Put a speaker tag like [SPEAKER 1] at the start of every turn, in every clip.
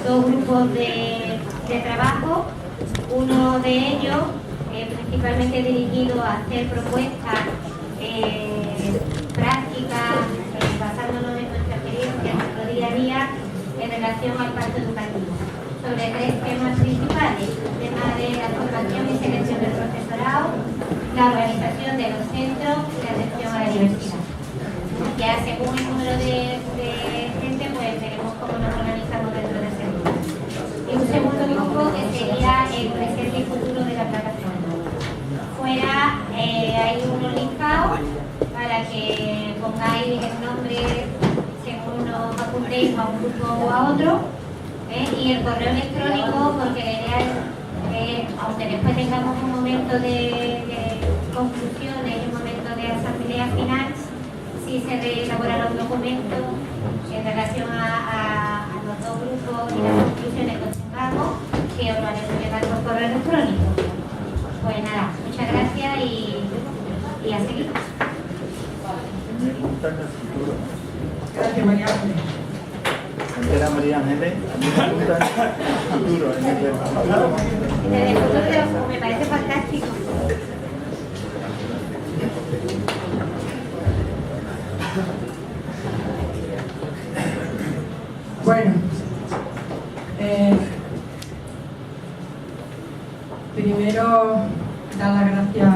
[SPEAKER 1] dos grupos de trabajo, uno de ellos principalmente dirigido a hacer propuestas prácticas, basándonos en nuestra experiencia, en nuestro día a día, en relación al pacto educativo, sobre tres temas principales: el tema de la formación y selección del profesorado, la organización de los centros y la atención a la diversidad. Ya según el número de gente, pues veremos cómo nos organizamos dentro de ese grupo. Y un segundo grupo que sería el presente y futuro de la plataforma. Fuera hay unos listados para que pongáis el nombre según nos apuntéis a un grupo o a otro, y el correo electrónico, porque la idea es, aunque después tengamos un momento de conclusiones y un momento de asamblea final, si se reelaborará un documento en relación a los dos grupos y las conclusiones que tengamos, que os lo haremos llegar por correo electrónico. Pues nada, muchas gracias y a seguir.
[SPEAKER 2] Gracias, María Ángeles.
[SPEAKER 3] Era María Ángeles, a mí me gusta el futuro.
[SPEAKER 1] Desde el futuro me parece fantástico.
[SPEAKER 2] Bueno, primero dar las gracias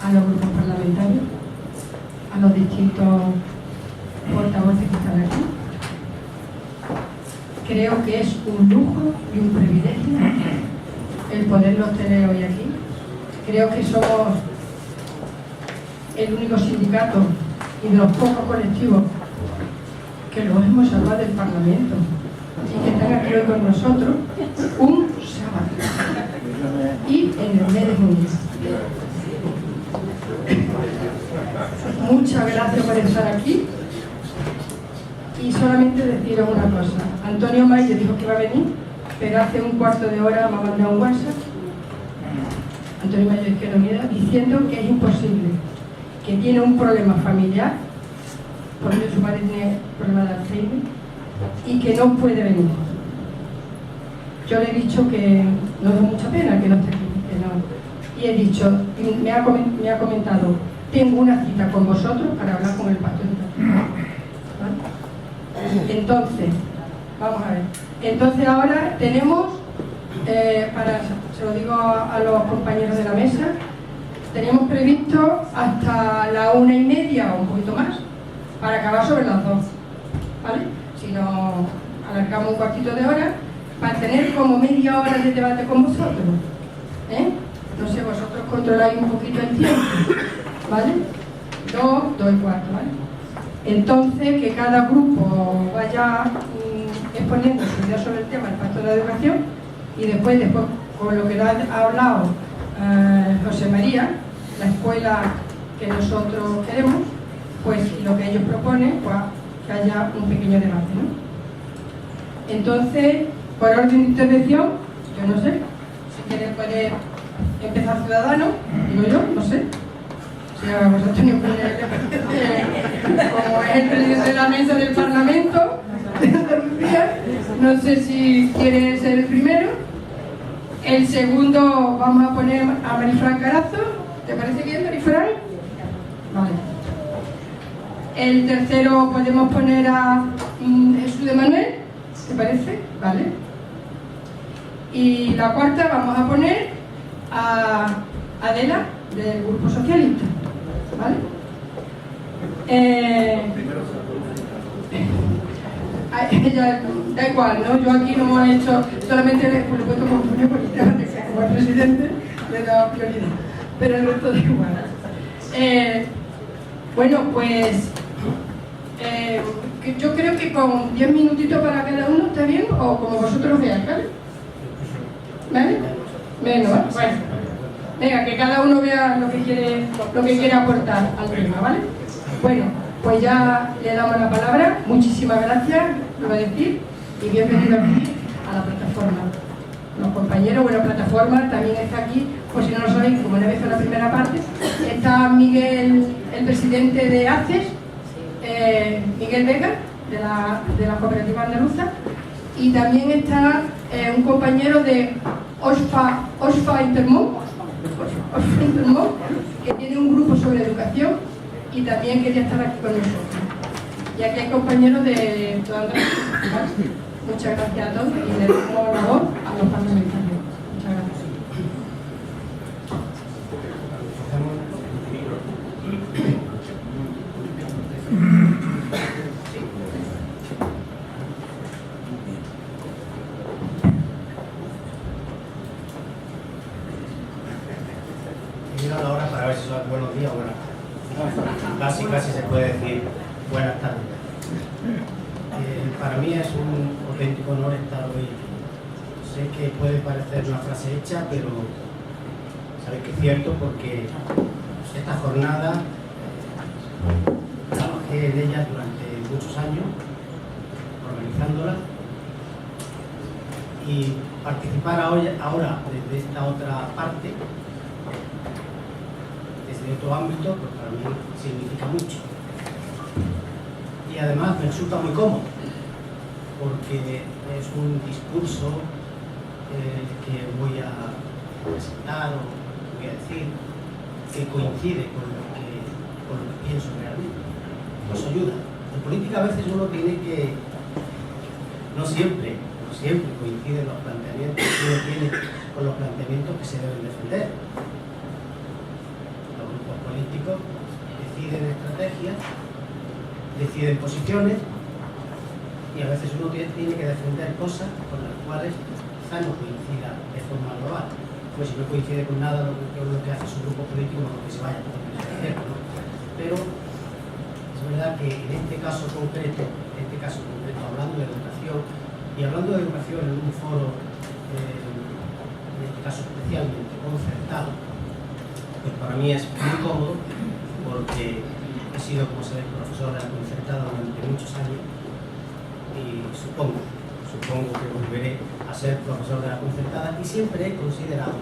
[SPEAKER 2] a los grupos parlamentarios, a los distintos portavoces que están aquí. Creo que es un lujo y un privilegio el poderlos tener hoy aquí. Creo que somos el único sindicato y de los pocos colectivos que los hemos salvado del Parlamento y que están aquí hoy con nosotros un sábado y en el mes de junio. Muchas gracias por estar aquí y solamente deciros una cosa. Antonio Mayo dijo que iba a venir, pero hace un cuarto de hora me ha mandado un WhatsApp, Antonio Mayo de Izquierda Unida, diciendo que es imposible, que tiene un problema familiar, porque su madre tiene problemas de Alzheimer, y que no puede venir. Yo le he dicho que nos da mucha pena que no esté aquí, que no. Y he dicho, me ha comentado, tengo una cita con vosotros para hablar con el pacto educativo. ¿Vale? Entonces, vamos a ver. Entonces ahora tenemos, se lo digo a los compañeros de la mesa, tenemos previsto hasta la 1:30 o un poquito más, para acabar sobre las 2, ¿vale? Si nos alargamos un cuartito de hora, para tener como media hora de debate con vosotros, No sé, vosotros controláis un poquito el tiempo, ¿vale? 2 y cuarto, ¿vale? Entonces, que cada grupo vaya exponiendo su idea sobre el tema del pacto de la educación y después con lo que nos ha hablado José María, la escuela que nosotros queremos, pues lo que ellos proponen, pues que haya un pequeño debate, ¿no? Entonces, por orden de intervención, yo no sé, si quieres puede empezar Ciudadanos, digo yo, no sé. Si a vosotros como es el presidente de la mesa del Parlamento de Andalucía, no sé si quiere ser el primero. El segundo vamos a poner a Marifran Carazo. ¿Te parece bien, Marifran? Vale. El tercero podemos poner a Jesús de Manuel, ¿te parece? Vale. Y la cuarta vamos a poner a Adela, del Grupo Socialista, ¿vale? Ella, da igual, ¿no? Yo aquí no he hecho, solamente le he puesto como el presidente le he dado prioridad, pero el resto da igual. Bueno, pues yo creo que con 10 minutitos para cada uno está bien, o como vosotros veáis, ¿vale? ¿Vale? Menos, ¿vale? Bueno, venga, que cada uno vea lo que quiere aportar al tema, ¿vale? Bueno, pues ya le damos la palabra. Muchísimas gracias, lo voy a decir, y bienvenido aquí a la plataforma. Los compañeros, bueno, plataforma también está aquí, por si no lo sabéis, como le he visto en la primera parte, está Miguel, el presidente de ACES, Miguel Vega, de la cooperativa andaluza, y también está un compañero de OSFA Intermón, que tiene un grupo sobre educación y también quería estar aquí con nosotros. Y aquí hay compañeros de todas las instituciones. Muchas gracias a todos y le damos la voz a los parlamentarios. Muchas gracias.
[SPEAKER 4] Mira la hora para ver si son buenos días o buenas tardes. Casi se puede decir buenas tardes. Para mí es un auténtico honor estar hoy. Sé que puede parecer una frase hecha, pero sabéis que es cierto porque esta jornada trabajé en ella durante muchos años, organizándola, y participar ahora desde esta otra parte, desde otro ámbito, pues para mí significa mucho. Y además me resulta muy cómodo, porque es un discurso que voy a presentar o voy a decir que coincide con lo que pienso realmente. Nos ayuda. En política a veces uno tiene que, no siempre coinciden los planteamientos que uno tiene con los planteamientos que se deben defender. Los grupos políticos deciden estrategias, deciden posiciones, y a veces uno tiene que defender cosas con las cuales quizá no coincida de forma global. Pues si no coincide con nada lo que hace su grupo político, no que se vaya, porque es cierto, ¿no? Pero es verdad que en este caso concreto, hablando de educación, y hablando de educación en un foro, en este caso especialmente concertado, pues para mí es muy cómodo, porque he sido, como sabéis, profesor de la concertada durante muchos años, y supongo que volveré a ser profesor de la concertada, y siempre he considerado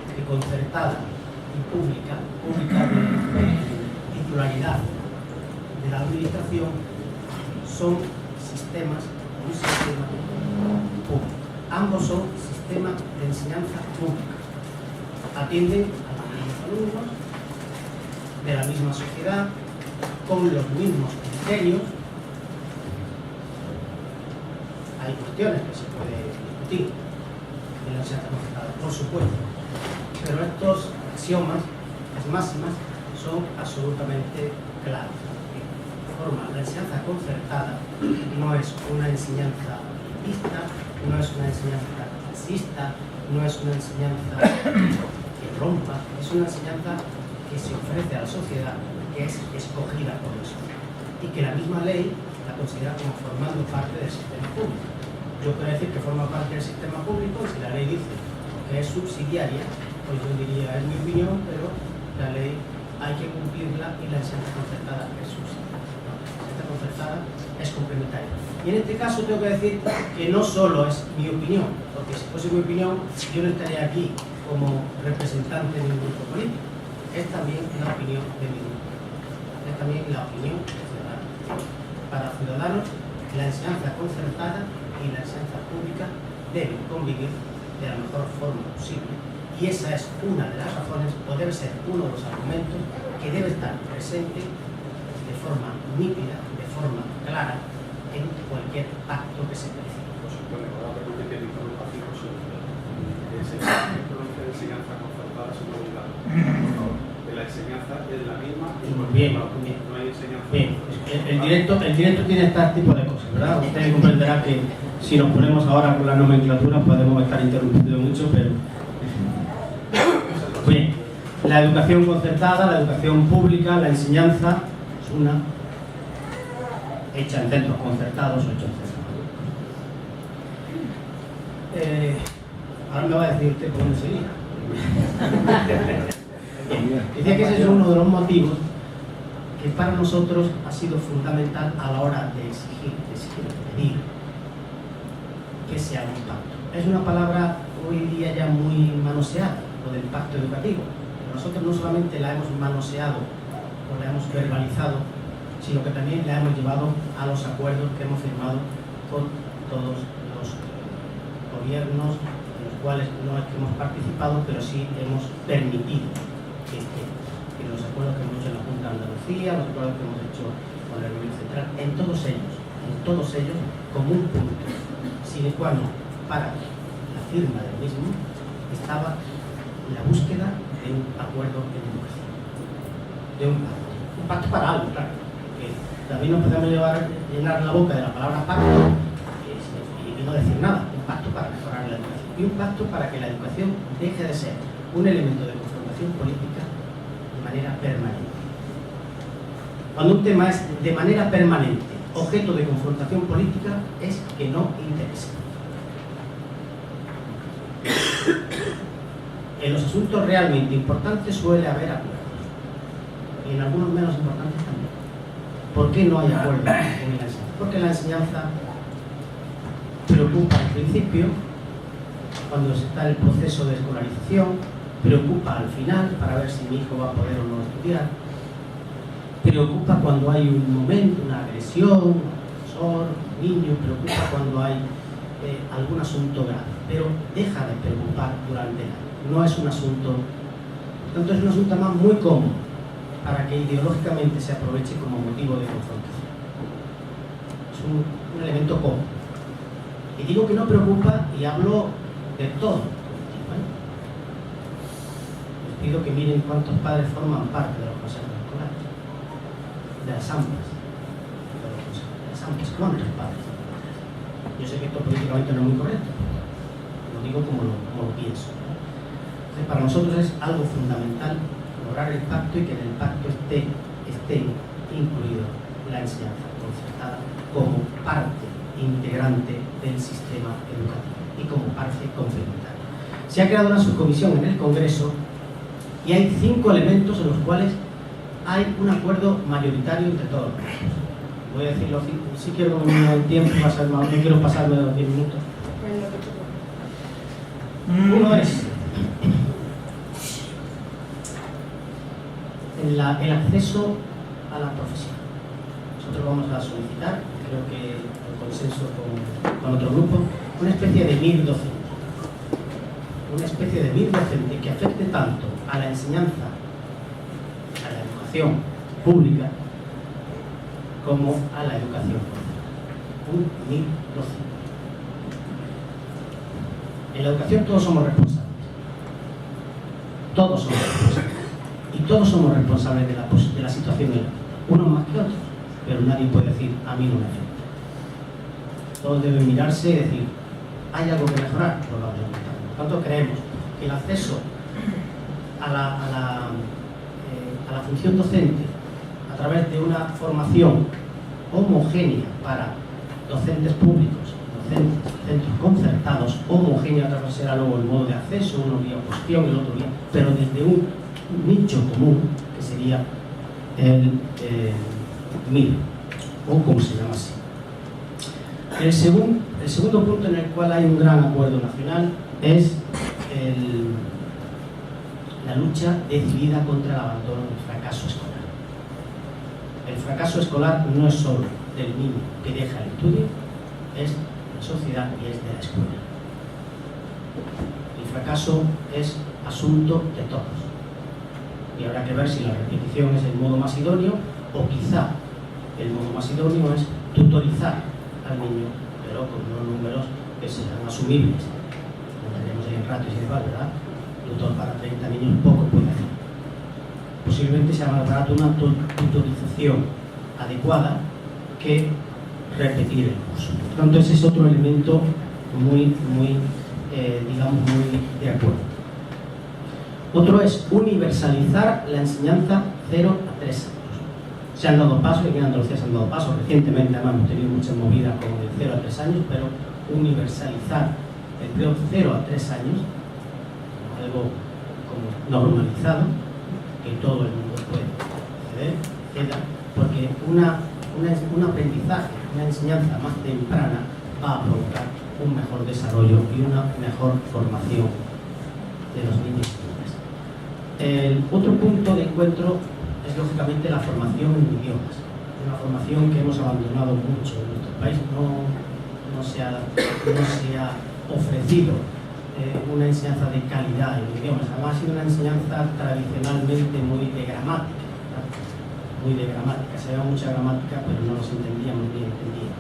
[SPEAKER 4] que concertada y pública de titularidad de la administración, son un sistema público. Ambos son sistemas de enseñanza pública. Atienden a los mismos alumnos, de la misma sociedad, con los mismos criterios. Hay cuestiones que se pueden discutir en la enseñanza concertada, por supuesto, pero estos axiomas, las máximas, son absolutamente claros. La enseñanza concertada no es una enseñanza elitista, no es una enseñanza clasista, no es una enseñanza que rompa, es una enseñanza que se ofrece a la sociedad, que es escogida por la sociedad, y que la misma ley la considera como formando parte del sistema público. Yo puedo decir que forma parte del sistema público, y si la ley dice que es subsidiaria, pues yo diría, es mi opinión, pero la ley hay que cumplirla, y la enseñanza concertada es subsidiaria. Concertada es complementaria. Y en este caso tengo que decir que no solo es mi opinión, porque si fuese mi opinión yo no estaría aquí como representante de un grupo político. Es también la opinión de mi grupo. Es también la opinión de Ciudadanos. Para Ciudadanos, la enseñanza concertada y la enseñanza pública deben convivir de la mejor forma posible. Y esa es una de las razones, o debe ser uno de los argumentos que debe estar presente de forma nítida, de forma clara, en cualquier acto que se precise.
[SPEAKER 5] La enseñanza es la misma.
[SPEAKER 4] Bien.
[SPEAKER 5] No hay enseñanza.
[SPEAKER 4] Bien. El directo tiene este tipo de cosas, ¿verdad? Usted comprenderá que si nos ponemos ahora con la nomenclatura podemos estar interrumpidos mucho, pero... Bien. La educación concertada, la educación pública, la enseñanza es una hecha en centros concertados o hecha en centros. Ahora me va a decir usted por dónde seguir. Decía que ese es uno de los motivos que para nosotros ha sido fundamental a la hora de exigir, pedir que se haga un pacto. Es una palabra hoy día ya muy manoseada, lo del pacto educativo. Pero nosotros no solamente la hemos manoseado o la hemos verbalizado, sino que también la hemos llevado a los acuerdos que hemos firmado con todos los gobiernos en los cuales no es que hemos participado, pero sí hemos permitido que los acuerdos que hemos hecho en la Junta de Andalucía, los acuerdos que hemos hecho con el Gobierno Central, en todos ellos, como un punto sine qua non para la firma del mismo, estaba la búsqueda de un acuerdo en educación, de un pacto para algo, claro, que también no podemos llenar la boca de la palabra pacto y no decir nada, un pacto para mejorar la educación y un pacto para que la educación deje de ser un elemento de confrontación política de manera permanente. Cuando un tema es de manera permanente objeto de confrontación política, es que no interesa. En los asuntos realmente importantes suele haber acuerdos, y en algunos menos importantes también. ¿Por qué no hay acuerdo en la enseñanza? Porque la enseñanza preocupa al principio, cuando se está en el proceso de escolarización, preocupa al final para ver si mi hijo va a poder o no estudiar, preocupa cuando hay un momento, una agresión, un profesor, un niño, preocupa cuando hay algún asunto grave, pero deja de preocupar durante el año. No es un asunto, por tanto es un asunto más muy cómodo para que ideológicamente se aproveche como motivo de confrontación. Es un elemento cómodo. Y digo que no preocupa y hablo de todo. Les pido que miren cuántos padres forman parte de los consejos escolares, de las AMPAs, ¿cuántos padres? Yo sé que esto políticamente no es muy correcto, lo digo como lo pienso. Entonces, para nosotros es algo fundamental lograr el pacto y que en el pacto esté incluido la enseñanza concertada como parte integrante del sistema educativo y como parte complementaria. Se ha creado una subcomisión en el Congreso y hay 5 elementos en los cuales hay un acuerdo mayoritario entre todos los grupos. Voy a decirlo así, si quiero que me el tiempo, no quiero pasarme de los 10 minutos. Uno es el acceso a la profesión. Nosotros vamos a solicitar, creo que en consenso con otro grupo, una especie de MIR docente. Una especie de MIR docente que afecte tanto a la enseñanza, a la educación pública, como a la educación concertada. Un MIR docente. En la educación todos somos responsables. Todos somos responsables. Y todos somos responsables de la situación de la vida. Unos más que otros, pero nadie puede decir, a mí no me afecta. Todos deben mirarse y decir, ¿hay algo que mejorar? Probablemente. Por tanto, creemos que el acceso a la función docente a través de una formación homogénea para docentes públicos, docentes, centros concertados, homogénea, otra cosa será luego el modo de acceso, uno vía oposición, el otro vía, pero desde un nicho común, que sería el MIR, o como se llama así. El segundo punto en el cual hay un gran acuerdo nacional es la lucha decidida contra el abandono del fracaso escolar. El fracaso escolar no es solo del niño que deja el estudio, es de la sociedad y es de la escuela. El fracaso es asunto de todos. Y habrá que ver si la repetición es el modo más idóneo o quizá el modo más idóneo es tutorizar al niño, pero con unos números que serán asumibles. No tenemos ahí en ratios y demás, ¿verdad? Tutor para 30 niños poco puede hacer. Posiblemente sea más barato una tutorización adecuada que repetir el curso. Por tanto, ese es otro elemento muy de acuerdo. Otro es universalizar la enseñanza 0 a 3 años. Se han dado pasos, y aquí en Andalucía se han dado pasos, recientemente además hemos tenido muchas movidas con el 0 a 3 años, pero universalizar el periodo 0 a 3 años, algo como normalizado, que todo el mundo puede acceder, etc., porque un aprendizaje, una enseñanza más temprana va a provocar un mejor desarrollo y una mejor formación de los niños y niñas. El otro punto de encuentro es lógicamente la formación en idiomas, una formación que hemos abandonado mucho en nuestro país, no no se ha ofrecido una enseñanza de calidad en idiomas. Además ha sido una enseñanza tradicionalmente muy de gramática, ¿verdad? Muy de gramática. Se veía mucha gramática, pero no nos entendíamos bien entendidos.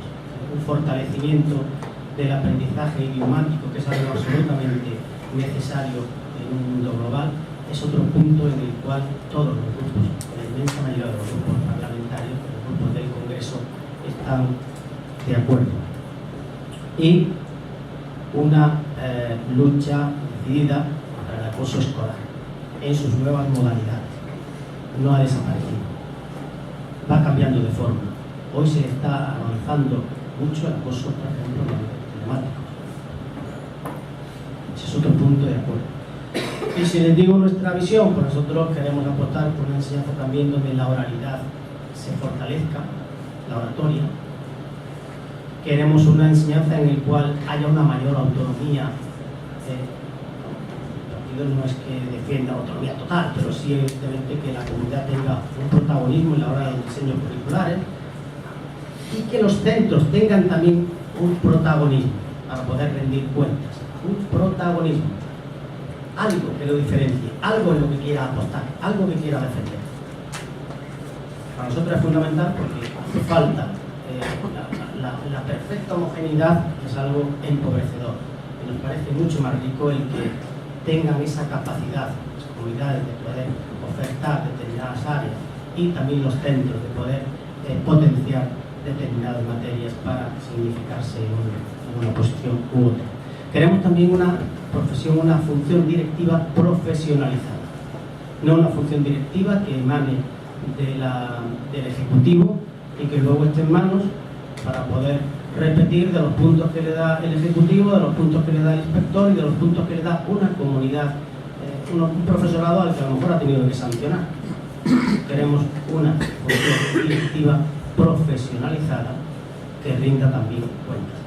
[SPEAKER 4] Un fortalecimiento del aprendizaje idiomático, que es algo absolutamente necesario en un mundo global, es otro punto en el cual todos los grupos, la inmensa mayoría de los grupos parlamentarios, los grupos del Congreso, están de acuerdo. Y una lucha decidida contra el acoso escolar en sus nuevas modalidades. No ha desaparecido, va cambiando de forma. Hoy se está avanzando mucho el acoso, por ejemplo, telemático. Ese es otro punto de acuerdo. Y si les digo nuestra visión, pues nosotros queremos apostar por una enseñanza también donde la oralidad se fortalezca, la oratoria. Queremos una enseñanza en la cual haya una mayor autonomía. El partido no es que defienda autonomía total, pero sí evidentemente que la comunidad tenga un protagonismo en la hora de los diseños curriculares y que los centros tengan también un protagonismo para poder rendir cuentas. Un protagonismo. Algo que lo diferencie, algo en lo que quiera apostar, algo que quiera defender. Para nosotros es fundamental porque hace falta la perfecta homogeneidad, es algo empobrecedor. Y nos parece mucho más rico el que tengan esa capacidad las comunidades de poder ofertar determinadas áreas y también los centros de poder potenciar determinadas materias para significarse en una posición u otra. Queremos también una profesión, una función directiva profesionalizada, no una función directiva que emane del Ejecutivo y que luego esté en manos para poder repetir de los puntos que le da el Ejecutivo, de los puntos que le da el inspector y de los puntos que le da una comunidad, un profesorado al que a lo mejor ha tenido que sancionar. Queremos una función directiva profesionalizada que rinda también cuentas.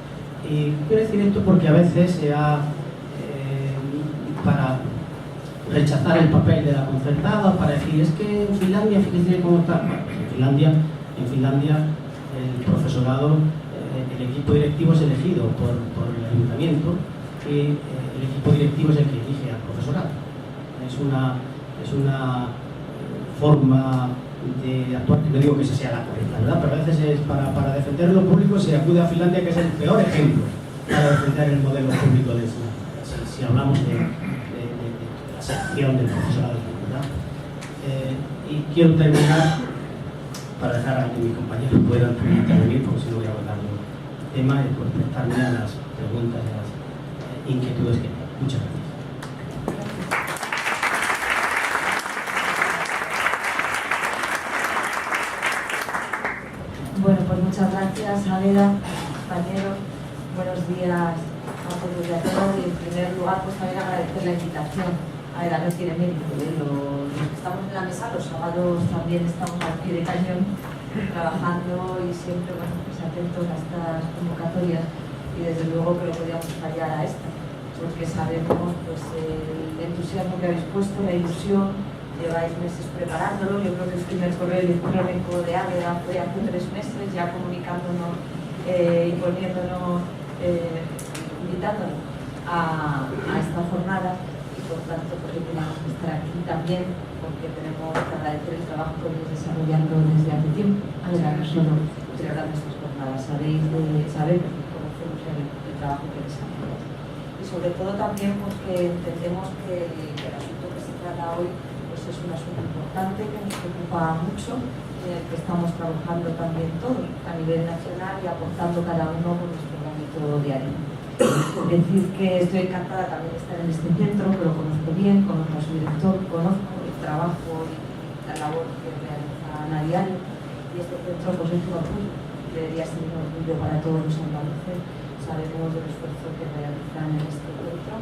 [SPEAKER 4] Y quiero decir esto porque a veces se ha, para rechazar el papel de la concertada, para decir, es que en Finlandia, fíjense cómo está. Bueno, en Finlandia el profesorado, el equipo directivo es elegido por el ayuntamiento y el equipo directivo es el que elige al profesorado. Es una forma de actuar, que no digo que esa sea la correcta, ¿verdad? Pero a veces es para defender lo público se acude a Finlandia, que es el peor ejemplo para defender el modelo público de enseñanza, si hablamos de la sección del profesorado, ¿verdad? Y quiero terminar para dejar a que mis compañeros puedan intervenir, porque si no voy a abordar el tema y pues prestarme a las preguntas y a las inquietudes que tengan. Muchas gracias.
[SPEAKER 6] Bueno, pues muchas gracias, Aveda, compañeros. Buenos días a todos y a todas. Y en primer lugar, pues también agradecer la invitación. Aveda no tiene mérito, los que estamos en la mesa, los sábados también estamos al pie de cañón trabajando y siempre, bueno, pues atentos a estas convocatorias y desde luego que no podíamos fallar a esta, porque sabemos pues el entusiasmo que habéis puesto, la ilusión. Lleváis meses preparándolo. Yo creo que el primer correo electrónico de Águeda fue hace 3 meses, ya comunicándonos y poniéndonos, invitándonos a esta jornada y por tanto porque teníamos que estar aquí también, porque tenemos que agradecer el trabajo que venís desarrollando desde hace tiempo. O sea, no solo celebrar estas jornadas, sabéis conocemos el trabajo que desarrolláis. Y sobre todo también porque entendemos que el asunto que se trata hoy es un asunto importante que nos preocupa mucho, en el que estamos trabajando también todos a nivel nacional y aportando cada uno con nuestro granito diario. Decir que estoy encantada también de estar en este centro, que lo conozco bien, conozco a su director, conozco el trabajo y la labor que realizan a diario, y este centro pues es un orgullo, debería ser un orgullo para todos los andaluces. Sabemos del esfuerzo que realizan en este centro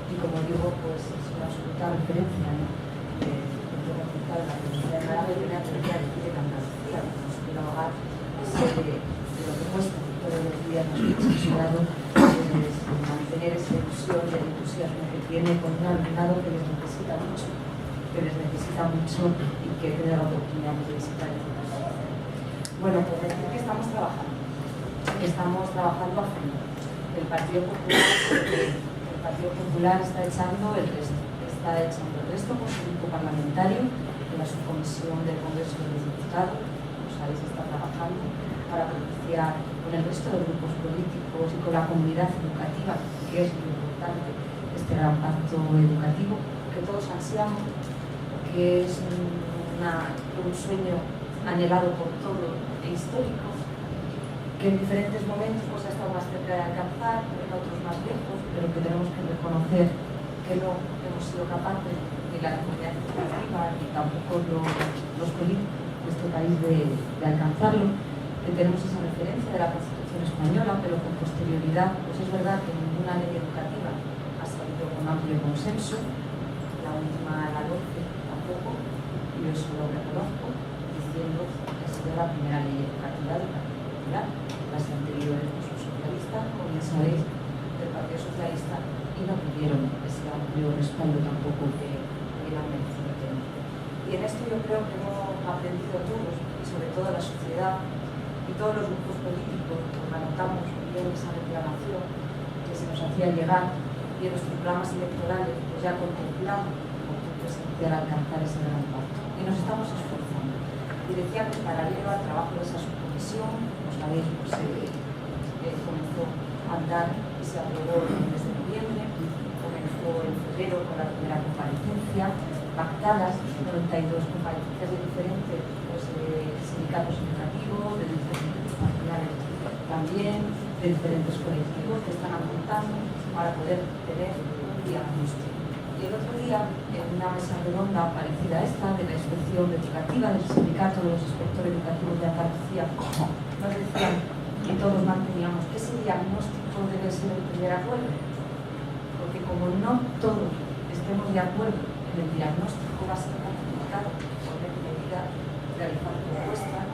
[SPEAKER 6] y, como digo, pues es una absoluta referencia, ¿no? La Universidad de Málaga viene a aprender a decir en Andalucía, nos quiere ahogar de lo que cuesta todos los días nuestro profesorado, mantener esa ilusión y el entusiasmo que tiene con un alumnado que les necesita mucho y que tiene la oportunidad de visitar el Andalucía. Bueno, pues decir que estamos trabajando. estamos trabajando a fondo. El Partido Popular está echando el resto con su grupo parlamentario de la subcomisión del Congreso de los Diputados, como sabéis, está trabajando para propiciar con el resto de grupos políticos y con la comunidad educativa, que es muy importante, este gran pacto educativo que todos ansiamos, que es un sueño anhelado por todos e histórico, que en diferentes momentos pues, ha estado más cerca de alcanzar, en otros más lejos, pero que tenemos que reconocer que no hemos sido capaces, ni la comunidad educativa, ni tampoco los políticos de este país de alcanzarlo, que tenemos esa referencia de la Constitución española, pero con posterioridad, pues es verdad que ninguna ley educativa ha salido con amplio consenso, la última, la 12, tampoco, y yo eso lo reconozco, diciendo que ha sido la primera ley educativa del Partido Popular. Las anteriores pues, son socialistas, como bien sabéis, del Partido Socialista, y no tuvieron ese amplio respaldo tampoco que hubieran merecido tener. Y en esto yo creo que hemos aprendido todos, y sobre todo la sociedad y todos los grupos políticos, porque anotamos bien esa reclamación que se nos hacía llegar, y en nuestros programas electorales pues ya contemplamos como presenciar alcanzar ese gran pacto. Y nos estamos esforzando. Y decía que paralelo al trabajo de esa subcomisión, como sabéis, pues, comenzó a andar y se aprobó en el mes de noviembre, comenzó en febrero con la primera comparecencia, pactadas, 92 comparecencias de diferentes pues, sindicatos educativos, de diferentes nacionales también, de diferentes colectivos que están apuntando para poder tener un diagnóstico. Y el otro día, en una mesa redonda parecida a esta, de la inspección educativa del sindicato de los inspectores educativos de Andalucía, nos decían, y todos manteníamos, que ese diagnóstico debe ser el primer acuerdo, porque como no todos estemos de acuerdo en el diagnóstico, va a ser complicado poner medidas, realizar propuestas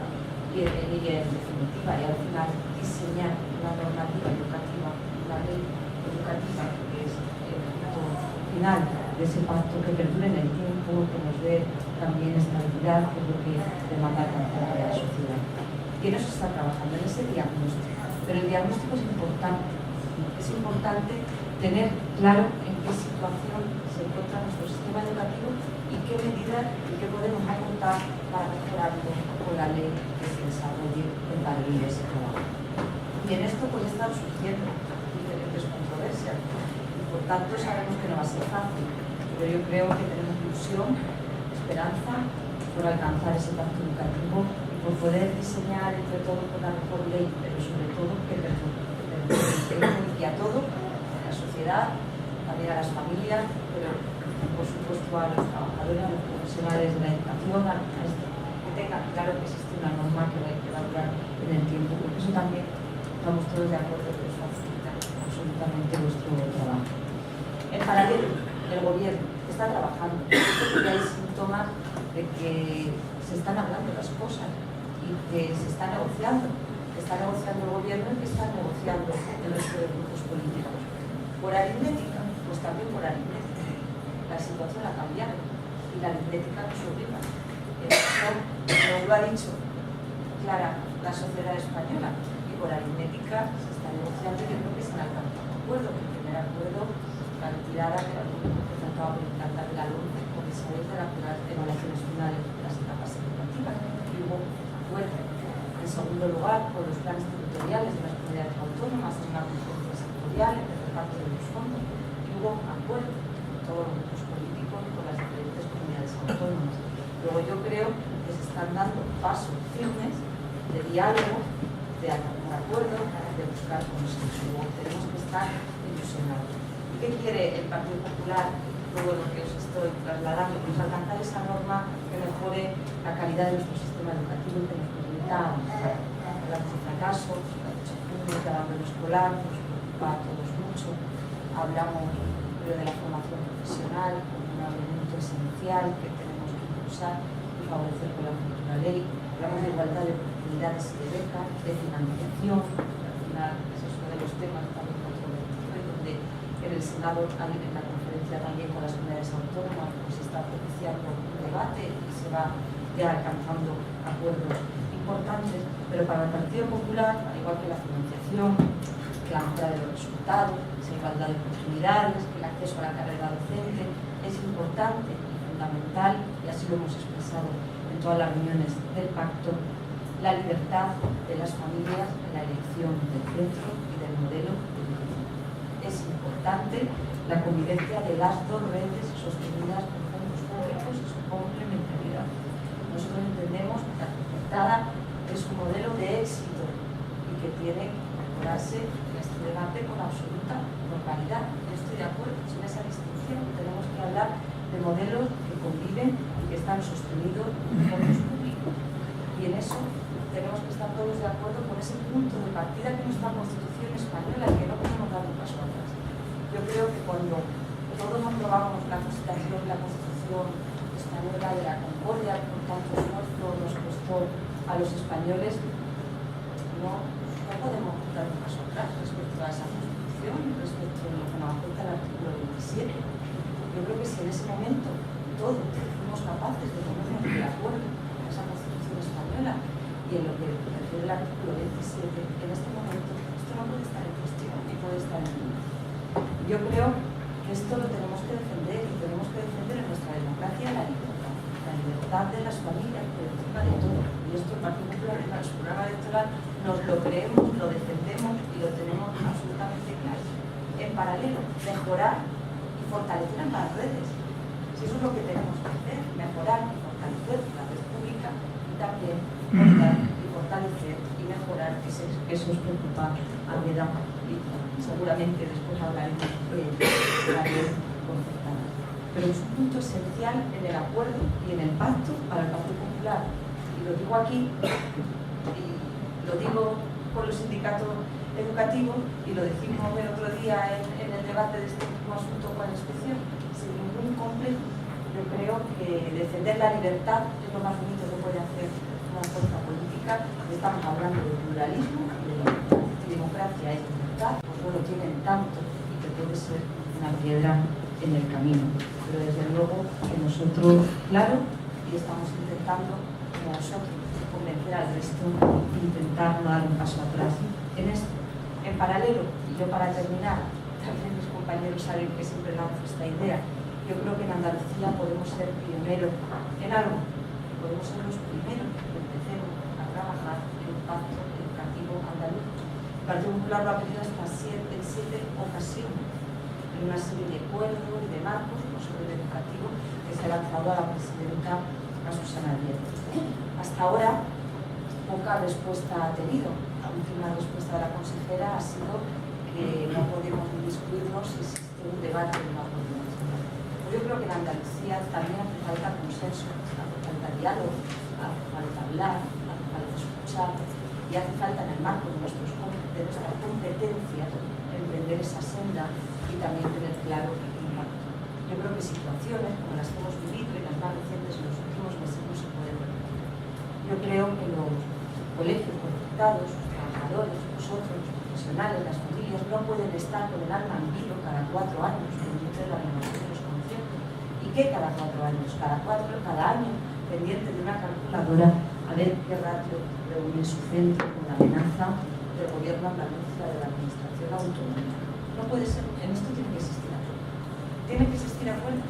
[SPEAKER 6] y en definitiva, y al final diseñar una normativa educativa, una ley educativa que es el punto final de ese pacto que perdure en el tiempo, que nos dé también estabilidad, que es lo que demanda el conjunto de la sociedad. Y en eso se está trabajando, en ese diagnóstico. Pero el diagnóstico es importante. Es importante tener claro en qué situación se encuentra nuestro sistema educativo y qué medidas y qué podemos aportar para mejorarlo con la ley que se desarrolle en paralelo a ese trabajo. Y en esto pues están surgiendo diferentes controversias. Y por tanto sabemos que no va a ser fácil, pero yo creo que tenemos ilusión, esperanza por alcanzar ese pacto educativo y por poder diseñar entre todos una mejor ley, pero sobre todo que perjudique a todos, a la sociedad, también a las familias, pero por supuesto a los trabajadores, a los profesionales de la educación, a que tengan claro que existe una norma que va a durar en el tiempo, porque eso también estamos todos de acuerdo que os facilita absolutamente vuestro trabajo. En paralelo, el gobierno está trabajando, porque hay síntomas de que se están hablando las cosas y que se está negociando. Está negociando el gobierno y que está negociando el resto de grupos políticos. Por aritmética, pues también por aritmética. La situación ha cambiado y la aritmética nos obliga. Esto nos lo ha dicho clara la sociedad española y por aritmética se está negociando y yo creo que se han alcanzado un acuerdo. El primer acuerdo, la retirada de la ley que trataba por implantar la ley, como sabéis, de las evaluaciones finales de las etapas educativas, y hubo acuerdo. En segundo lugar, por los planes territoriales de las comunidades autónomas, en una conferencia sectorial, en el reparto de los fondos, y hubo acuerdo con todos los grupos políticos y con las diferentes comunidades autónomas. Luego yo creo que se están dando pasos firmes de diálogo, de alcanzar acuerdos, de buscar consenso. Tenemos que estar ilusionados. ¿Y qué quiere el Partido Popular? Todo lo que os estoy trasladando, pues alcanzar esa norma que mejore la calidad de nuestro sistema educativo y que nos permita avanzar. Hablamos de fracaso, de abandono escolar, nos preocupa a todos mucho. Hablamos de la formación profesional como un elemento esencial que tenemos que impulsar y favorecer con la futura ley. Hablamos de igualdad de oportunidades y de becas, de financiación. Al final, ese es uno de los temas también controvertidos, donde en el Senado, en la conferencia también con las comunidades autónomas, pues se está propiciando un debate y se va ya alcanzando acuerdos importantes, pero para el Partido Popular, al igual que la financiación, que la mejora de los resultados, esa igualdad de oportunidades, el acceso a la carrera docente, es importante y fundamental, y así lo hemos expresado en todas las reuniones del pacto, la libertad de las familias en la elección del centro y del modelo educativo. Es importante la convivencia de las dos redes sostenidas por fondos públicos y su complementariedad. Nosotros entendemos que la concertada es un modelo de éxito y que tiene que mejorarse en este debate con absoluta normalidad. Yo estoy de acuerdo con esa distinción. Tenemos que hablar de modelos que conviven y que están sostenidos por fondos públicos. Y en eso tenemos que estar todos de acuerdo con ese punto de partida que es nuestra Constitución española y que no podemos dar un paso atrás. Yo creo que cuando todos aprobamos la Constitución española de la Concordia, con tanto esfuerzo nos costó a los españoles, no podemos dar un paso atrás respecto a esa Constitución, respecto a lo que nos afecta al artículo 27. Yo creo que si en ese momento todos fuimos capaces de ponernos de acuerdo con esa Constitución española y en lo que refiere al artículo 27, en este momento esto no puede estar en cuestión ni puede estar en duda. Yo creo que esto lo tenemos que defender y tenemos que defender en nuestra democracia la libertad de las familias por encima de todo. Y esto el Partido Popular en su programa electoral nos lo creemos, lo defendemos y lo tenemos absolutamente claro. En paralelo, mejorar y fortalecer ambas redes. Si eso es lo que tenemos que hacer, mejorar y fortalecer la red pública y también mejorar y fortalecer y mejorar, que eso os preocupa a Veda y seguramente después hablaremos de la red concertada. Pero es un punto esencial en el acuerdo y en el pacto para el Partido Popular. Y lo digo aquí, y lo digo por los sindicatos educativos, y lo decimos el otro día en el debate de este último asunto con la inspección, sin ningún complejo. Yo creo que defender la libertad es lo más bonito que puede hacer una fuerza política. Estamos hablando de pluralismo y de libertad. Y democracia es libertad, pues no lo tienen tanto y que puede ser una piedra en el camino. Pero desde luego que nosotros, claro, y estamos intentando que nosotros convencer al resto e intentar no dar un paso atrás en esto. En paralelo, y yo para terminar, también mis compañeros saben que siempre lanzo esta idea, yo creo que en Andalucía podemos ser pioneros en algo, podemos ser los primeros que empecemos a trabajar en un pacto educativo andaluz. El Partido Popular lo ha pedido hasta en 7 ocasiones, en una serie de acuerdos y de marcos sobre el educativo que se ha lanzado a la presidenta Susana Díaz. Hasta ahora, poca respuesta ha tenido. La última respuesta de la consejera ha sido que no podemos discutirnos si existe un debate en la coordinación. Yo creo que en Andalucía también hace falta consenso, hace falta diálogo, hace falta hablar, hace falta escuchar y hace falta en el marco de nuestra competencia emprender esa senda y también tener claro el impacto. Yo creo que situaciones como las que hemos vivido y las más recientes en los últimos meses no se pueden repetir. Yo creo que los colegios concertados, los trabajadores, nosotros, los profesionales, las familias, no pueden estar con el alma en vilo cada 4 años, pendiente de la renovación de los conciertos. ¿Y qué cada 4 años? Cada año, pendiente de una calculadora, a ver qué ratio reúne su centro con la amenaza del gobierno andaluz y de la administración autonómica. No puede ser, en esto tiene que existir acuerdo. Tiene que existir acuerdo.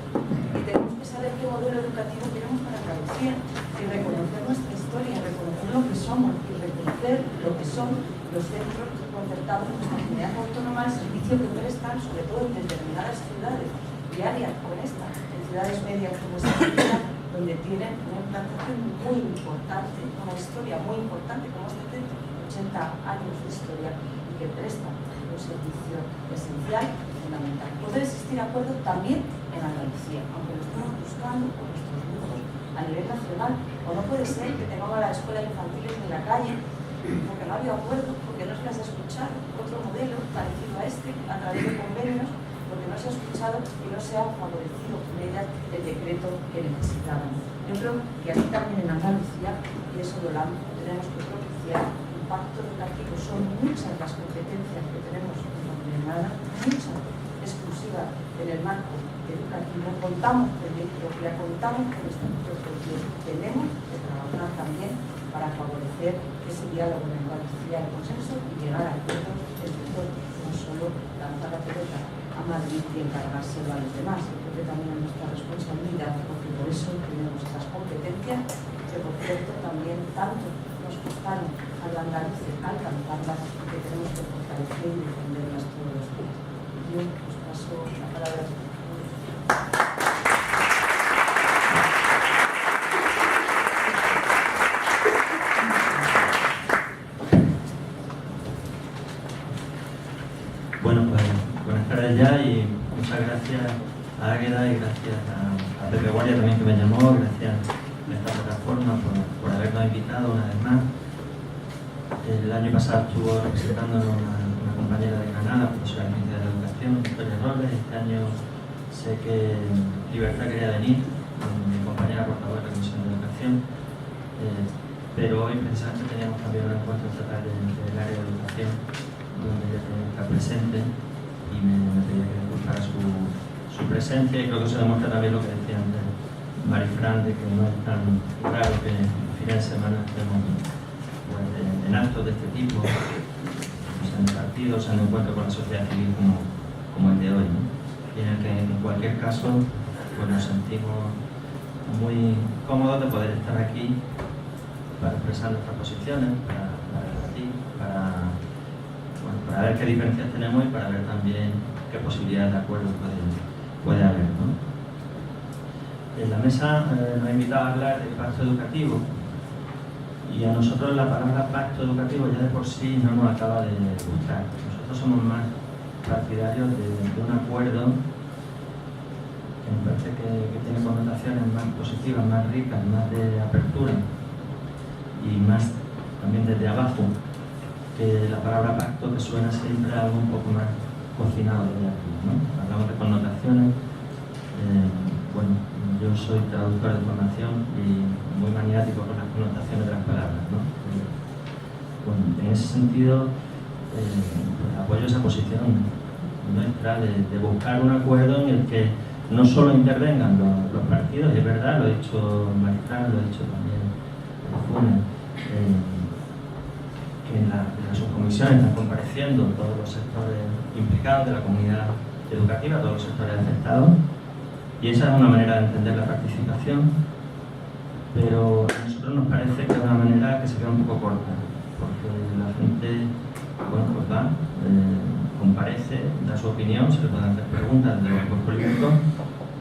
[SPEAKER 6] Y tenemos que saber qué modelo educativo queremos para Andalucía y reconocer nuestra historia, reconocer lo que somos y reconocer lo que son los centros concertados en nuestra comunidad autónoma, el servicio que prestan, sobre todo en determinadas ciudades y áreas como esta, en ciudades medias como esta, donde tienen una implantación muy importante, una historia muy importante como este centro, 80 años de historia y que prestan un servicio esencial y fundamental. Puede existir acuerdo también en Andalucía, aunque lo estemos buscando por nuestros grupos a nivel nacional, o no puede ser que tengamos las escuelas infantiles en la calle porque no había acuerdo, porque no se las ha escuchado, otro modelo parecido a este, a través de convenios, porque no se ha escuchado y no se ha favorecido con ellas el decreto que necesitaban. Yo creo que aquí también en Andalucía, y eso lo lanzo, tenemos que propiciar un pacto educativo. Son muchas las competencias que tenemos en la comunidad, muchas, exclusivas en el marco educativo contamos con el estatuto porque tenemos que trabajar también para favorecer ese diálogo en el cual estudiar el consenso y llegar a acuerdos entre todos, no solo lanzar la pelota a Madrid y encargárselo a los demás. Yo creo que también es nuestra responsabilidad, porque por eso tenemos esas competencias que, por cierto, también tanto nos costaron a los andaluces alcanzarlas y que tenemos que fortalecer y defenderlas todos los días. Yo os paso la palabra.
[SPEAKER 7] Bueno, pues buenas tardes ya y muchas gracias a Águeda y gracias a Pepe Guardia también que me llamó, gracias a esta plataforma por habernos invitado una vez más. El año pasado estuvo representándonos una compañera de Granada, profesora de Ciencia de la Educación, Victoria Robles. Este año sé que Libertad quería venir, mi compañera portavoz de la Comisión de Educación, pero hoy precisamente teníamos también un encuentro estatal del área de educación, donde ella tenía que estar presente y me pedía que disculpara su presencia, y creo que se demuestra también lo que decía antes Marifran, de que no es tan raro que en fines de semana estemos pues, en actos de este tipo, pues, en partidos, en encuentros con la sociedad civil como el de hoy, ¿no? Y en el que en cualquier caso pues, nos sentimos muy cómodos de poder estar aquí para expresar nuestras posiciones, para debatir, para ver qué diferencias tenemos y para ver también qué posibilidades de acuerdo puede haber, ¿no? En la mesa nos ha invitado a hablar del pacto educativo, y a nosotros la palabra pacto educativo ya de por sí no nos acaba de gustar. Nosotros somos más partidarios de un acuerdo que me parece que tiene connotaciones más positivas, más ricas, más de apertura y más también desde abajo, que la palabra pacto, que suena siempre a algo un poco más cocinado de aquí, ¿no? Hablamos de connotaciones. Bueno, yo soy traductor de formación y muy maniático con las connotaciones de las palabras, ¿no? Bueno, en ese sentido, pues apoyo esa posición nuestra de buscar un acuerdo en el que no solo intervengan los partidos, y es verdad, lo ha dicho Marifran, lo ha dicho también Funes, que en la subcomisión están compareciendo todos los sectores implicados de la comunidad educativa, todos los sectores afectados, y esa es una manera de entender la participación, pero a nosotros nos parece que es una manera que se queda un poco corta, porque la gente, bueno, pues va, comparece, da su opinión, se le pueden hacer preguntas de los grupos políticos.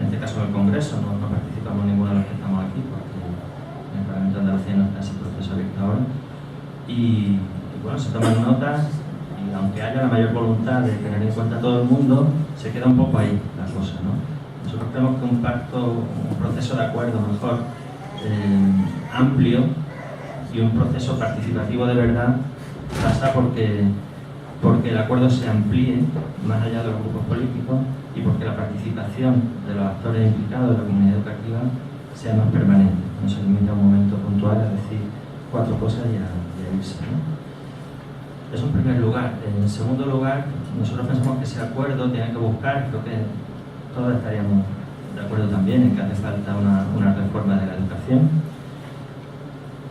[SPEAKER 7] En este caso en el Congreso no participamos ninguno de los que estamos aquí, porque en el Parlamento de Andalucía no está ese proceso abierto ahora. Y bueno, se toman notas, y aunque haya la mayor voluntad de tener en cuenta a todo el mundo, se queda un poco ahí la cosa, ¿no? Nosotros creemos que un pacto, un proceso de acuerdo mejor, amplio, y un proceso participativo de verdad pasa porque el acuerdo se amplíe más allá de los grupos políticos y porque la participación de los actores implicados de la comunidad educativa sea más permanente, no se limita a un momento puntual a decir 4 cosas y a irse, ¿no? Eso en primer lugar. En segundo lugar, nosotros pensamos que ese acuerdo tiene que buscar, creo que todos estaríamos de acuerdo también en que hace falta una reforma de la educación,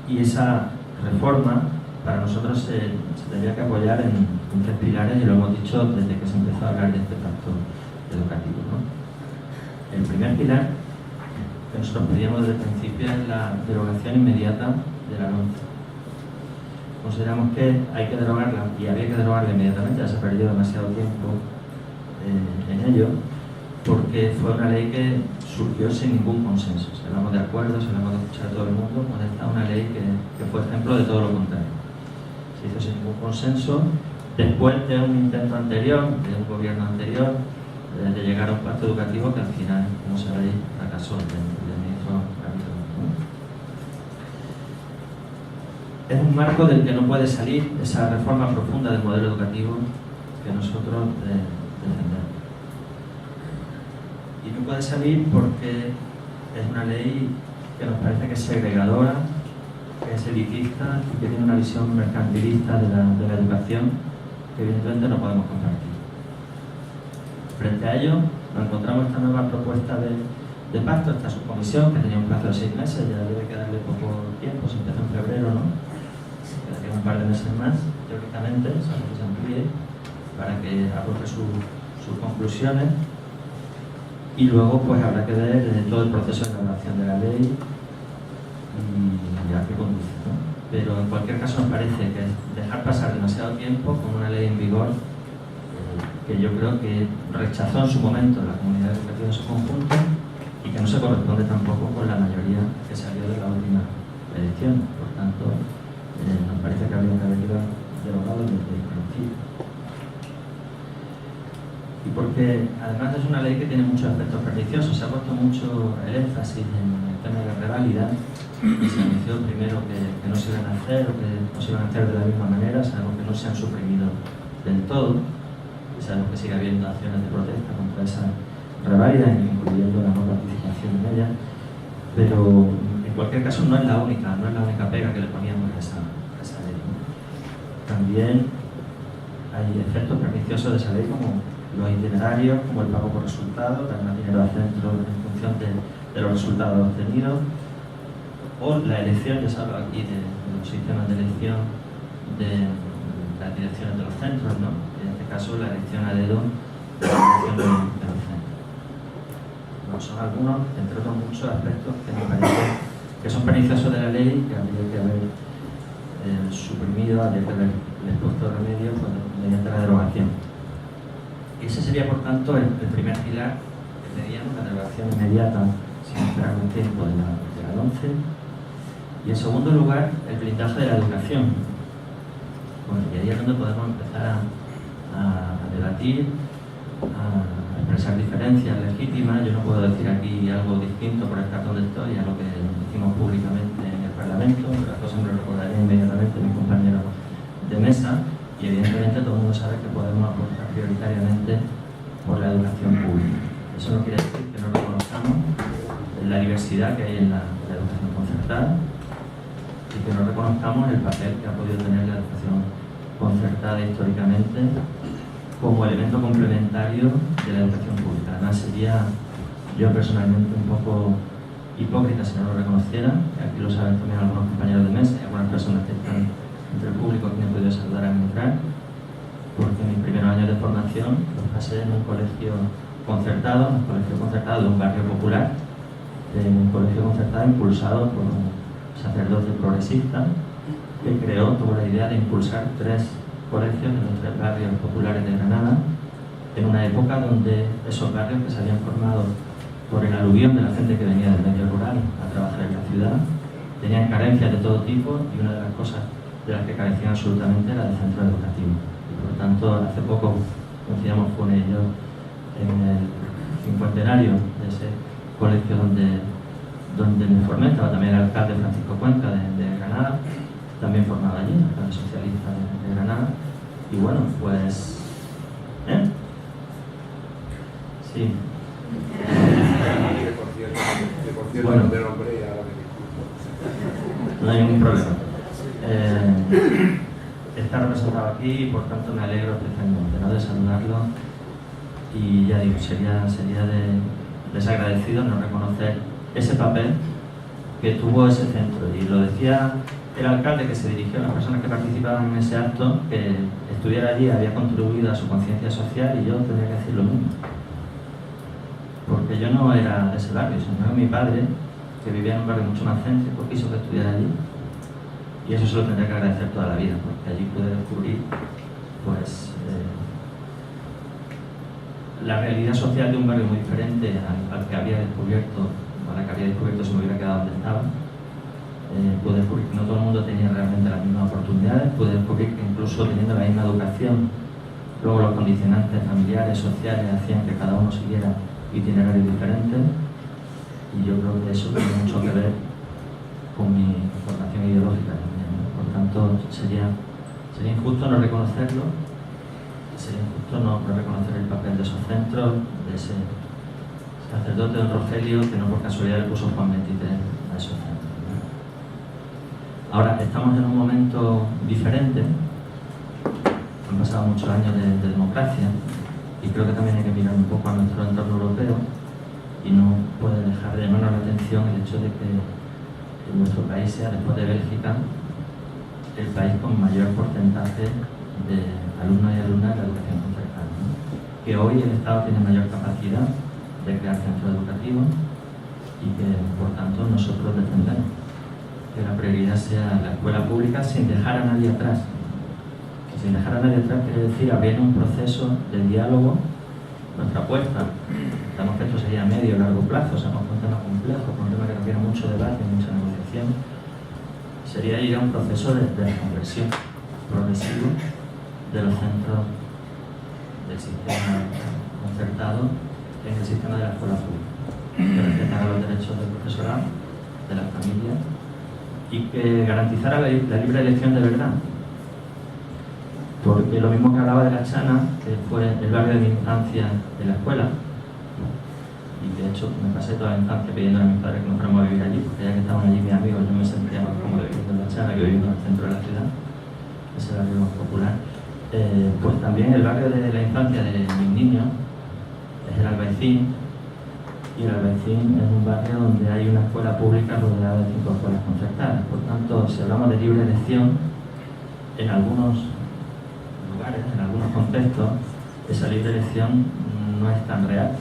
[SPEAKER 7] y esa reforma para nosotros se tendría que apoyar en 3 pilares, y lo hemos dicho desde que se empezó a hablar de este pacto educativo, ¿no? El primer pilar que nosotros pedíamos desde el principio es la derogación inmediata de la LOMCE. Consideramos que hay que derogarla, y había que derogarla inmediatamente, ya se ha perdido demasiado tiempo en ello, porque fue una ley que surgió sin ningún consenso. Si hablamos de acuerdos, si hablamos de escuchar a todo el mundo, pues esta es una ley que fue ejemplo de todo lo contrario. Se hizo sin ningún consenso, después de un intento anterior, de un gobierno anterior, de llegar a un pacto educativo que al final, como sabéis, fracasó del ministro Ramiro, ¿no? Es un marco del que no puede salir esa reforma profunda del modelo educativo que nosotros defendemos. Y no puede salir porque es una ley que nos parece que es segregadora, que es elitista y que tiene una visión mercantilista de la educación que evidentemente no podemos compartir. Frente a ello, nos encontramos esta nueva propuesta de pacto, esta subcomisión, que tenía un plazo de 6 meses, ya debe quedarle poco tiempo, se empezó en febrero, ¿no? Quedaría un par de meses más, teóricamente, salvo que se amplíe, para que arroje sus conclusiones. Y luego pues habrá que ver todo el proceso de elaboración de la ley y a qué conduce, ¿no? Pero en cualquier caso nos parece que dejar pasar demasiado tiempo con una ley en vigor que yo creo que rechazó en su momento la comunidad educativa en su conjunto y que no se corresponde tampoco con la mayoría que salió de la última elección. Por tanto, nos parece que habría que haberlo derogado desde el principio. Y porque además es una ley que tiene muchos aspectos perniciosos, se ha puesto mucho el énfasis en el tema de la reválida, y se anunció primero que no se iban a hacer o que no se iban a hacer de la misma manera. Sabemos que no se han suprimido del todo, y sabemos que sigue habiendo acciones de protesta contra esa reválida, incluyendo la no participación en ella, pero en cualquier caso no es la única pega que le poníamos a esa ley. También hay efectos perniciosos de esa ley, como los itinerarios, como el pago por resultados, dar más dinero al centro en función de los resultados obtenidos, o la elección, ya se habla aquí de los sistemas de elección de las direcciones de los centros, ¿no? En este caso la elección a dedo de la dirección de los centros. No, son algunos, entre otros muchos aspectos que me parece que son perniciosos de la ley, que habría que haber suprimido, habría que haberles puesto remedio mediante la derogación. Ese sería, por tanto, el primer pilar que pedíamos, la derogación inmediata, sin esperar un tiempo de la LOMCE. Y en segundo lugar, el blindaje de la educación. Bueno, y ahí es donde podemos empezar a debatir, a expresar diferencias legítimas. Yo no puedo decir aquí algo distinto por estar donde estoy a lo que decimos públicamente en el Parlamento, las cosas me lo recordaré inmediatamente mi compañero de mesa. Y evidentemente todo el mundo sabe que podemos apostar prioritariamente por la educación pública. Eso no quiere decir que no reconozcamos la diversidad que hay en la educación concertada y que no reconozcamos el papel que ha podido tener la educación concertada históricamente como elemento complementario de la educación pública. Además sería yo personalmente un poco hipócrita si no lo reconociera, y aquí lo saben también algunos compañeros de mesa y algunas personas que están entre el público que me he podido saludar al entrar, porque mis primeros años de formación los pasé en un colegio concertado de un barrio popular, un colegio concertado impulsado por un sacerdote progresista que tuvo la idea de impulsar 3 colegios en los 3 barrios populares de Granada, en una época donde esos barrios que se habían formado por el aluvión de la gente que venía del medio rural a trabajar en la ciudad, tenían carencias de todo tipo, y una de las cosas de las que carecían absolutamente era del centro educativo. Y por lo tanto, hace poco coincidíamos con ellos en el cincuentenario de ese colegio donde me formé. Estaba también el alcalde Francisco Cuenca de Granada, también formado allí, el alcalde socialista de Granada. Y bueno, pues... Sí. Bueno, no hay ningún problema. Está representado aquí y por tanto me alegro especialmente, ¿no?, de saludarlo, y ya digo, sería desagradecido no reconocer ese papel que tuvo ese centro. Y lo decía el alcalde, que se dirigió a las personas que participaban en ese acto, que estuviera allí había contribuido a su conciencia social, y yo tendría que decir lo mismo, porque yo no era de ese barrio, sino mi padre, que vivía en un barrio mucho más céntrico, quiso que estuviera allí. Y eso se lo tendré que agradecer toda la vida, porque allí pude descubrir pues, la realidad social de un barrio muy diferente al que había descubierto, o a la que había descubierto si me hubiera quedado donde estaba. Pude descubrir que no todo el mundo tenía realmente las mismas oportunidades, pude descubrir que incluso teniendo la misma educación, luego los condicionantes familiares, sociales, hacían que cada uno siguiera itinerarios diferentes, y yo creo que eso tiene mucho que ver con mi formación ideológica también, ¿no? Por tanto, sería injusto no reconocerlo, sería injusto no reconocer el papel de esos centros, de ese sacerdote don Rogelio, que no por casualidad le puso Juan 23 a esos centros, ¿no? Ahora, estamos en un momento diferente, han pasado muchos años de democracia, Y creo que también hay que mirar un poco a nuestro entorno europeo y no puede dejar de llamarnos la atención el hecho de que nuestro país sea, después de Bélgica, el país con mayor porcentaje de alumnos y alumnas de la educación concertada, ¿no? Que hoy el Estado tiene mayor capacidad de crear centros educativos y que, por tanto, nosotros defendemos que la prioridad sea la escuela pública sin dejar a nadie atrás. Que sin dejar a nadie atrás quiere decir abrir un proceso de diálogo. Nuestra apuesta, sabemos que esto sería a medio y largo plazo, sabemos que es un tema complejo, un tema que requiere mucho debate y mucha negociación, sería ir a un proceso de conversión progresivo de los centros del sistema concertado en el sistema de la escuela pública, que respetara los derechos del profesorado, de las familias y que garantizara la libre elección de verdad. Porque lo mismo que hablaba de La Chana, que fue el barrio de mi infancia de la escuela, y de hecho me pasé toda la infancia pidiendo a mis padres que nos fuéramos a vivir allí, porque ya que estaban allí mis amigos, yo me sentía más cómodo viviendo en La Chana que viviendo en el centro de la ciudad, ese barrio más popular. Pues también el barrio de la infancia de mis niños es el Albaicín, y el Albaicín es un barrio donde hay una escuela pública rodeada de 5 escuelas concertadas. Por tanto, si hablamos de libre elección, en algunos lugares, en algunos contextos, esa libre elección no es tan real,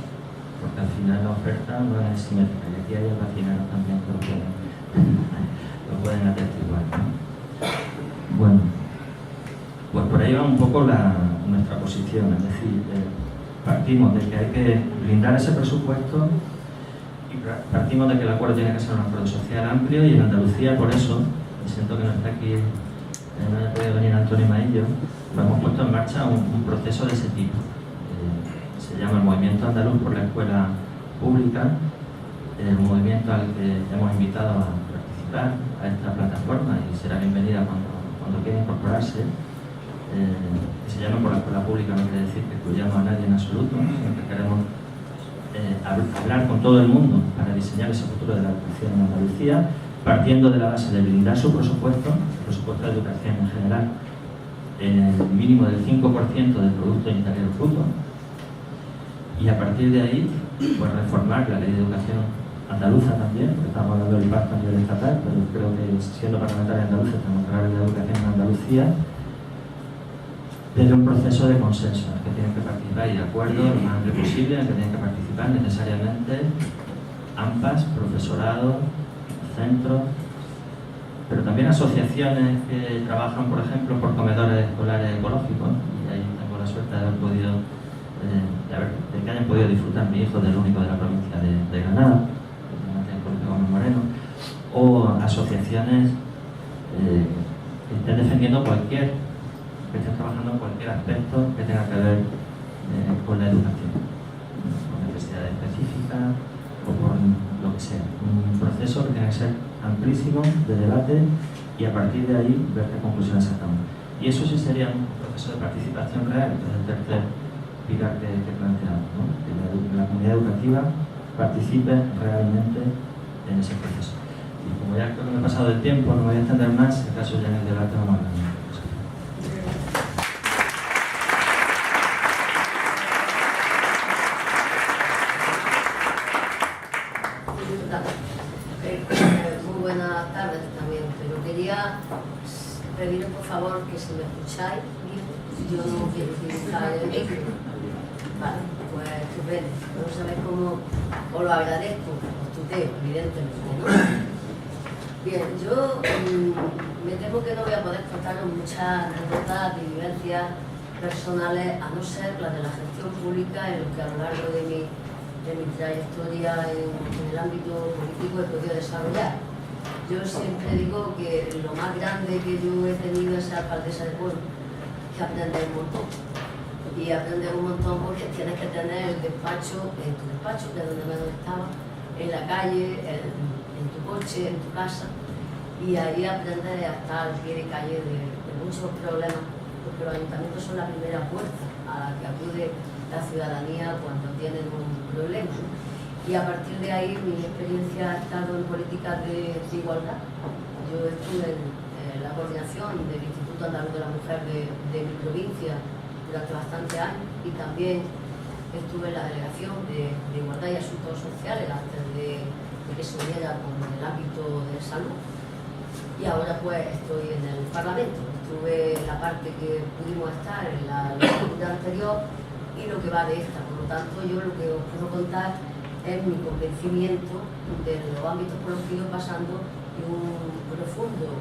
[SPEAKER 7] porque al final la oferta no es simétrica, y aquí hay albacineros también que lo pueden atestiguar, ¿no? Bueno, pues por ahí va un poco nuestra posición, es decir, partimos de que hay que blindar ese presupuesto y partimos de que el acuerdo tiene que ser un acuerdo social amplio, y en Andalucía, por eso, y siento que no está aquí, no haya podido venir Antonio Maillo, pues hemos puesto en marcha un proceso de ese tipo. Se llama el Movimiento Andaluz por la Escuela Pública, un movimiento al que hemos invitado a participar a esta plataforma y será bienvenida cuando quiera incorporarse. Que se llame por la escuela pública no quiere decir que excluyamos a nadie en absoluto, sino que queremos hablar con todo el mundo para diseñar ese futuro de la educación en Andalucía, partiendo de la base de blindar su presupuesto, el presupuesto de educación en general, en el mínimo del 5% del Producto Interior Bruto, y a partir de ahí pues reformar la ley de educación andaluza también, porque estamos hablando del impacto a nivel estatal, pero creo que siendo parlamentaria andaluza tenemos que hablar de la educación en Andalucía, desde un proceso de consenso en el que tienen que participar y de acuerdo lo más amplio posible, en el que tienen que participar necesariamente AMPAs, profesorado, centros, pero también asociaciones que trabajan, por ejemplo, por comedores escolares ecológicos, y ahí tengo la suerte de haber podido de que hayan podido disfrutar mi hijo del único de la provincia de Granada, Gómez Moreno, o asociaciones que estén defendiendo que estén trabajando en cualquier aspecto que tenga que ver con la educación, con necesidades específicas o con lo que sea. Un proceso que tiene que ser amplísimo de debate y a partir de ahí ver qué conclusiones sacamos. Y eso sí sería un proceso de participación real, que es el tercer pilar que planteamos, ¿no? Que la comunidad educativa participe realmente en ese proceso. Y como ya creo que me he pasado del tiempo, no me voy a extender más, si acaso ya en el debate vamos a hablar.
[SPEAKER 8] Muy buenas tardes también, pero quería pediros por favor que si me escucháis bien, yo no quiero utilizar el micro. Vale, pues estupendo. Vamos a ver cómo os lo agradezco, os tuteo, evidentemente, ¿no? Bien, yo me temo que no voy a poder contaros muchas anécdotas y vivencias personales, a no ser las de la gestión pública, en lo que a lo largo de mi trayectoria en el ámbito político he podido desarrollar. Yo siempre digo que lo más grande que yo he tenido es ser alcaldesa de pueblo, que aprender un montón. Y aprender un montón porque tienes que tener el despacho en tu despacho, que es donde menos estaba, en la calle, en tu coche, en tu casa, y ahí aprender a estar al pie de calle de muchos problemas, porque los ayuntamientos son la primera puerta a la que acude la ciudadanía cuando tienen un problema. Y a partir de ahí mi experiencia ha estado en políticas de igualdad. Yo estuve en la coordinación del Instituto Andaluz de la Mujer de mi provincia durante bastantes años, y también estuve en la Delegación de Igualdad y Asuntos Sociales antes de que se uniera con el ámbito de salud, y ahora pues estoy en el Parlamento. Estuve en la parte que pudimos estar en la legislatura anterior y lo que va de esta. Por lo tanto, yo lo que os puedo contar es mi convencimiento de los ámbitos por los que he ido pasando y un profundo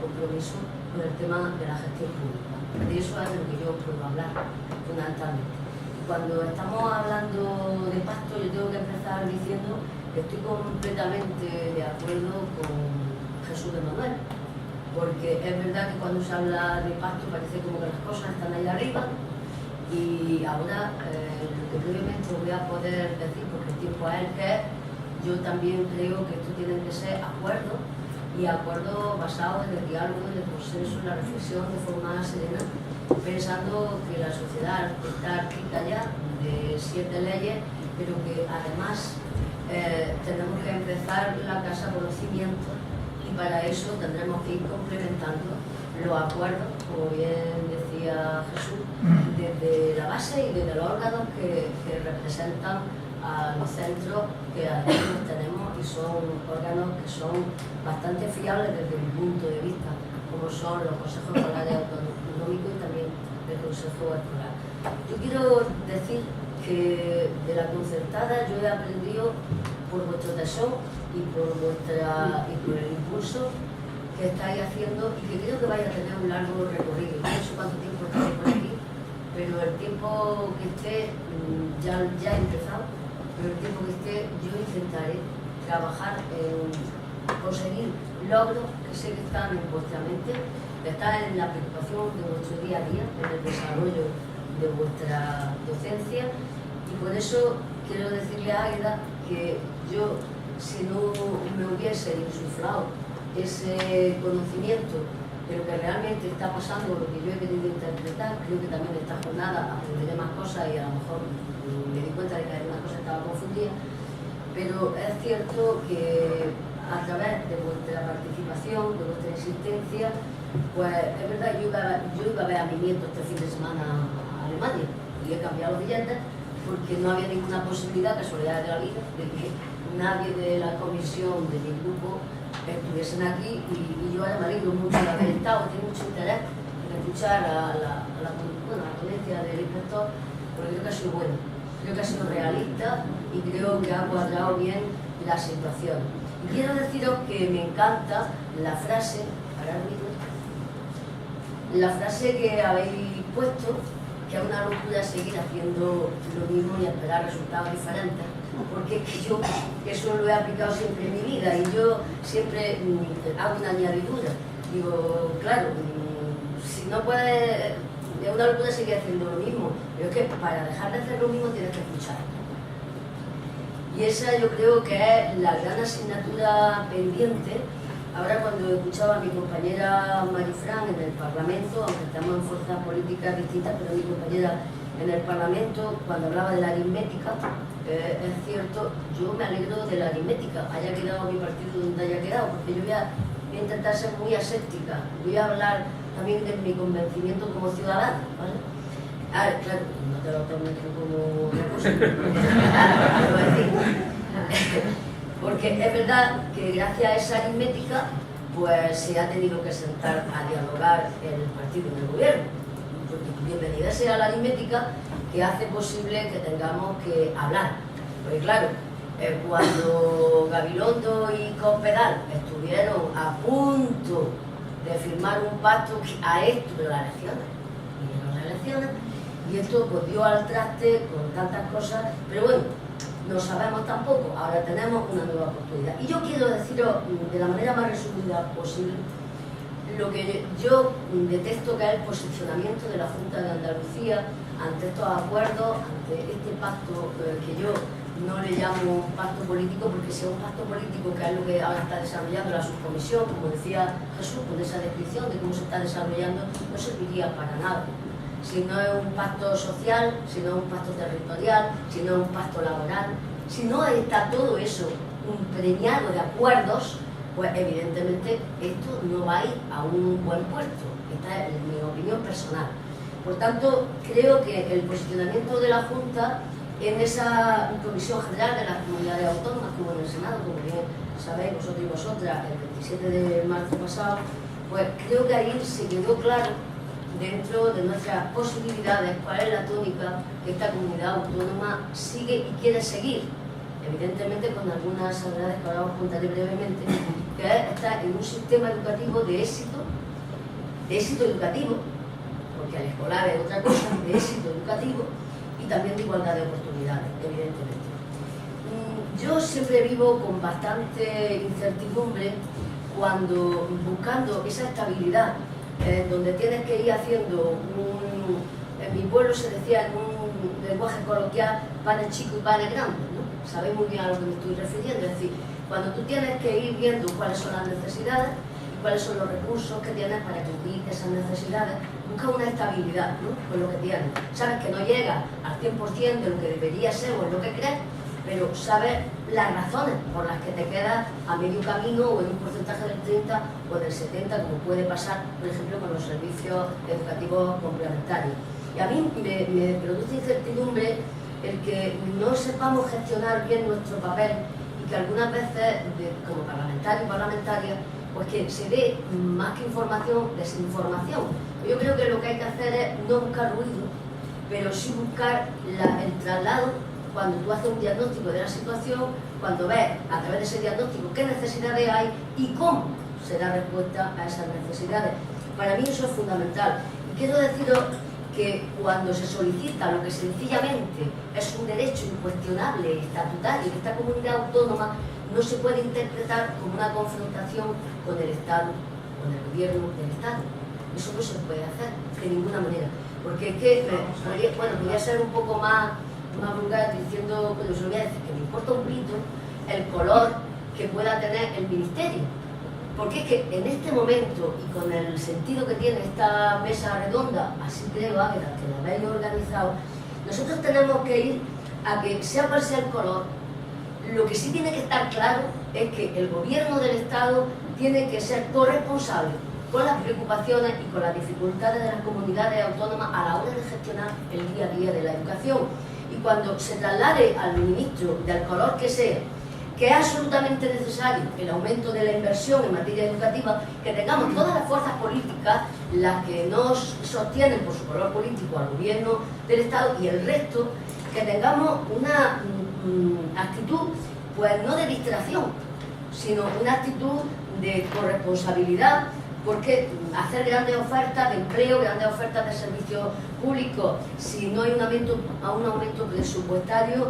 [SPEAKER 8] compromiso con el tema de la gestión pública. De eso es de lo que yo puedo hablar fundamentalmente. Cuando estamos hablando de pacto, yo tengo que empezar diciendo que estoy completamente de acuerdo con Jesús de Manuel, porque es verdad que cuando se habla de pacto parece como que las cosas están ahí arriba, y ahora lo que brevemente voy a poder decir, porque el tiempo es el que es, yo también creo que esto tienen que ser acuerdos, y acuerdos basados en el diálogo, en el consenso, en la reflexión de forma serena, pensando que la sociedad está rica ya de 7 leyes, pero que además tenemos que empezar la casa por los cimientos, y para eso tendremos que ir complementando los acuerdos, como bien decía Jesús, desde la base y desde los órganos que representan a los centros que además tenemos, y son órganos que son bastante fiables desde mi punto de vista, como son los consejos escolares autonómicos y también el consejo escolar. Yo quiero decir que de la concertada yo he aprendido por vuestro tesón y por el impulso que estáis haciendo, y que creo que vais a tener un largo recorrido. No sé cuánto tiempo estáis por aquí, pero el tiempo que esté, ya he empezado, pero el tiempo que esté yo intentaré trabajar en conseguir logros que sé que están en vuestra mente, que están en la preocupación de vuestro día a día, en el desarrollo de vuestra docencia, y por eso quiero decirle a Águeda que yo, si no me hubiese insuflado ese conocimiento de lo que realmente está pasando, lo que yo he querido interpretar, creo que también en esta jornada aprenderé más cosas, y a lo mejor me di cuenta de que alguna cosa estaba confundida, pero es cierto que a través de vuestra participación, de vuestra existencia, pues es verdad, yo iba a ver a mi nieto este fin de semana a Alemania, y he cambiado los billetes porque no había ninguna posibilidad, casualidad de la vida, de que nadie de la comisión de mi grupo estuviesen aquí, y yo ahora me alegro mucho de haber estado, tengo mucho interés en escuchar a la ponencia del inspector, porque creo que ha sido bueno, creo que ha sido realista, y creo que ha cuadrado bien la situación. Y quiero deciros que me encanta la frase, la frase que habéis puesto, que es una locura seguir haciendo lo mismo y esperar resultados diferentes, porque es que yo eso lo he aplicado siempre en mi vida, y yo siempre hago una añadidura. Digo, claro, si no puedes, es una locura seguir haciendo lo mismo, pero es que para dejar de hacer lo mismo tienes que escuchar. Y esa yo creo que es la gran asignatura pendiente. Ahora, cuando escuchaba a mi compañera Marifran en el Parlamento, aunque estamos en fuerzas políticas distintas, pero mi compañera en el Parlamento, cuando hablaba de la aritmética, es cierto, yo me alegro de la aritmética, haya quedado mi partido donde haya quedado, porque yo voy a intentar ser muy aséptica, voy a hablar también de mi convencimiento como ciudadano, ¿vale? Claro, no te lo tomes como una cosa, porque es verdad que gracias a esa aritmética pues se ha tenido que sentar a dialogar el partido en el gobierno. Bienvenida sea la aritmética, que hace posible que tengamos que hablar. Porque claro, cuando Gabilondo y Cospedal estuvieron a punto de firmar un pacto a esto de las elecciones, y esto pues dio al traste con tantas cosas, pero bueno, no sabemos tampoco, ahora tenemos una nueva oportunidad. Y yo quiero deciros de la manera más resumida posible lo que yo detesto, que es el posicionamiento de la Junta de Andalucía ante estos acuerdos, ante este pacto que yo no le llamo pacto político, porque si es un pacto político, que es lo que ahora está desarrollando la subcomisión, como decía Jesús, con esa descripción de cómo se está desarrollando, no serviría para nada. Si no es un pacto social, si no es un pacto territorial, si no es un pacto laboral, si no está todo eso preñado de acuerdos, pues evidentemente esto no va a ir a un buen puerto. Esta es mi opinión personal. Por tanto, creo que el posicionamiento de la Junta en esa Comisión General de las Comunidades Autónomas, como en el Senado, como bien sabéis vosotros y vosotras, el 27 de marzo pasado, pues creo que ahí se quedó claro, dentro de nuestras posibilidades, cuál es la tónica que esta comunidad autónoma sigue y quiere seguir. Evidentemente con algunas salvedades que ahora os contaré brevemente, que es estar en un sistema educativo de éxito educativo, porque el escolar es otra cosa, de éxito educativo y también de igualdad de oportunidades, evidentemente. Yo siempre vivo con bastante incertidumbre cuando buscando esa estabilidad, donde tienes que ir haciendo en mi pueblo se decía en un lenguaje coloquial, panes chicos y panes grandes, ¿no? Sabéis muy bien a lo que me estoy refiriendo, es decir, cuando tú tienes que ir viendo cuáles son las necesidades y cuáles son los recursos que tienes para cubrir esas necesidades, busca una estabilidad, ¿no? Con lo que tienes. Sabes que no llega al 100% de lo que debería ser o en lo que crees, pero sabes las razones por las que te quedas a medio camino o en un porcentaje del 30 o del 70, como puede pasar, por ejemplo, con los servicios educativos complementarios. Y a mí me produce incertidumbre el que no sepamos gestionar bien nuestro papel y que algunas veces, como parlamentarios y parlamentarias, pues que se dé más que información, desinformación. Yo creo que lo que hay que hacer es no buscar ruido, pero sí buscar el traslado. Cuando tú haces un diagnóstico de la situación, cuando ves a través de ese diagnóstico qué necesidades hay y cómo se da respuesta a esas necesidades. Para mí eso es fundamental. Y quiero deciros que cuando se solicita lo que sencillamente es un derecho incuestionable estatutario de esta comunidad autónoma, no se puede interpretar como una confrontación con el Estado, con el gobierno del Estado. Eso no se puede hacer de ninguna manera. Porque es que, podría ser un poco más vulgar diciendo, pues os voy a decir que me importa un pito el color que pueda tener el ministerio, porque es que en este momento y con el sentido que tiene esta mesa redonda, así creo, Águeda, que la habéis organizado, nosotros tenemos que ir a que sea cual sea el color. Lo que sí tiene que estar claro es que el gobierno del Estado tiene que ser corresponsable con las preocupaciones y con las dificultades de las comunidades autónomas a la hora de gestionar el día a día de la educación. Y cuando se traslade al ministro, del color que sea, que es absolutamente necesario el aumento de la inversión en materia educativa, que tengamos todas las fuerzas políticas, las que nos sostienen por su color político al gobierno del Estado y el resto, que tengamos una actitud, pues no de distracción, sino una actitud de corresponsabilidad, porque hacer grandes ofertas de empleo, grandes ofertas de servicios públicos, si no hay un aumento presupuestario,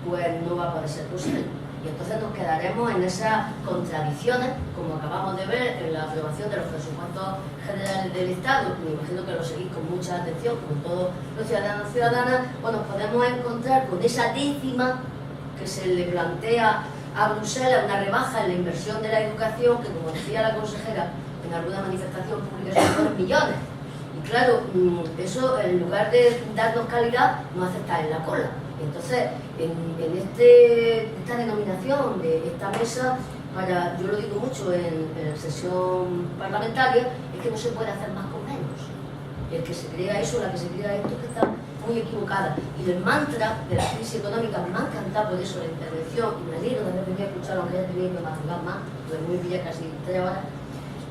[SPEAKER 8] pues no va a poder ser posible. Y entonces nos quedaremos en esas contradicciones, como acabamos de ver en la aprobación de los presupuestos generales del Estado. Me imagino que lo seguís con mucha atención, como todos los ciudadanos y ciudadanas, pues nos podemos encontrar con esa décima que se le plantea a Bruselas, una rebaja en la inversión de la educación, que como decía la consejera en alguna manifestación pública, son 2 millones. Y claro, eso en lugar de darnos calidad, nos hace estar en la cola. Entonces, en esta denominación de esta mesa, yo lo digo mucho en sesión parlamentaria, es que no se puede hacer más con menos. El que se crea eso, la que se crea esto, que está muy equivocada. Y el mantra de la crisis económica, me ha encantado por eso la intervención, y me alegro de haber venido a escuchar, aunque haya tenido que madrugar más, porque me pilla casi 3 horas,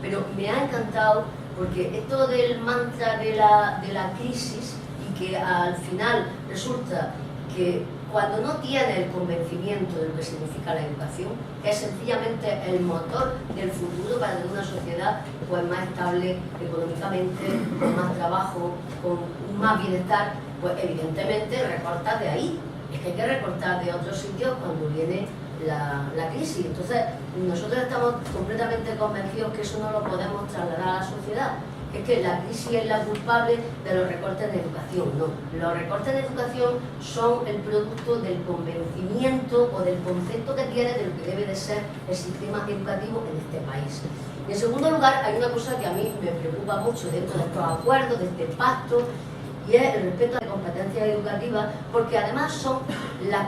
[SPEAKER 8] pero me ha encantado porque esto del mantra de la crisis, y que al final resulta que cuando no tiene el convencimiento de lo que significa la educación, es sencillamente el motor del futuro para tener una sociedad pues, más estable económicamente, con más trabajo, con más bienestar, pues evidentemente recortar de ahí. Es que hay que recortar de otros sitios cuando viene la crisis. Entonces, nosotros estamos completamente convencidos que eso no lo podemos trasladar a la sociedad. Es que la crisis es la culpable de los recortes en educación. No, los recortes en educación son el producto del convencimiento o del concepto que tiene de lo que debe de ser el sistema educativo en este país. Y en segundo lugar, hay una cosa que a mí me preocupa mucho dentro de estos acuerdos, de este pacto, y es el respeto a la competencia educativa, porque además son las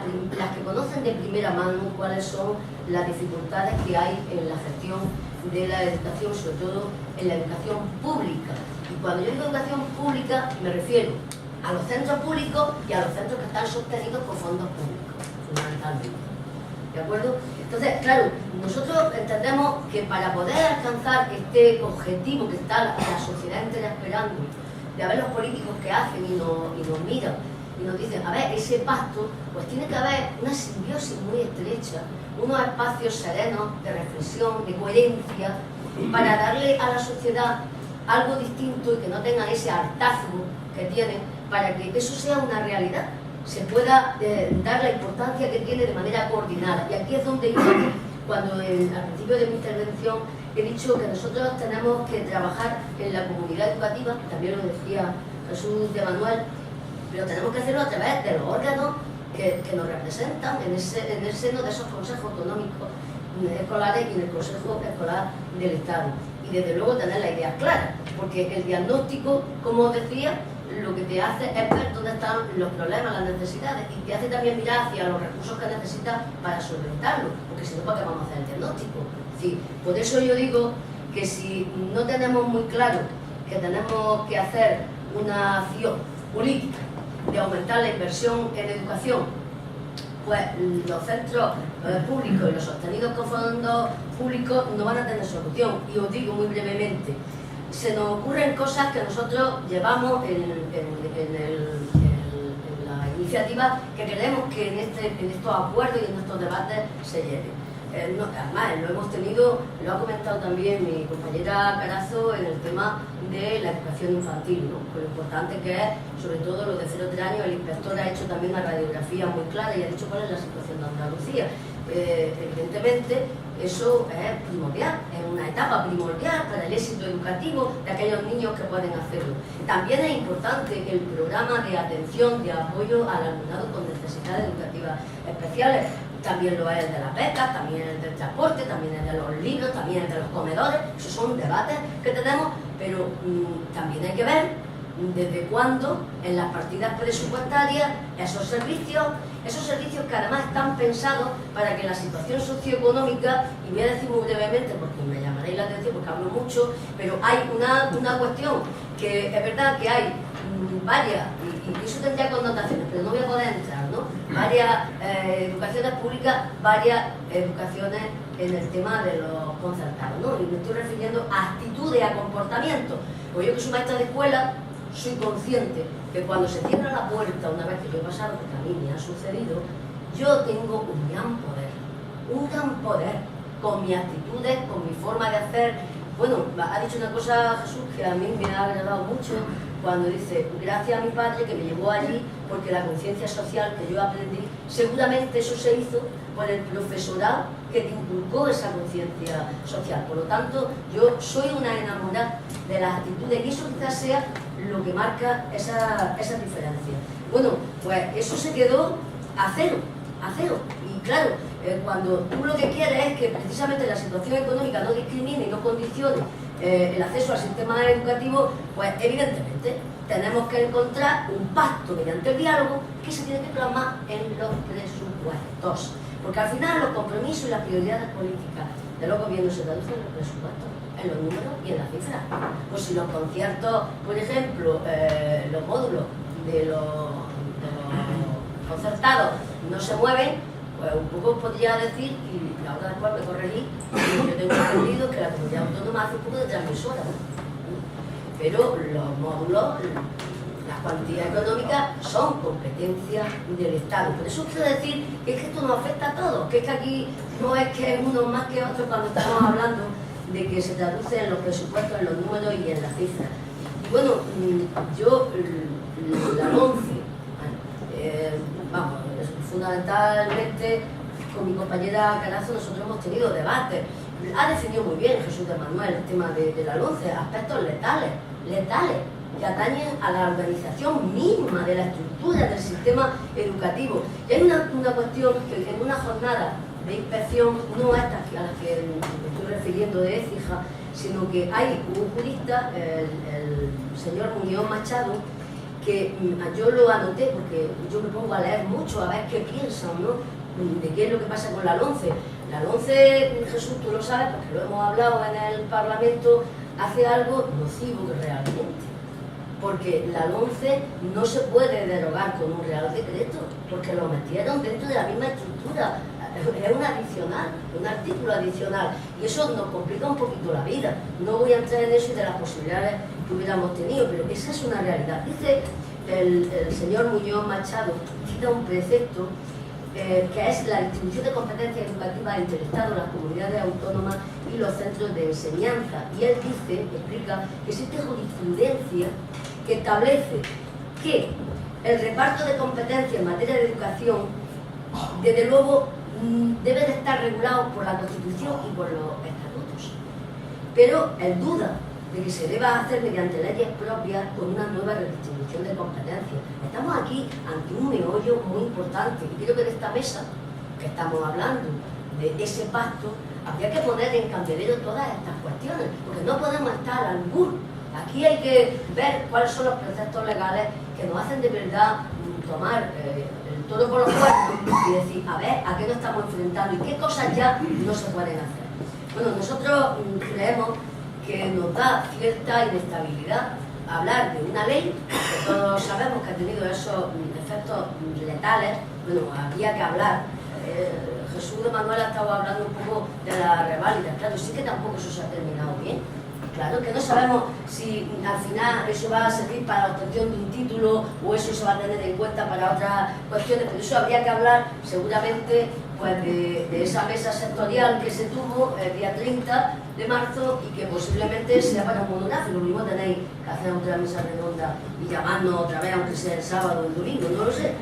[SPEAKER 8] que conocen de primera mano cuáles son las dificultades que hay en la gestión de la educación, sobre todo en la educación pública. Y cuando yo digo educación pública me refiero a los centros públicos y a los centros que están sostenidos por fondos públicos, fundamentalmente. ¿De acuerdo? Entonces, claro, nosotros entendemos que para poder alcanzar este objetivo que está la sociedad entera esperando, de ver los políticos que hacen y nos miran y nos dicen, a ver, ese pacto, pues tiene que haber una simbiosis muy estrecha, unos espacios serenos de reflexión, de coherencia, para darle a la sociedad algo distinto y que no tengan ese hartazgo que tienen, para que eso sea una realidad, se pueda dar la importancia que tiene de manera coordinada. Y aquí es donde yo, cuando al principio de mi intervención he dicho que nosotros tenemos que trabajar en la comunidad educativa, también lo decía Jesús de Manuel, pero tenemos que hacerlo a través de los órganos que nos representan en el seno de esos consejos autonómicos escolares y en el Consejo Escolar del Estado. Y desde luego tener la idea clara, porque el diagnóstico, como decía, lo que te hace es ver dónde están los problemas, las necesidades, y te hace también mirar hacia los recursos que necesitas para solventarlo, porque si no, ¿para qué vamos a hacer el diagnóstico? Sí, por eso yo digo que si no tenemos muy claro que tenemos que hacer una acción política de aumentar la inversión en educación, pues los centros públicos y los sostenidos con fondos públicos no van a tener solución. Y os digo muy brevemente, se nos ocurren cosas que nosotros llevamos en la iniciativa que queremos que en estos acuerdos y en estos debates se lleven. Además, lo hemos tenido, lo ha comentado también mi compañera Carazo en el tema de la educación infantil, ¿no? Con lo importante que es, sobre todo lo de 0-3 años. El inspector ha hecho también una radiografía muy clara y ha dicho cuál es la situación de Andalucía. Evidentemente, eso es primordial, es una etapa primordial para el éxito educativo de aquellos niños que pueden hacerlo. También es importante el programa de atención, de apoyo al alumnado con necesidades educativas especiales. También lo es el de las becas, también el del transporte, también el de los libros, también el de los comedores. Esos son debates que tenemos, pero también hay que ver desde cuándo en las partidas presupuestarias esos servicios que además están pensados para que la situación socioeconómica, y voy a decir muy brevemente porque me llamaréis la atención porque hablo mucho, pero hay una cuestión que es verdad que hay varias, y eso tendría connotaciones, pero no voy a poder entrar, ¿no? Varias educaciones públicas, varias educaciones en el tema de los concertados, ¿no? Y me estoy refiriendo a actitudes, a comportamientos. Pues yo, que soy maestra de escuela, soy consciente que cuando se cierra la puerta, una vez que yo he pasado, porque a mí me ha sucedido, yo tengo un gran poder con mis actitudes, con mi forma de hacer. Bueno, ha dicho una cosa Jesús que a mí me ha agradado mucho, cuando dice, gracias a mi padre que me llevó allí, porque la conciencia social que yo aprendí, seguramente eso se hizo por el profesorado que te inculcó esa conciencia social. Por lo tanto, yo soy una enamorada de las actitudes y eso quizás sea lo que marca esa diferencia. Bueno, pues eso se quedó a cero. Y claro, cuando tú lo que quieres es que precisamente la situación económica no discrimine y no condicione el acceso al sistema educativo, pues evidentemente tenemos que encontrar un pacto mediante el diálogo que se tiene que plasmar en los presupuestos. Porque al final los compromisos y las prioridades políticas de los gobiernos se traducen en los presupuestos, en los números y en las cifras. Pues si los conciertos, por ejemplo, los módulos de los concertados no se mueven, pues un poco podría decir, y ahora después me corregí, yo tengo entendido que la comunidad autónoma hace un poco de transmisora, ¿no? Pero los módulos, las cuantías económicas son competencia del Estado. Por eso quiero decir que es que esto nos afecta a todos, que es que aquí no es que uno más que otro cuando estamos hablando de que se traduce en los presupuestos, en los números y en las cifras. Y bueno, yo, la LOMCE, vamos, fundamentalmente con mi compañera Carazo nosotros hemos tenido debates. Ha definido muy bien Jesús de Manuel el tema de la LOMCE, aspectos letales, que atañen a la organización misma de la estructura del sistema educativo. Y hay una cuestión que en una jornada de inspección, no esta a la que me estoy refiriendo de Écija, sino que hay un jurista, el señor Muñoz Machado, que yo lo anoté porque yo me pongo a leer mucho, a ver qué piensan, ¿no? De qué es lo que pasa con la LOMCE. La LOMCE, Jesús, tú lo sabes, porque lo hemos hablado en el Parlamento, hace algo nocivo realmente. porque la LOMCE no se puede derogar con un real decreto, porque lo metieron dentro de la misma estructura. Es un adicional, un artículo adicional, y eso nos complica un poquito la vida. No voy a entrar en eso y de las posibilidades que hubiéramos tenido, pero esa es una realidad. Dice el señor Muñoz Machado, cita un precepto que es la distribución de competencias educativas entre el Estado, las comunidades autónomas y los centros de enseñanza. Y él dice, explica, que existe jurisprudencia que establece que el reparto de competencias en materia de educación, desde luego, debe de estar regulado por la Constitución y por los estatutos. Pero él duda de que se deba hacer mediante leyes propias con una nueva redistribución de competencias. Estamos aquí ante un meollo muy importante y creo que de esta mesa que estamos hablando, de ese pacto, habría que poner en candelero todas estas cuestiones, porque no podemos estar al albur. Aquí hay que ver cuáles son los preceptos legales que nos hacen de verdad tomar el toro por los cuernos y decir, a ver, ¿a qué nos estamos enfrentando y qué cosas ya no se pueden hacer? Bueno, nosotros creemos que nos da cierta inestabilidad hablar de una ley que todos sabemos que ha tenido esos efectos letales. Bueno, había que hablar. Jesús de Manuel ha estado hablando un poco de la reválida. Claro, sí que tampoco eso se ha terminado bien. Claro que no sabemos si al final eso va a servir para la obtención de un título o eso se va a tener en cuenta para otras cuestiones, pero eso habría que hablar seguramente pues, de esa mesa sectorial que se tuvo el día 30 de marzo y que posiblemente sea para un monográfico. Lo mismo tenéis que hacer otra mesa redonda y llamarnos otra vez, aunque sea el sábado o el domingo, no lo sé.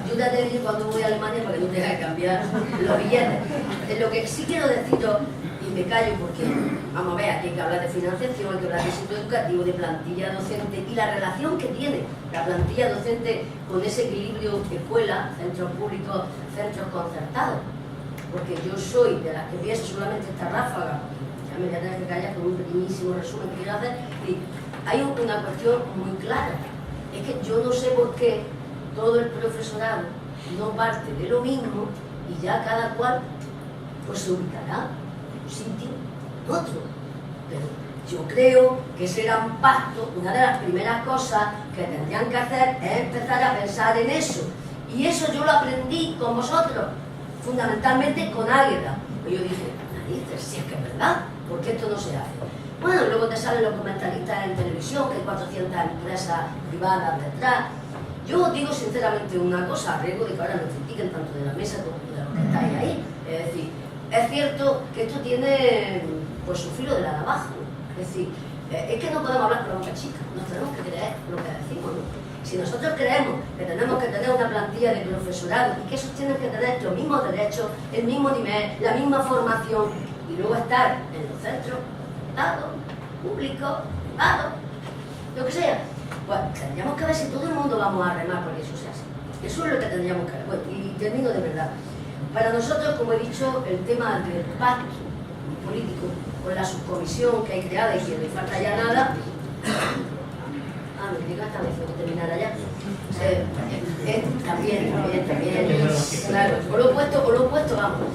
[SPEAKER 8] Yo te digo cuando voy a Alemania para que no tenga que cambiar los billetes. Lo que sí quiero deciros, y me callo porque, vamos a ver, aquí hay que hablar de financiación, hay que hablar de sitio educativo, de plantilla docente y la relación que tiene la plantilla docente con ese equilibrio escuela, centros públicos, centros concertados. Porque yo soy de las que pienso solamente esta ráfaga, ya me voy a tener que callar con un pequeñísimo resumen que quiero hacer, y hay una cuestión muy clara, es que yo no sé por qué todo el profesorado no parte de lo mismo y ya cada cual pues se ubicará en un sitio en otro. Pero yo creo que será un pacto. Una de las primeras cosas que tendrían que hacer es empezar a pensar en eso. Y eso yo lo aprendí con vosotros, fundamentalmente con Águeda. Y yo dije, narices, si es que es verdad, ¿por qué esto no se hace? Bueno, luego te salen los comentaristas en televisión, que hay 400 empresas privadas detrás. Yo os digo sinceramente una cosa, a riesgo de que ahora me critiquen tanto de la mesa como de los que estáis ahí. Es decir, es cierto que esto tiene pues su filo de la navaja. Es decir, es que no podemos hablar con la boca chica, nos tenemos que creer lo que decimos, ¿no? Si nosotros creemos que tenemos que tener una plantilla de profesorado y que esos tienen que tener los mismos derechos, el mismo nivel, la misma formación y luego estar en los centros dados, públicos, privados, lo que sea, pues tendríamos que ver si todo el mundo vamos a remar por eso se hace. Eso es lo que tendríamos que ver. Bueno, y termino de verdad. Para nosotros, como he dicho, el tema del pacto político con la subcomisión que hay creada y que no falta ya nada. Me diga esta vez que terminara ya. También. Claro, por lo opuesto, vamos.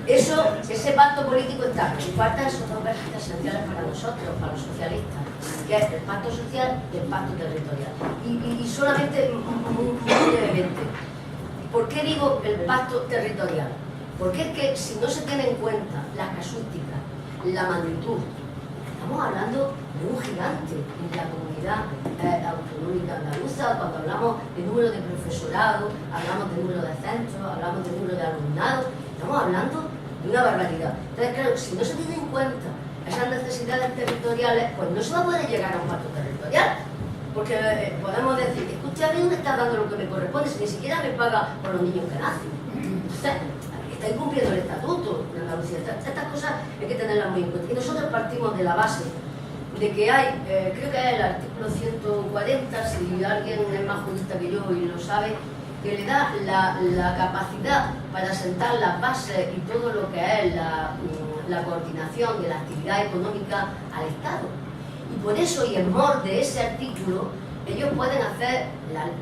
[SPEAKER 8] Ese pacto político está. Y faltan esos dos vertientes esenciales para nosotros, para los socialistas, que es el pacto social y el pacto territorial. Y solamente muy brevemente, ¿por qué digo el pacto territorial? Porque es que si no se tiene en cuenta las casuísticas, la magnitud, estamos hablando de un gigante en la comunidad autonómica andaluza. Cuando hablamos de número de profesorado, hablamos de número de centros, hablamos de número de alumnado, estamos hablando de una barbaridad. Entonces, claro, si no se tiene en cuenta esas necesidades territoriales, pues no se va a poder llegar a un pacto territorial. Porque podemos decir, escucha, a mí no me está dando lo que me corresponde, si ni siquiera me paga por los niños que nacen. Entonces, está incumpliendo el estatuto de Andalucía. Estas cosas hay que tenerlas muy en cuenta. Y nosotros partimos de la base de que hay, creo que es el artículo 140, si alguien es más jurista que yo y lo sabe, que le da la capacidad para sentar las bases y todo lo que es la coordinación de la actividad económica al Estado. Y por eso, y en mor de ese artículo, ellos pueden hacer,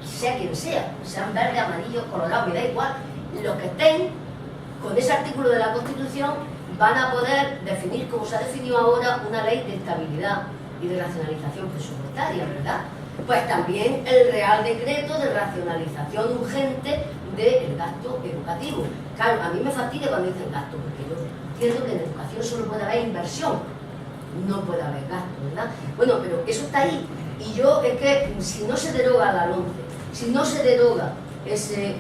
[SPEAKER 8] sea quien sea, sean verde, amarillo, colorado, me da igual, los que estén con ese artículo de la Constitución van a poder definir, como se ha definido ahora, una ley de estabilidad y de racionalización presupuestaria, ¿verdad? pues también el Real Decreto de racionalización urgente del gasto educativo. Claro, a mí me fastidia cuando dicen gasto, porque yo entiendo que en educación solo puede haber inversión, no puede haber gasto, ¿verdad? Bueno, pero eso está ahí. Y yo, es que si no se deroga la LOMCE, si no se deroga ese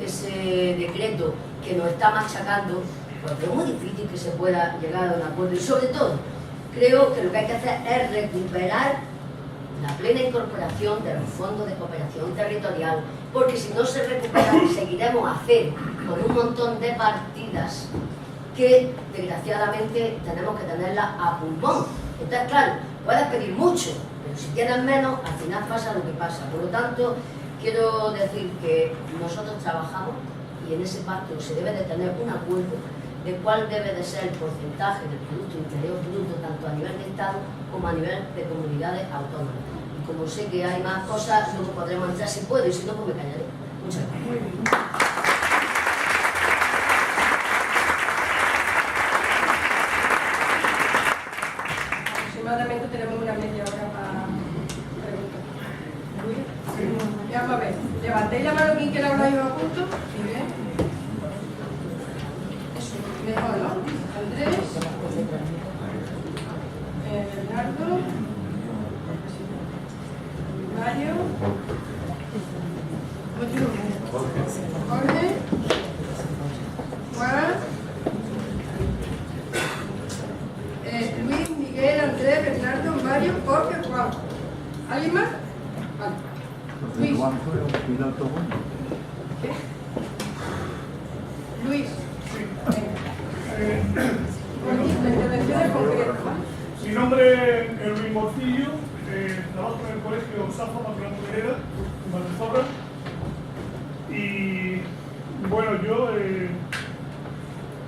[SPEAKER 8] decreto que nos está machacando, pues es muy difícil que se pueda llegar a un acuerdo. Y sobre todo, creo que lo que hay que hacer es recuperar la plena incorporación de los fondos de cooperación territorial, porque si no se recuperan seguiremos a cero con un montón de partidas que desgraciadamente tenemos que tenerlas a pulmón. Entonces, claro, puedes pedir mucho, pero si tienes menos, al final pasa lo que pasa. Por lo tanto, quiero decir que nosotros trabajamos y en ese pacto se debe de tener un acuerdo de cuál debe de ser el porcentaje del Producto Interior Bruto, tanto a nivel de Estado como a nivel de comunidades autónomas. Y como sé que hay más cosas, luego podremos entrar si puedo, y si no, pues me callaré. Muchas gracias.
[SPEAKER 2] Aproximadamente tenemos una media hora para preguntar. Vamos a ver, levantéis la mano, ¿quién quiere hablar yo a punto? Bien. Eso, mejor, ¿no? Andrés, Bernardo, Mario, Jorge, Juan, Luis, Miguel, Andrés, Bernardo, Mario, Jorge, Juan. ¿Alguien más? Vale. Luis. ¿Qué? Luis. La intervención es concreta.
[SPEAKER 9] Mi nombre es Luis Morcillo, trabajo en el colegio Safa Patronal Hereda, en Valdezorra. Y bueno, yo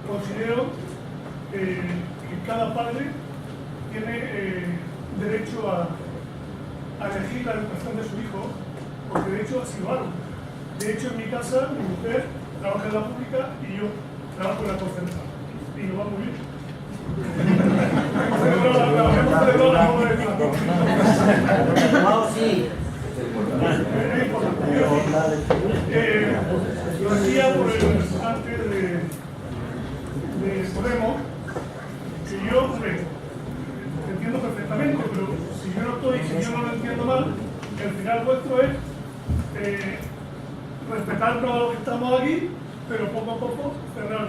[SPEAKER 9] considero que cada padre tiene derecho a elegir la educación de su hijo, porque de hecho así lo hago. De hecho, en mi casa, mi mujer trabaja en la pública y yo trabajo en la concertada. Y nos va muy bien. Lo decía por el representante de Podemos, que yo, hombre, entiendo perfectamente, pero si yo no lo entiendo mal, el final vuestro es respetarnos a los que estamos aquí, pero poco a poco cerrar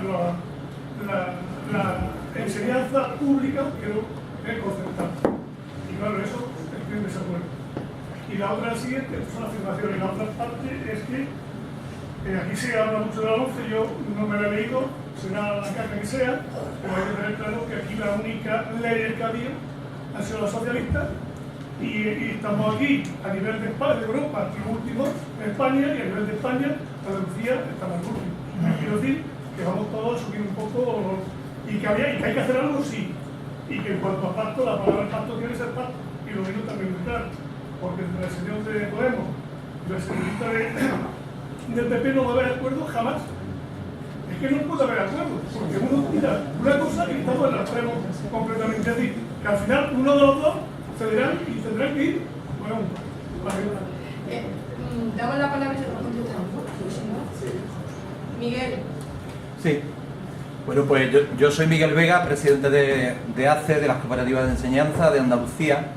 [SPEAKER 9] la enseñanza pública que no es concertada. Y claro, eso estoy en desacuerdo. Y la otra, siguiente, son afirmaciones. La otra parte es que aquí se habla mucho de la LOMCE, yo no me la he leído, será la caja que sea, pero hay que tener claro que aquí la única ley que había ha sido la socialista, y estamos aquí a nivel de España, de Europa, y último en España, y a nivel de España, Andalucía está más último. Quiero decir que vamos todos a subir un poco, y que hay que hacer algo, sí, y que en cuanto a pacto, la palabra pacto tiene que ser pacto, y lo digo también muy claro, porque entre el señor de Podemos y la señorita del PP no va a haber acuerdo jamás. Es que no puede haber acuerdo, porque uno mira una cosa y estamos en el extremo completamente. Es decir, que al final uno de los dos cederán y tendrán que ir. Bueno,
[SPEAKER 2] damos la palabra y se lo contestamos, ¿no? Miguel.
[SPEAKER 10] Sí. Bueno, pues yo soy Miguel Vega, presidente de ACE, de las Cooperativas de Enseñanza de Andalucía.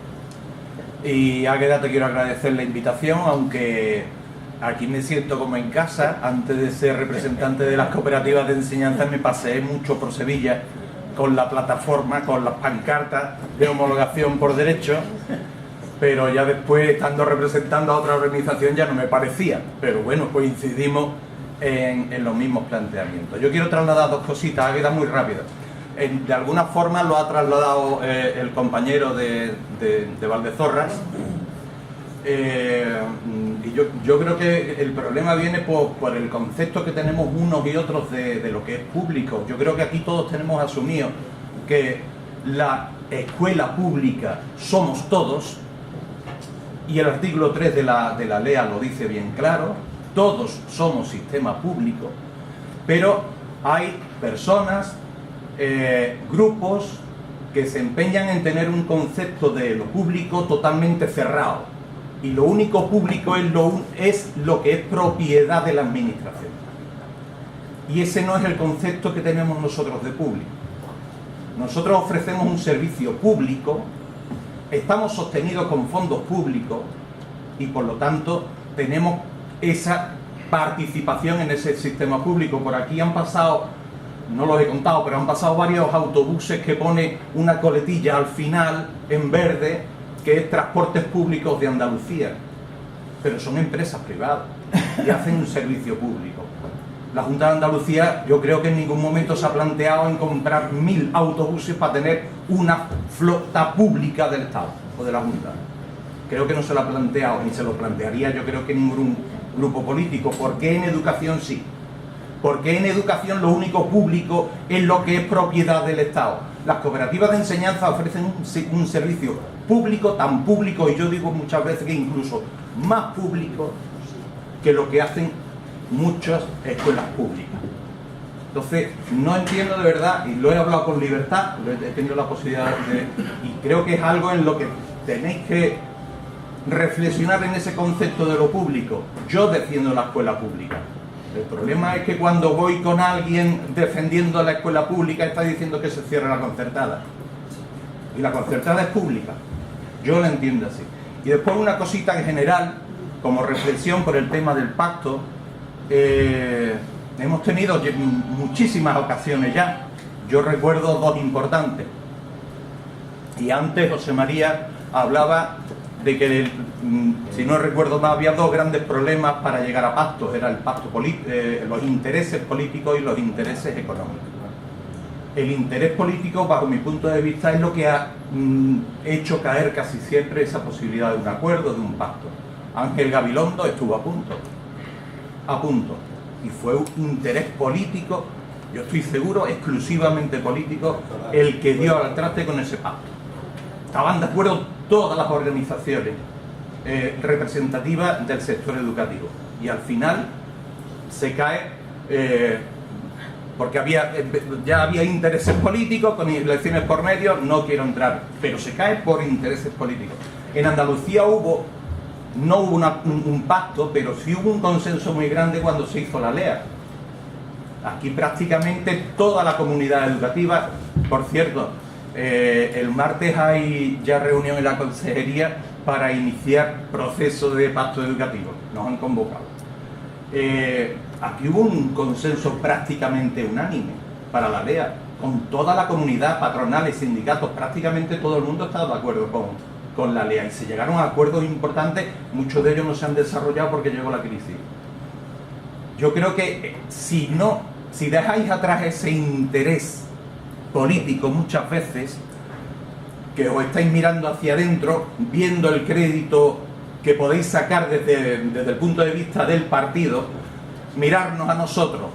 [SPEAKER 10] Y Águeda, te quiero agradecer la invitación, aunque aquí me siento como en casa. Antes de ser representante de las cooperativas de enseñanza me paseé mucho por Sevilla con la plataforma, con las pancartas de homologación por derecho, pero ya después, estando representando a otra organización, ya no me parecía. Pero bueno, coincidimos en los mismos planteamientos. Yo quiero trasladar dos cositas, Águeda, muy rápido. De alguna forma lo ha trasladado el compañero de Valdezorras. Y yo creo que el problema viene por el concepto que tenemos unos y otros de lo que es público. Yo creo que aquí todos tenemos asumido que la escuela pública somos todos, y el artículo 3 de la LEA lo dice bien claro: todos somos sistema público, pero hay personas, grupos que se empeñan en tener un concepto de lo público totalmente cerrado. Y lo único público es lo que es propiedad de la administración. Y ese no es el concepto que tenemos nosotros de público. Nosotros ofrecemos un servicio público, estamos sostenidos con fondos públicos y por lo tanto tenemos esa participación en ese sistema público. Por aquí han pasado, no los he contado, pero han pasado varios autobuses que pone una coletilla al final en verde que es Transportes Públicos de Andalucía, pero son empresas privadas y hacen un servicio público. La Junta de Andalucía yo creo que en ningún momento se ha planteado en comprar 1000 autobuses para tener una flota pública del Estado o de la Junta. Creo que no se lo ha planteado, ni se lo plantearía yo creo que ningún grupo político. ¿Por qué en educación sí? Porque en educación lo único público es lo que es propiedad del Estado. Las cooperativas de enseñanza ofrecen un servicio público, tan público, y yo digo muchas veces que incluso más público que lo que hacen muchas escuelas públicas. Entonces, no entiendo de verdad, y lo he hablado con libertad, he tenido la posibilidad y creo que es algo en lo que tenéis que reflexionar en ese concepto de lo público. Yo defiendo la escuela pública. El problema es que cuando voy con alguien defendiendo la escuela pública está diciendo que se cierre la concertada. Y la concertada es pública. Yo lo entiendo así. Y después una cosita en general, como reflexión por el tema del pacto. Hemos tenido muchísimas ocasiones ya. Yo recuerdo dos importantes. Y antes José María hablaba de que, si no recuerdo mal, había dos grandes problemas para llegar a pactos. Era el pacto los intereses políticos y los intereses económicos. El interés político, bajo mi punto de vista, es lo que ha hecho caer casi siempre esa posibilidad de un acuerdo, de un pacto. Ángel Gabilondo estuvo a punto, y fue un interés político, yo estoy seguro, exclusivamente político, el que dio al traste con ese pacto. Estaban de acuerdo todas las organizaciones representativas del sector educativo, y al final se cae porque ya había intereses políticos con elecciones por medio. No quiero entrar, pero se cae por intereses políticos. En Andalucía no hubo un pacto, pero sí hubo un consenso muy grande cuando se hizo la LEA. Aquí prácticamente toda la comunidad educativa, por cierto, el martes hay ya reunión en la consejería para iniciar proceso de pacto educativo, nos han convocado. Aquí hubo un consenso prácticamente unánime para la LEA, con toda la comunidad, patronales, sindicatos, prácticamente todo el mundo estaba de acuerdo con la LEA, y se llegaron a acuerdos importantes. Muchos de ellos no se han desarrollado porque llegó la crisis. Yo creo que si dejáis atrás ese interés político muchas veces, que os estáis mirando hacia adentro, viendo el crédito que podéis sacar desde el punto de vista del partido, mirarnos a nosotros,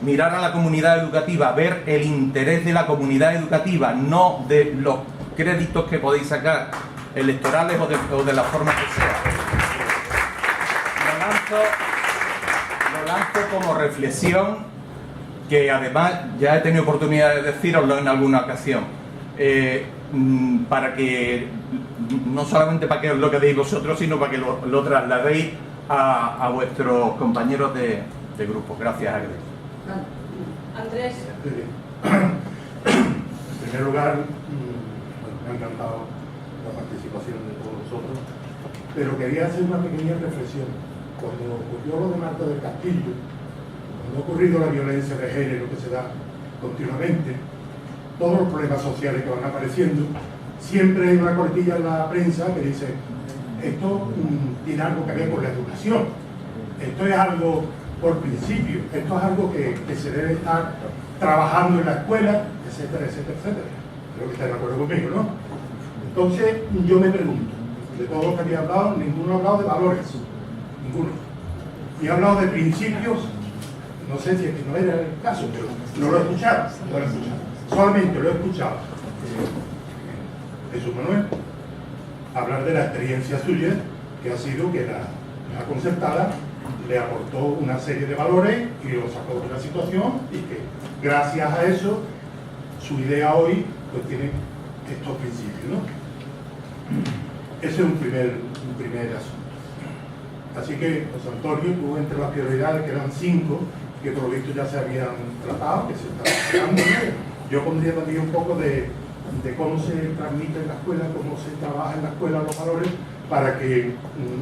[SPEAKER 10] mirar a la comunidad educativa, ver el interés de la comunidad educativa, no de los créditos que podéis sacar electorales o de la forma que sea. Lo lanzo como reflexión, que además ya he tenido oportunidad de decíroslo en alguna ocasión, para que no solamente para que os lo quedéis vosotros, sino para que lo trasladéis a vuestros compañeros de grupo. Gracias, Agnes.
[SPEAKER 2] Andrés.
[SPEAKER 11] En primer lugar, me ha encantado la participación de todos nosotros, pero quería hacer una pequeña reflexión. Cuando ocurrió lo de Marta del Castillo, cuando ha ocurrido la violencia de género que se da continuamente, todos los problemas sociales que van apareciendo, siempre hay una cortilla en la prensa que dice: esto tiene algo que ver con la educación, esto es algo por principio, esto es algo que se debe estar trabajando en la escuela, etcétera, etcétera, etcétera. Creo que estáis de acuerdo conmigo, ¿no? Entonces, yo me pregunto, de todos los que había hablado, ninguno ha hablado de valores, ninguno. Y ha hablado de principios, no sé si es que no era el caso, pero no lo he escuchado, solamente lo he escuchado. Jesús Manuel hablar de la experiencia suya, que ha sido que la concertada le aportó una serie de valores y lo sacó de la situación, y que gracias a eso su idea hoy pues tiene estos principios, ¿no? Ese es un primer asunto. Así que José Antonio tuvo entre las prioridades, que eran 5, que por lo visto ya se habían tratado, que se estaban tratando. Yo pondría también un poco de cómo se transmite en la escuela, cómo se trabaja en la escuela los valores para que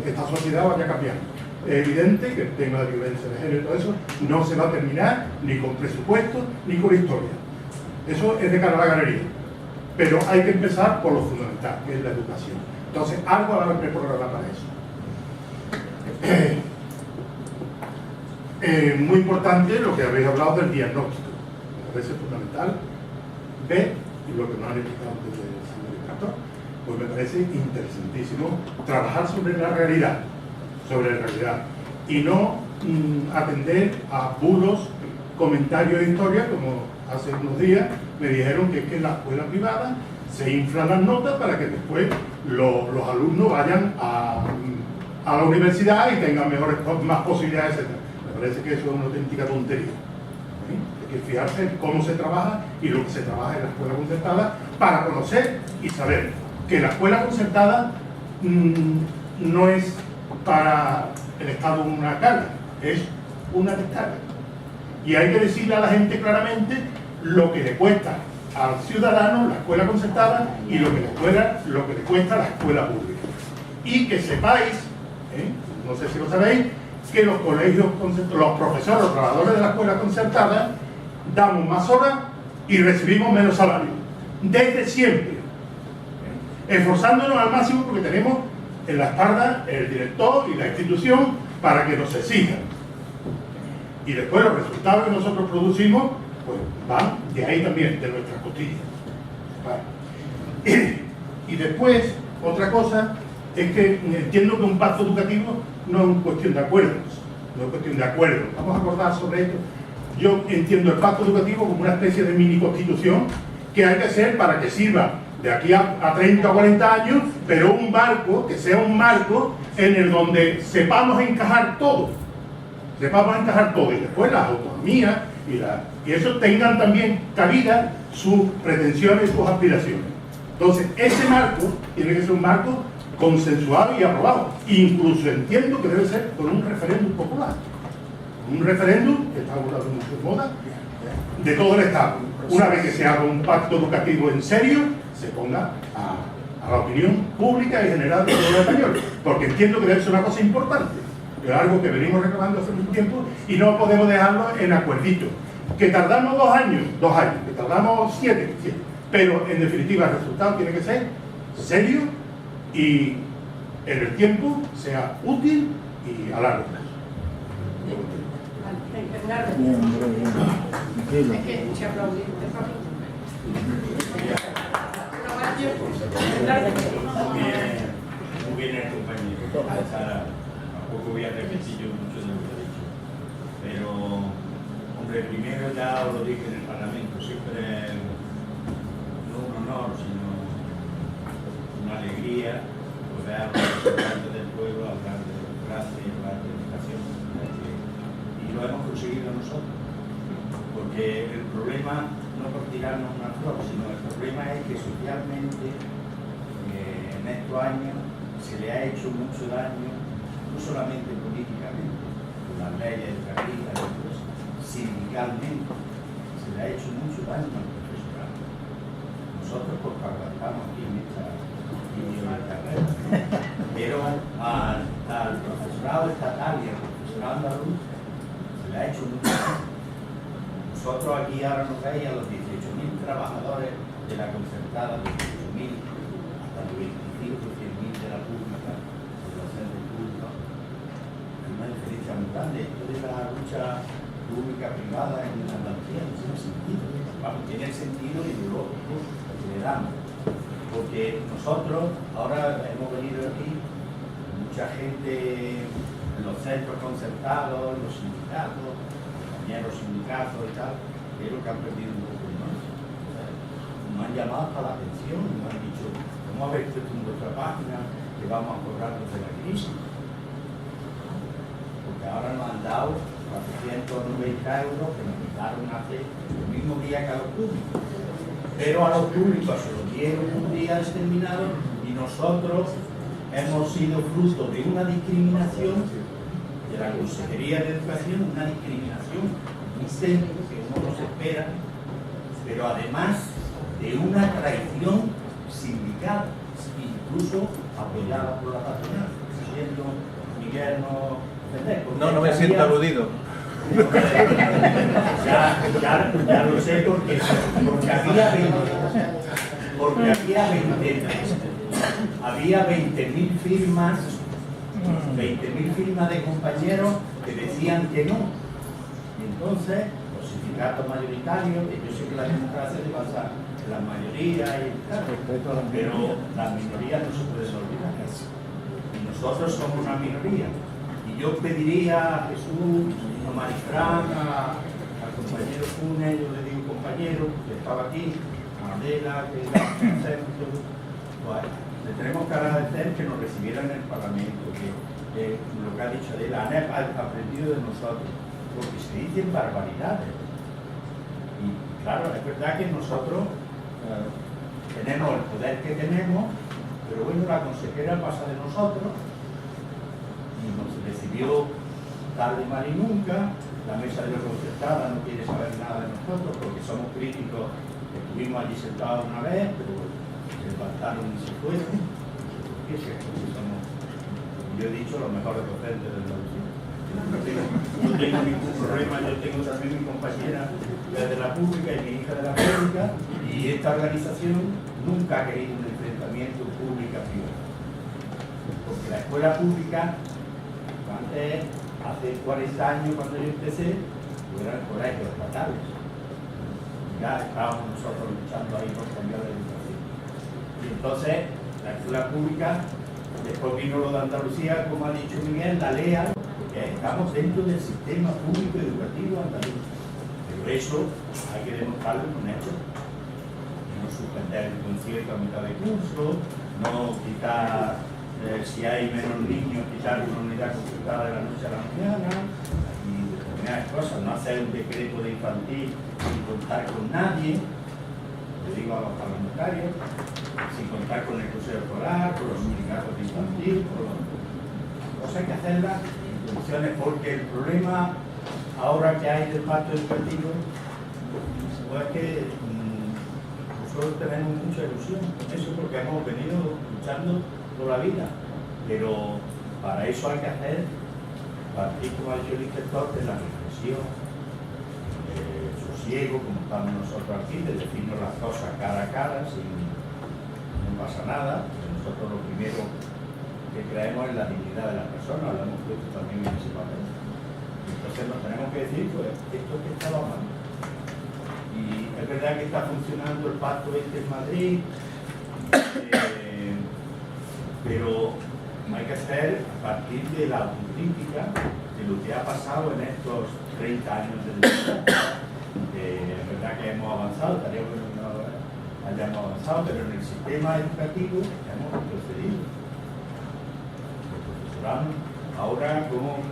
[SPEAKER 11] esta sociedad vaya cambiando. Es evidente que el tema de violencia de género y todo eso no se va a terminar ni con presupuesto ni con historia. Eso es de cara a la galería. Pero hay que empezar por lo fundamental, que es la educación. Entonces, algo a la preprogramada para eso. Muy importante lo que habéis hablado del diagnóstico. Me parece fundamental ver, y lo que nos han explicado desde el señor Pastor, pues me parece interesantísimo trabajar sobre la realidad, y no atender a bulos, comentarios de historia, como hace unos días me dijeron que es que en la escuela privada se inflan las notas para que después los alumnos vayan a la universidad y tengan más posibilidades, etc. Me parece que eso es una auténtica tontería. ¿Sí? Hay que fijarse en cómo se trabaja y lo que se trabaja en la escuela concertada para conocer y saber que la escuela concertada no es para el Estado una carga, es una descarga. Y hay que decirle a la gente claramente lo que le cuesta al ciudadano la escuela concertada y lo que le cuesta la escuela pública. Y que sepáis, no sé si lo sabéis, que los colegios concertados, los profesores, los trabajadores de la escuela concertada, damos más horas y recibimos menos salario. Desde siempre. Esforzándonos al máximo porque tenemos en la espalda el director y la institución para que nos exijan. Y después los resultados que nosotros producimos pues van de ahí también, de nuestras costillas. Vale. Y después, otra cosa es que entiendo que un pacto educativo no es una cuestión de acuerdos, no es cuestión de acuerdos. Vamos a acordar sobre esto. Yo entiendo el pacto educativo como una especie de mini constitución que hay que hacer para que sirva de aquí a 30 o 40 años, pero un marco, que sea un marco en el donde sepamos encajar todo. Y después las autonomías y eso tengan también cabida sus pretensiones y sus aspiraciones. Entonces, ese marco tiene que ser un marco consensuado y aprobado. Incluso entiendo que debe ser con un referéndum popular. Un referéndum, que está hablando mucho de moda, de todo el Estado. Una vez que se haga un pacto educativo en serio, se ponga a la opinión pública y general de todo el español. Porque entiendo que debe ser una cosa importante. Es algo que venimos reclamando hace mucho tiempo y no podemos dejarlo en acuerdito. Que tardamos 2 años, que tardamos 7, pero en definitiva el resultado tiene que ser serio y en el tiempo sea útil y a largo plazo.
[SPEAKER 2] Es que se aplaudir.
[SPEAKER 12] Muy bien el compañero. Tampoco voy a repetir yo mucho de lo que he dicho. Pero, hombre, primero ya os lo dije en el Parlamento, siempre no un honor, sino una alegría poder a los representantes del pueblo hablar de democracia y hablar de educación. Y lo hemos conseguido nosotros. Porque el problema, no por tirarnos una flor, sino el problema es que socialmente en estos años se le ha hecho mucho daño, no solamente políticamente, con las leyes extranjeras, sindicalmente, se le ha hecho mucho daño al profesorado. Nosotros porque aguantamos aquí en esta carrera, pero al profesorado estatal y al profesorado andaluz se le ha hecho mucho daño. Nosotros aquí ahora nos veis a los 18.000 trabajadores de la concertada, de 18.000 hasta los 25 o 100.000 de la pública, de los centros públicos. Hay una diferencia muy grande. Esto de la lucha pública-privada en Andalucía no tiene sentido. Vamos, tiene el sentido ideológico que le damos. Porque nosotros ahora hemos venido aquí, mucha gente en los centros concertados, en los sindicatos, los sindicatos y tal, pero que han perdido un poco más. Nos han llamado hasta la atención, nos han dicho, ¿cómo habéis puesto en vuestra página que vamos a cobrar desde la crisis? Porque ahora nos han dado 490 euros que nos quitaron hace el mismo día que a los públicos. Pero a los públicos se los dieron un día determinado y nosotros hemos sido fruto de una discriminación de la Consejería de Educación, una discriminación inocente que uno no se espera, pero además de una traición sindical, incluso apoyada por la patronal. Siendo Miguel
[SPEAKER 10] no me siento aludido.
[SPEAKER 12] Ya lo sé porque había 20.000 firmas, 20.000 firmas de compañeros que decían que no. Y entonces los sindicatos mayoritarios, que yo sé que la democracia se basa en la mayoría, pero las minorías no se pueden olvidar. Y nosotros somos una minoría. Y yo pediría a Jesús, a Marifran, al compañero Funes, yo le digo compañero, que estaba aquí, a Adela, que era el centro, pues, le tenemos que agradecer que nos recibieran en el Parlamento, que lo que ha dicho Adela, han aprendido de nosotros, porque se dicen barbaridades. Y claro, es verdad que nosotros tenemos el poder que tenemos, pero bueno, la consejera pasa de nosotros y nos recibió tarde, mal y nunca. La mesa de la concertada no quiere saber nada de nosotros porque somos críticos. Estuvimos allí sentados una vez, pero se levantaron y se fueron. ¿Qué es esto? Yo he dicho los mejores docentes del Andalucía. No tengo ningún problema, yo tengo también mi compañera de la pública y mi hija de la pública, y esta organización nunca ha querido un enfrentamiento pública-privada. Porque la escuela pública, antes, hace 40 años cuando yo empecé, eran colegios estatales. Ya estábamos nosotros luchando ahí por cambiar la educación. Y entonces, la escuela pública, después vino lo de Andalucía, como ha dicho Miguel, la LEA, porque estamos dentro del sistema público educativo andaluz. Pero eso hay que demostrarlo con hechos. No suspender el concierto a mitad de curso, no quitar, si hay menos niños, quitar una unidad concertada de la noche a la mañana, y determinadas cosas, no hacer un decreto de infantil sin contar con nadie, le digo a los parlamentarios, sin contar con el consejo escolar, con los sindicatos de infantil, con los... cosas hay que hacerlas en condiciones, porque el problema ahora que hay del pacto educativo, pues es que nosotros tenemos mucha ilusión con eso, porque hemos venido luchando toda la vida, pero para eso hay que hacer, partir, como ha dicho el inspector, de la reflexión, sosiego, como estamos nosotros aquí, de decirnos las cosas cara a cara, no pasa nada. Nosotros lo primero que creemos es la dignidad de la persona, lo hemos puesto también en ese papel. Entonces nos tenemos que decir, pues, esto que estaba mal. Y es verdad que está funcionando el pacto este en Madrid, pero hay que hacer a partir de la autocrítica de lo que ha pasado en estos 30 años de educación. Es verdad que hemos avanzado, estaría bueno que no hayamos avanzado, pero en el sistema educativo hemos retrocedido. Los profesorados, ahora, como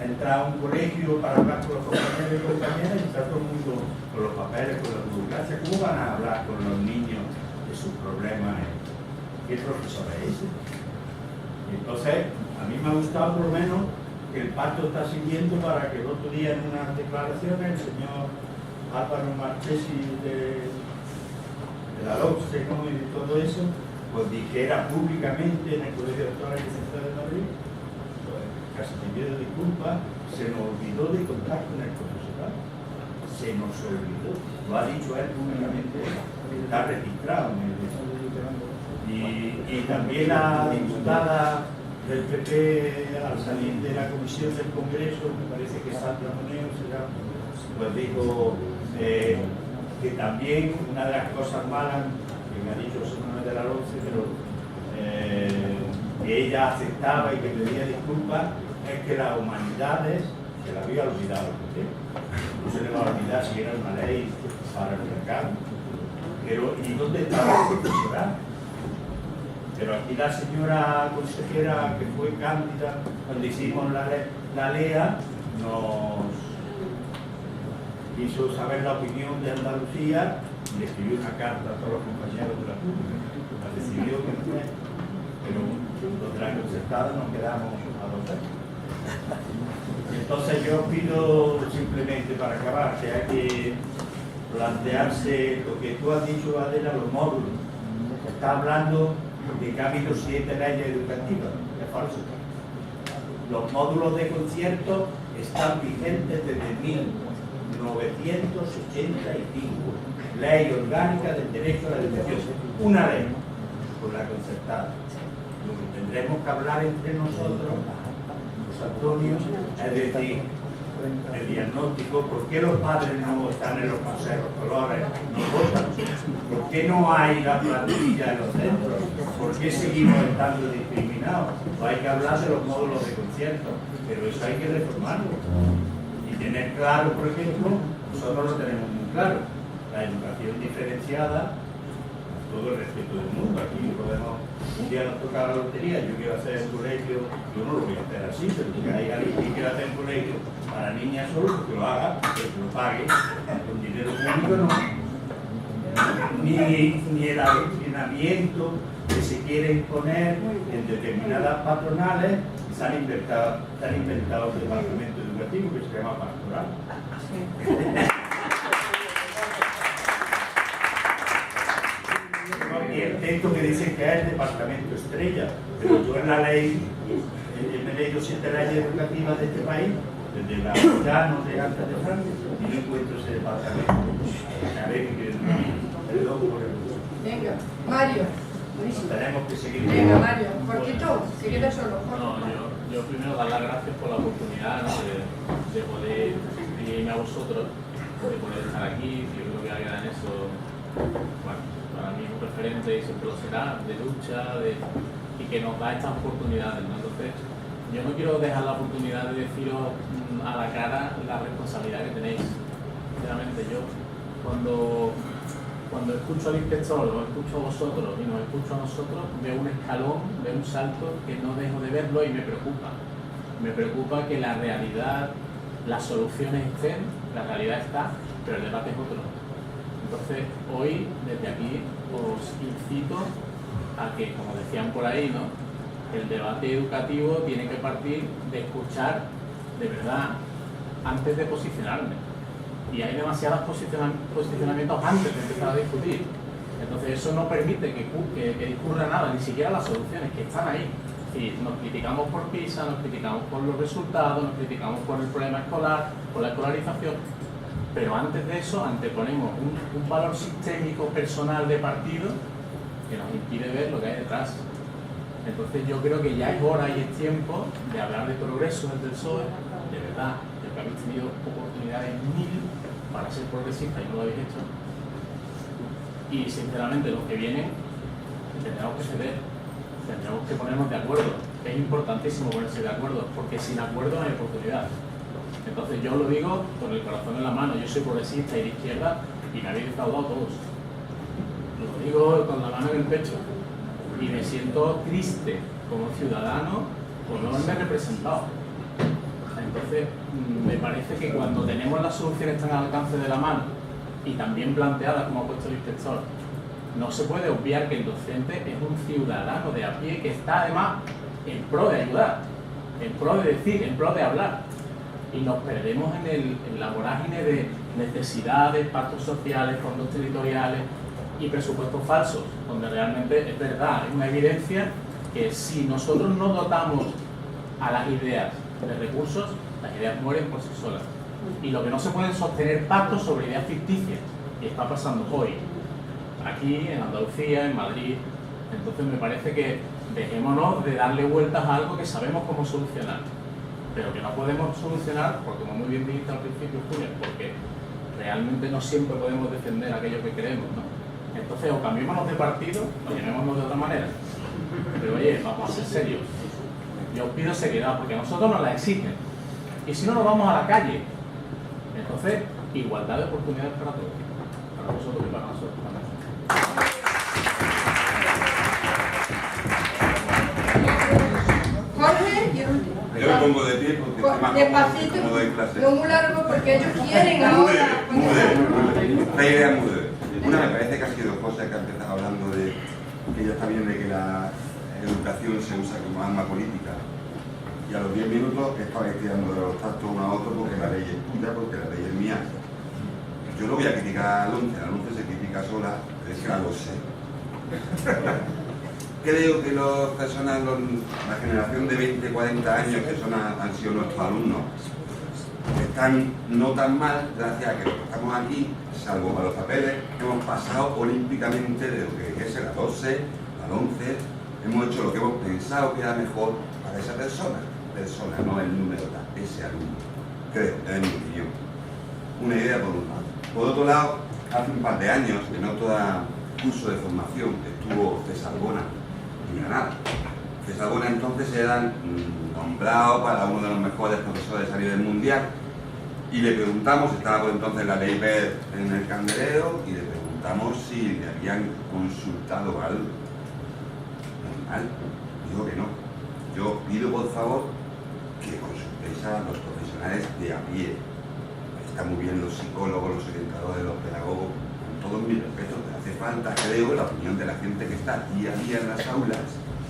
[SPEAKER 12] entrar a un colegio para hablar con los compañeros y compañeras y está todo el mundo con los papeles, con la burocracia, ¿cómo van a hablar con los niños de sus problemas? ¿Qué profesor es ese? Entonces, a mí me ha gustado por lo menos que el pacto está sirviendo para que el otro día en unas declaraciones el señor Álvaro Marchesi de la LOCSE, ¿no? Y de todo eso, pues dijera públicamente en el Colegio de Doctores y Central de Madrid, pues casi me pido disculpas, se nos olvidó de contar con el profesorado. Se nos olvidó. Lo ha dicho él públicamente, está registrado en el y también la diputada del PP al salir de la comisión del Congreso, me parece que Sandra Moneo será, pues dijo que también una de las cosas malas, que me ha dicho el señor de la LOCSE, pero que ella aceptaba y que pedía disculpas, es que las humanidades se la había olvidado. No se le va a olvidar si era una ley para el mercado. Pero, ¿y dónde estaba el profesorado? Pero aquí la señora consejera que fue cándida cuando hicimos la LEA nos quiso saber la opinión de Andalucía y le escribió una carta a todos los compañeros de la pública. La recibió que pero los de la concertada nos quedamos a 2 años. Entonces yo pido simplemente para acabar que hay que plantearse lo que tú has dicho, Adela, los módulos. Está hablando de que ha habido 7 leyes educativas, es falso. Los módulos de concierto están vigentes desde 1985, ley orgánica del derecho a la educación, una ley con la concertada. Lo que tendremos que hablar entre nosotros, los Antonio, es decir, el diagnóstico, ¿por qué los padres no están en los consejos escolares, no votan? ¿Por qué no hay la plantilla en los centros? ¿Por qué seguimos estando discriminados? Pues hay que hablar de los módulos de concierto, pero eso hay que reformarlo. Y tener claro, por ejemplo, nosotros lo tenemos muy claro, la educación diferenciada, todo el respeto del mundo. Aquí podemos, un día nos toca la lotería, yo quiero hacer un colegio, yo no lo voy a hacer así, pero que hay alguien que quiera hacer un colegio para niñas solo, que lo haga, que lo pague, con dinero público no. Ni el adoctrinamiento que se quiere imponer en determinadas patronales, se han inventado un departamento educativo que se llama pastoral. Y el texto que dicen que es el departamento estrella, pero yo en la ley, me he leído 7 leyes educativas de este país, desde la Llano de Alta de Francia, y no encuentro ese departamento. A ver, perdón por el uso.
[SPEAKER 2] Venga, Mario.
[SPEAKER 12] Tenemos que seguir.
[SPEAKER 2] Venga, Mario, cortito, si quieres solo.
[SPEAKER 13] No, yo primero dar las gracias por la oportunidad, ¿no? de poder dirigirme a vosotros, de poder estar aquí. Yo creo que hay en eso, bueno, para mí es un referente y siempre lo será, de lucha, y que nos da estas oportunidades, ¿no? Entonces, yo no quiero dejar la oportunidad de deciros a la cara la responsabilidad que tenéis. Sinceramente, yo cuando escucho al inspector, lo escucho a vosotros y nos escucho a nosotros, veo un escalón, veo un salto que no dejo de verlo y me preocupa. Me preocupa que la realidad, las soluciones estén, la realidad está, pero el debate es otro. Entonces, hoy, desde aquí, os incito a que, como decían por ahí, ¿no? El debate educativo tiene que partir de escuchar de verdad antes de posicionarme. Y hay demasiados posicionamientos antes de empezar a discutir. Entonces eso no permite que discurra nada, ni siquiera las soluciones que están ahí. Sí, nos criticamos por PISA, nos criticamos por los resultados, nos criticamos por el problema escolar, por la escolarización, pero antes de eso anteponemos un valor sistémico personal de partido que nos impide ver lo que hay detrás. Entonces yo creo que ya es hora y es tiempo de hablar de progreso desde el PSOE, de verdad, de que habéis tenido oportunidades 1000 para ser progresistas y no lo habéis hecho. Y sinceramente los que vienen tendremos que ceder, tendremos que ponernos de acuerdo. Es importantísimo ponerse de acuerdo, porque sin acuerdo no hay oportunidad. Entonces yo lo digo con el corazón en la mano, yo soy progresista y de izquierda y me habéis defraudado todos. Lo digo con la mano en el pecho. Y me siento triste como ciudadano por no haberme representado. Entonces, me parece que cuando tenemos las soluciones tan al alcance de la mano y también planteadas, como ha puesto el inspector, no se puede obviar que el docente es un ciudadano de a pie que está además en pro de ayudar, en pro de decir, en pro de hablar. Y nos perdemos en la vorágine de necesidades, pactos sociales, fondos territoriales y presupuestos falsos, donde realmente es verdad, es una evidencia que si nosotros no dotamos a las ideas de recursos, las ideas mueren por sí solas. Y lo que no se pueden sostener pactos sobre ideas ficticias, y está pasando hoy, aquí, en Andalucía, en Madrid. Entonces me parece que dejémonos de darle vueltas a algo que sabemos cómo solucionar, pero que no podemos solucionar, porque como muy bien dijiste al principio, Julia, porque realmente no siempre podemos defender aquello que queremos, ¿no? Entonces, o cambiémonos de partido o llamémonos de otra manera. Pero oye, vamos a ser serios. Yo os pido seriedad, porque a nosotros nos la exigen. Y si no, nos vamos a la calle. Entonces, igualdad de oportunidades para todos. Para vosotros y para nosotros también.
[SPEAKER 2] Jorge y el último.
[SPEAKER 14] Yo me pongo de pie porque estoy más
[SPEAKER 2] despacito,
[SPEAKER 14] cómodo, no doy clase.
[SPEAKER 2] no muy largo porque ellos quieren ahora.
[SPEAKER 14] La idea mude. Una, me parece que ha sido José que ha empezado hablando de que ya está bien de que educación se usa como arma política. Y a los 10 minutos estabais tirando de los tactos uno a otro porque la ley es tuya, porque la ley es mía. Yo no voy a criticar al 11, la 11 se critica sola, pero es que la lo sé. Creo que las personas, la generación de 20, 40 años que han sido nuestros alumnos, están no tan mal, gracias a que los que estamos aquí, salvo para los papeles, hemos pasado olímpicamente de lo que es la 12, la 11, hemos hecho lo que hemos pensado que era mejor para esa persona, no el número tal, ese alumno, creo, es mi opinión. Una idea por un lado. Por otro lado, hace un par de años, en otro curso de formación, estuvo César Bona en Granada. César Bona entonces era nombrado para uno de los mejores profesores a nivel mundial y le preguntamos, estaba por entonces la ley Wert en el candelero, y le preguntamos si le habían consultado algo. Normal, dijo que no. Yo pido por favor que consultéis a los profesionales de a pie. Está muy bien los psicólogos, los orientadores, los pedagogos, con todos mis respetos, pero hace falta, creo, la opinión de la gente que está día a día en las aulas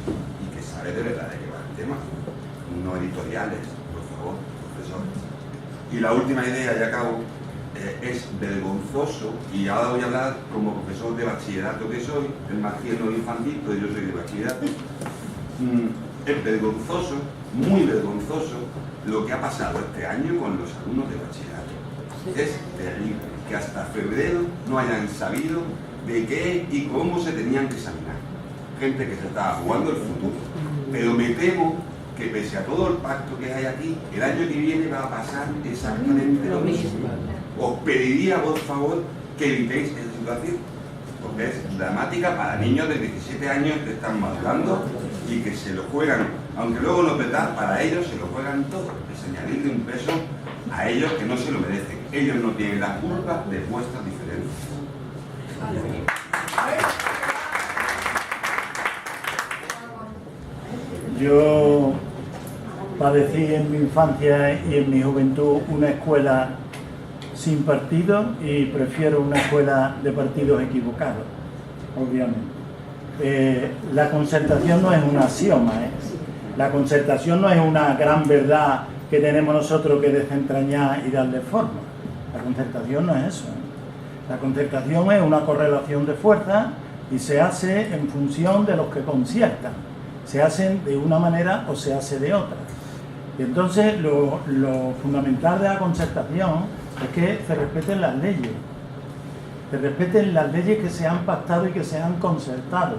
[SPEAKER 14] y que sabe de verdad de qué va el tema, no editoriales, por favor, profesores. Y la última idea, y acabo, es vergonzoso, y ahora voy a hablar como profesor de bachillerato que soy, el más tierno infantil, pero yo soy de bachillerato. Es vergonzoso, muy vergonzoso, lo que ha pasado este año con los alumnos de bachillerato. Es terrible que hasta febrero no hayan sabido de qué y cómo se tenían que examinar. Gente que se estaba jugando el futuro. Pero me temo que pese a todo el pacto que hay aquí, el año que viene va a pasar exactamente lo mismo. Os pediría, por favor, que evitéis esa situación, porque es dramática para niños de 17 años que están madurando y que se lo juegan, aunque luego no es verdad, para ellos se lo juegan todo, es añadirle un peso a ellos que no se lo merecen. Ellos no tienen la culpa de vuestras diferencias.
[SPEAKER 3] Yo padecí en mi infancia y en mi juventud una escuela sin partido y prefiero una escuela de partidos equivocados, obviamente. La concertación no es un axioma, La concertación no es una gran verdad que tenemos nosotros que desentrañar y darle forma. La concertación no es eso. La concertación es una correlación de fuerzas y se hace en función de los que conciertan. Se hacen de una manera o se hace de otra. Y entonces lo fundamental de la concertación es que se respeten las leyes. Se respeten las leyes que se han pactado y que se han concertado,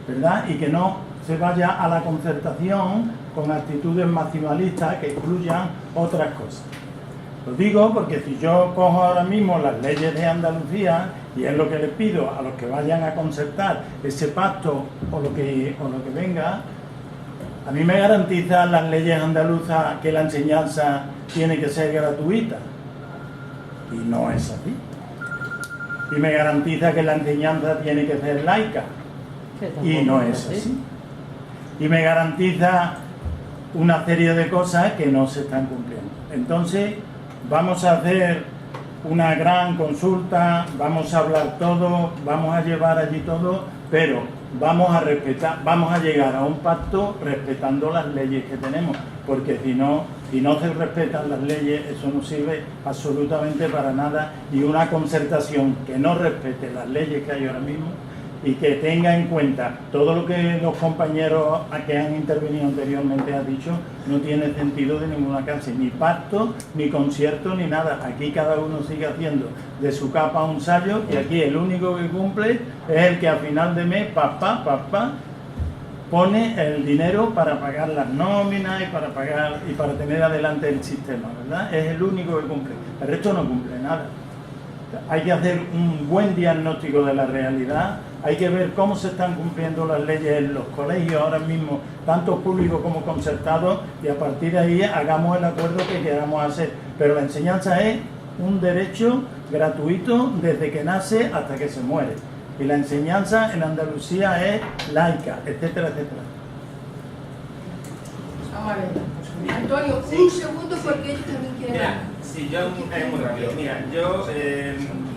[SPEAKER 3] ¿verdad? Y que no se vaya a la concertación con actitudes maximalistas que excluyan otras cosas. Lo digo porque si yo cojo ahora mismo las leyes de Andalucía, y es lo que les pido a los que vayan a concertar ese pacto o lo que venga, a mí me garantizan las leyes andaluzas que la enseñanza tiene que ser gratuita. Y no es así. Y me garantiza que la enseñanza tiene que ser laica. Y no es así. Y me garantiza una serie de cosas que no se están cumpliendo. Entonces, vamos a hacer una gran consulta, vamos a hablar todo, vamos a llevar allí todo, pero vamos a respetar, vamos a llegar a un pacto respetando las leyes que tenemos, porque si no se respetan las leyes, eso no sirve absolutamente para nada, y una concertación que no respete las leyes que hay ahora mismo y que tenga en cuenta todo lo que los compañeros que han intervenido anteriormente han dicho, no tiene sentido de ninguna clase, ni pacto, ni concierto, ni nada. Aquí cada uno sigue haciendo de su capa un sayo, y aquí el único que cumple es el que a final de mes, pone el dinero para pagar las nóminas y para tener adelante el sistema, ¿verdad? Es el único que cumple. El resto no cumple nada. Hay que hacer un buen diagnóstico de la realidad, hay que ver cómo se están cumpliendo las leyes en los colegios ahora mismo, tanto públicos como concertados, y a partir de ahí hagamos el acuerdo que queramos hacer. Pero la enseñanza es un derecho gratuito desde que nace hasta que se muere. Y la enseñanza en Andalucía es laica, etcétera, etcétera.
[SPEAKER 2] Vamos a ver. Antonio, un segundo porque ellos también quieren hablar.
[SPEAKER 15] Sí, yo muy rápido. Mira, yo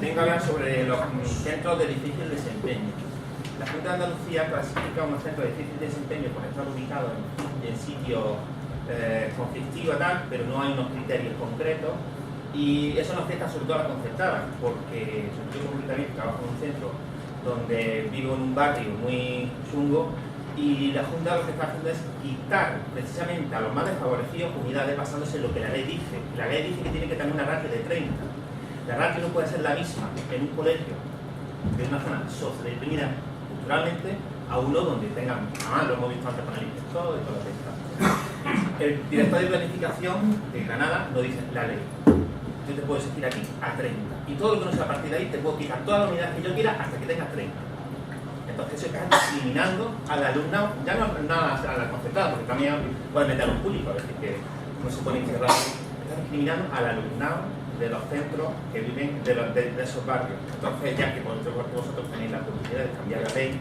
[SPEAKER 15] tengo que hablar sobre los centros de difícil desempeño. La Junta de Andalucía clasifica unos centros de difícil desempeño por estar ubicados en sitios conflictivos y tal, pero no hay unos criterios concretos. Y eso nos afecta sobre todo a la concertada, porque yo concretamente trabajo en un centro donde vivo en un barrio muy chungo y la Junta lo que está haciendo es quitar precisamente a los más desfavorecidos unidades basándose en lo que la ley dice. La ley dice que tiene que tener una ratio de 30. La ratio no puede ser la misma en un colegio de una zona sociodeprimida culturalmente a uno donde tengan, además lo hemos visto antes con el inspector y todo lo que está. El director de planificación de Granada lo dice la ley. Yo te puedo exigir aquí a 30. Y todo lo que no sea a partir de ahí te puedo quitar todas las unidades que yo quiera hasta que tengas 30. Entonces eso está discriminando al alumnado, ya no nada a la concertada, porque también pueden meter a los públicos, es decir, que no se pone cerrado. Está discriminando al alumnado de los centros que viven de esos barrios. Entonces, ya que vosotros tenéis la oportunidad de cambiar la ley,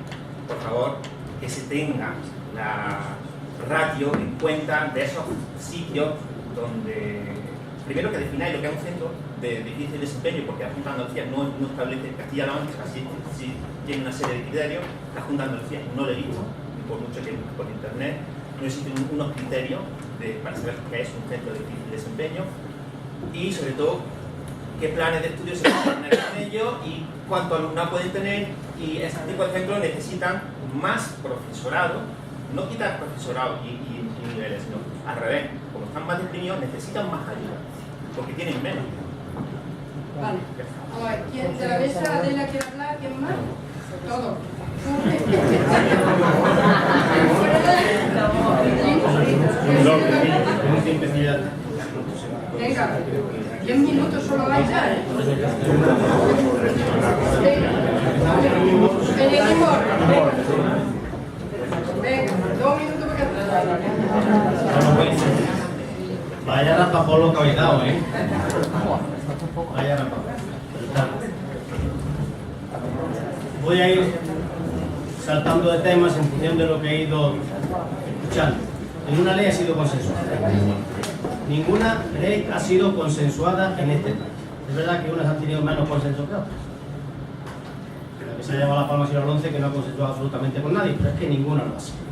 [SPEAKER 15] por favor, que se tenga la ratio en cuenta de esos sitios donde, primero que defináis lo que es un centro de difícil desempeño, porque la Junta de Andalucía no establece Castilla-La Mancha, así tiene una serie de criterios. La Junta de Andalucía no lo he visto, por mucho que por internet, no existen unos criterios para saber qué es un centro de difícil desempeño y sobre todo qué planes de estudio se pueden tener con ellos y cuánto alumnado pueden tener, y ese tipo de centros necesitan más profesorado, no quitar profesorado y niveles, sino al revés, como están más deprimidos necesitan más ayuda, porque tienen menos.
[SPEAKER 2] Vale, vamos a ver, ¿quién de la mesa de la quiere hablar? ¿Quién más? Todos. Venga, 10 minutos solo vais a ¿eh? Venga, 2 minutos para que
[SPEAKER 4] vaya rapapolo que habéis dado, ¿eh? Vaya rapapolo. Voy a ir saltando de temas en función de lo que he ido escuchando. Ninguna ley ha sido consensuada. Ninguna ley ha sido consensuada en este país. Es verdad que unas han tenido menos consenso que otras. La que se ha llevado la palma ha sido el 11, que no ha consensuado absolutamente con nadie, pero es que ninguna lo ha sido.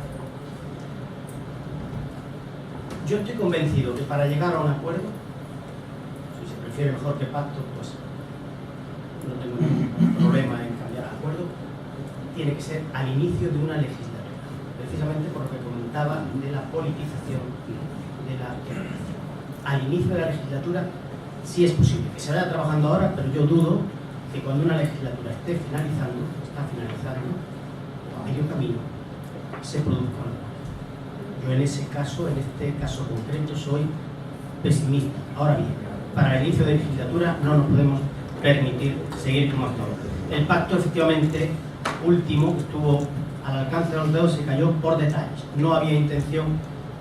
[SPEAKER 4] Yo estoy convencido que para llegar a un acuerdo, si se prefiere mejor que pacto, pues no tengo ningún problema en cambiar el acuerdo, tiene que ser al inicio de una legislatura, precisamente por lo que comentaba de la politización de la democracia. Al inicio de la legislatura sí es posible que se vaya trabajando ahora, pero yo dudo que cuando una legislatura esté finalizando, o a medio camino, se produzca un acuerdo. Yo en este caso concreto, soy pesimista. Ahora bien, para el inicio de legislatura no nos podemos permitir seguir como hasta ahora. El pacto, efectivamente, último, que estuvo al alcance de los dedos, se cayó por detalles. No había intención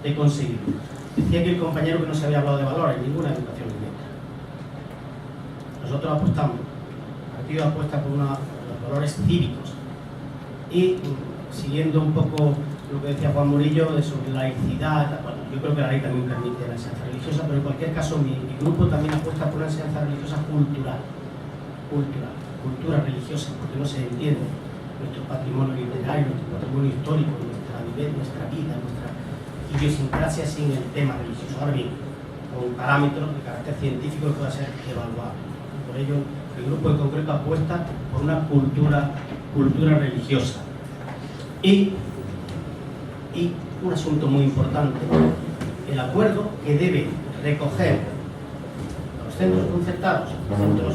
[SPEAKER 4] de conseguirlo. Decía que el compañero que no se había hablado de valores, ninguna educación directa. Nosotros apostamos, el partido apuesta por los valores cívicos. Y siguiendo un poco lo que decía Juan Murillo sobre la laicidad, bueno, yo creo que la ley también permite la enseñanza religiosa, pero en cualquier caso mi grupo también apuesta por una enseñanza religiosa cultura religiosa, porque no se entiende nuestro patrimonio literario, nuestro patrimonio histórico, nuestra vida, nuestra idiosincrasia sin el tema religioso. Ahora bien, con parámetros de carácter científico que pueda ser evaluable. Por ello, el grupo en concreto apuesta por una cultura religiosa. Y un asunto muy importante, el acuerdo que debe recoger los centros concertados, los centros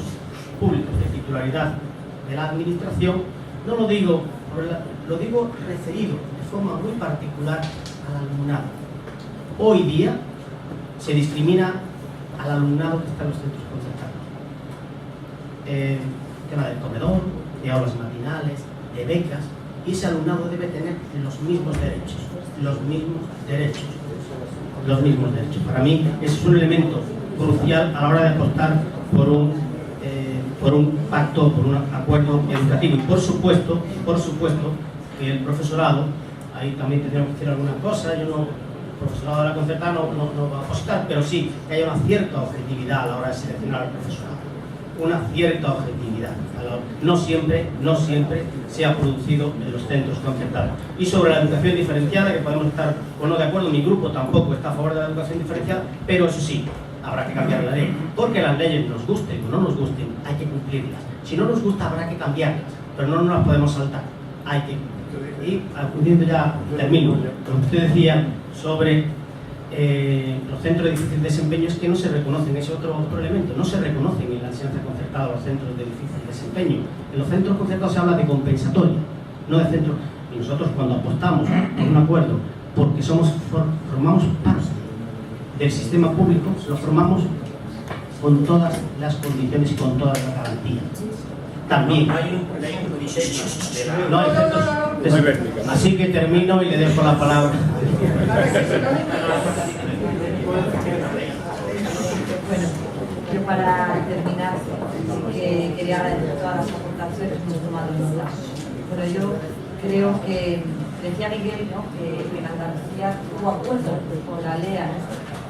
[SPEAKER 4] públicos de titularidad de la administración, no lo digo, lo digo referido de forma muy particular al alumnado. Hoy día se discrimina al alumnado que está en los centros concertados. Tema del comedor, de aulas matinales, de becas, y ese alumnado debe tener los mismos derechos. Para mí es un elemento crucial a la hora de apostar por un pacto, por un acuerdo educativo. Y por supuesto que el profesorado, ahí también tendríamos que decir alguna cosa, el profesorado de la concertada no va a apostar, pero sí que haya una cierta objetividad a la hora de seleccionar al profesorado. Una cierta objetividad no siempre se ha producido en los centros concertados. Y sobre la educación diferenciada, que podemos estar o no de acuerdo, mi grupo tampoco está a favor de la educación diferenciada, pero eso sí, habrá que cambiar la ley, porque las leyes nos gusten o no nos gusten, hay que cumplirlas. Si no nos gusta, habrá que cambiarlas, pero no nos las podemos saltar, hay que. Y acudiendo ya, termino, lo que usted decía sobre los centros de difícil desempeño, es que no se reconocen, ese otro elemento, no se reconocen en la enseñanza concertada los centros de difícil desempeño. En los centros concertados se habla de compensatoria, no de centros. Y nosotros cuando apostamos por un acuerdo, porque formamos parte del sistema público, lo formamos con todas las condiciones y con todas las garantías. También.
[SPEAKER 15] No hay un criterio de la...
[SPEAKER 4] No hay centros. Así que termino y le dejo la palabra.
[SPEAKER 6] Bueno, yo para terminar sí que quería agradecer todas las aportaciones que hemos tomado nota. Bueno, yo creo que decía Miguel, ¿no?, que en Andalucía hubo acuerdo con la LEA, ¿no?,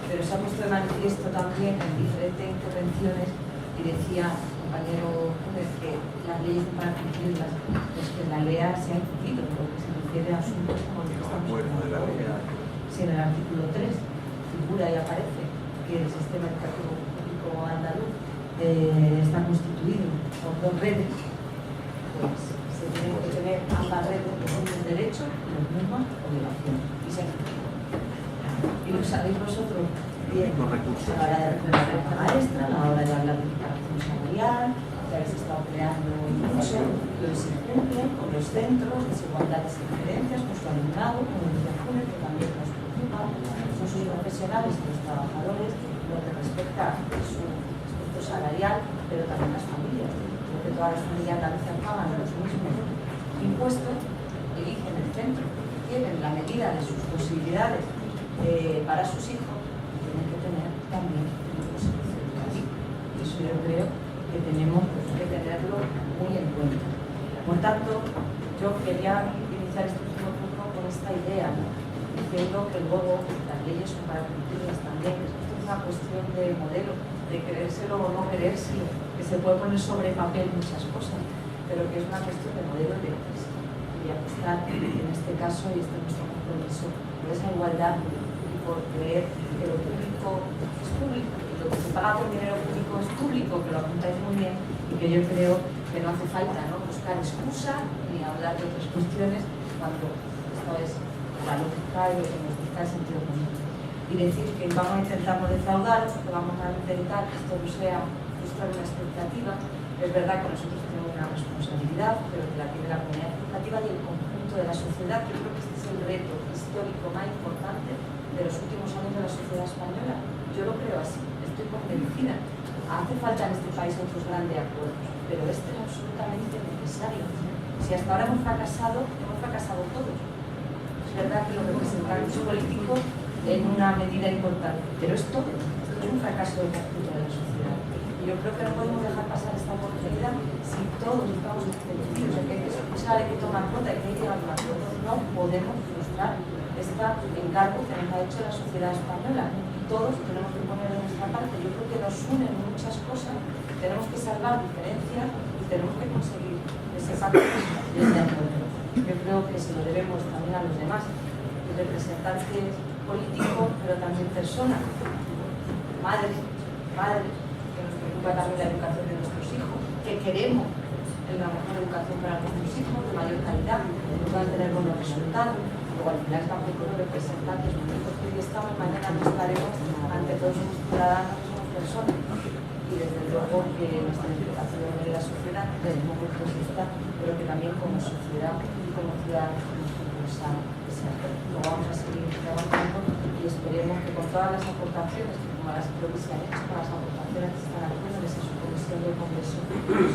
[SPEAKER 6] pero se ha puesto de manifiesto también en diferentes intervenciones, y decía el compañero Pérez que las leyes para cumplirlas, pues que la LEA se ha incumplido, porque se refiere a asuntos como el que estamos hablando. Si en el artículo 3 figura y aparece que el sistema educativo público andaluz está constituido por dos redes, pues se tienen que tener ambas redes los mismos derechos y las mismas obligaciones. Y lo sabéis vosotros bien, a la hora de recuperar la maestra, a la hora de hablar de equiparación salarial, que habéis estado creando mucho, que se cumple con los centros, desigualdades y diferencias, con su alumnado, con organizaciones que también nos preocupan, son sus profesionales y los trabajadores, lo que respecta a su aspecto salarial, pero también las familias, porque todas las familias andaluzas pagan los mismos impuestos, eligen el centro, tienen la medida de sus posibilidades para sus hijos, tienen que tener también un servicio educativo. Y eso yo creo que tenemos que tenerlo muy en cuenta. Por tanto, yo quería iniciar este último turno con esta idea, ¿no?, diciendo que luego las leyes son para cumplirlas también. Esto es una cuestión de modelo, de creérselo o no creérselo, que se puede poner sobre papel muchas cosas, pero que es una cuestión de modelo de empresa. Y apostar en este caso, y este es nuestro compromiso, por esa igualdad y por creer que lo público es público, y lo que se paga con dinero público es público, que lo apuntáis muy bien, y que yo creo que no hace falta, ¿no?, buscar excusa ni hablar de otras cuestiones cuando esto es la lógica y lo que nos dicta el sentido común. Y decir que vamos a intentar no defraudar, que vamos a intentar que esto no sea frustrar una expectativa. Es verdad que nosotros tenemos una responsabilidad, pero que la tiene la comunidad educativa y el conjunto de la sociedad. Yo creo que este es el reto histórico más importante de los últimos años de la sociedad española. Yo lo creo así, estoy convencida. Hace falta en este país otros grandes acuerdos, pero este es absolutamente necesario. Si hasta ahora hemos fracasado todos. Es verdad que los representantes políticos en una medida importante, pero esto es un fracaso del conjunto de la sociedad. Y yo creo que no podemos dejar pasar esta oportunidad si todos estamos convencidos de que hay que escuchar, hay que tomar nota, hay que llegar a un acuerdo. No podemos frustrar este encargo que nos ha hecho la sociedad española. Y todos tenemos que poner de nuestra parte. Yo creo que nos unen muchas cosas, tenemos que salvar diferencias y tenemos que conseguir ese pacto de acuerdo. Yo creo que se lo debemos también a los demás, representantes políticos, pero también personas, madres, que nos preocupa también la educación de nuestros hijos, que queremos la mejor educación para nuestros hijos, de mayor calidad, que puedan tener buenos resultados. Luego al final tampoco los representantes, nosotros que hoy estamos, mañana no estaremos ante todos los ciudadanos, somos personas. Y desde luego que nuestra educación de la sociedad, desde un punto de vista, pero que también como sociedad y como ciudadanos lo vamos a seguir trabajando y esperemos que con todas las aportaciones, como las que se han hecho, con las aportaciones que están haciendo desde su comisión del Congreso,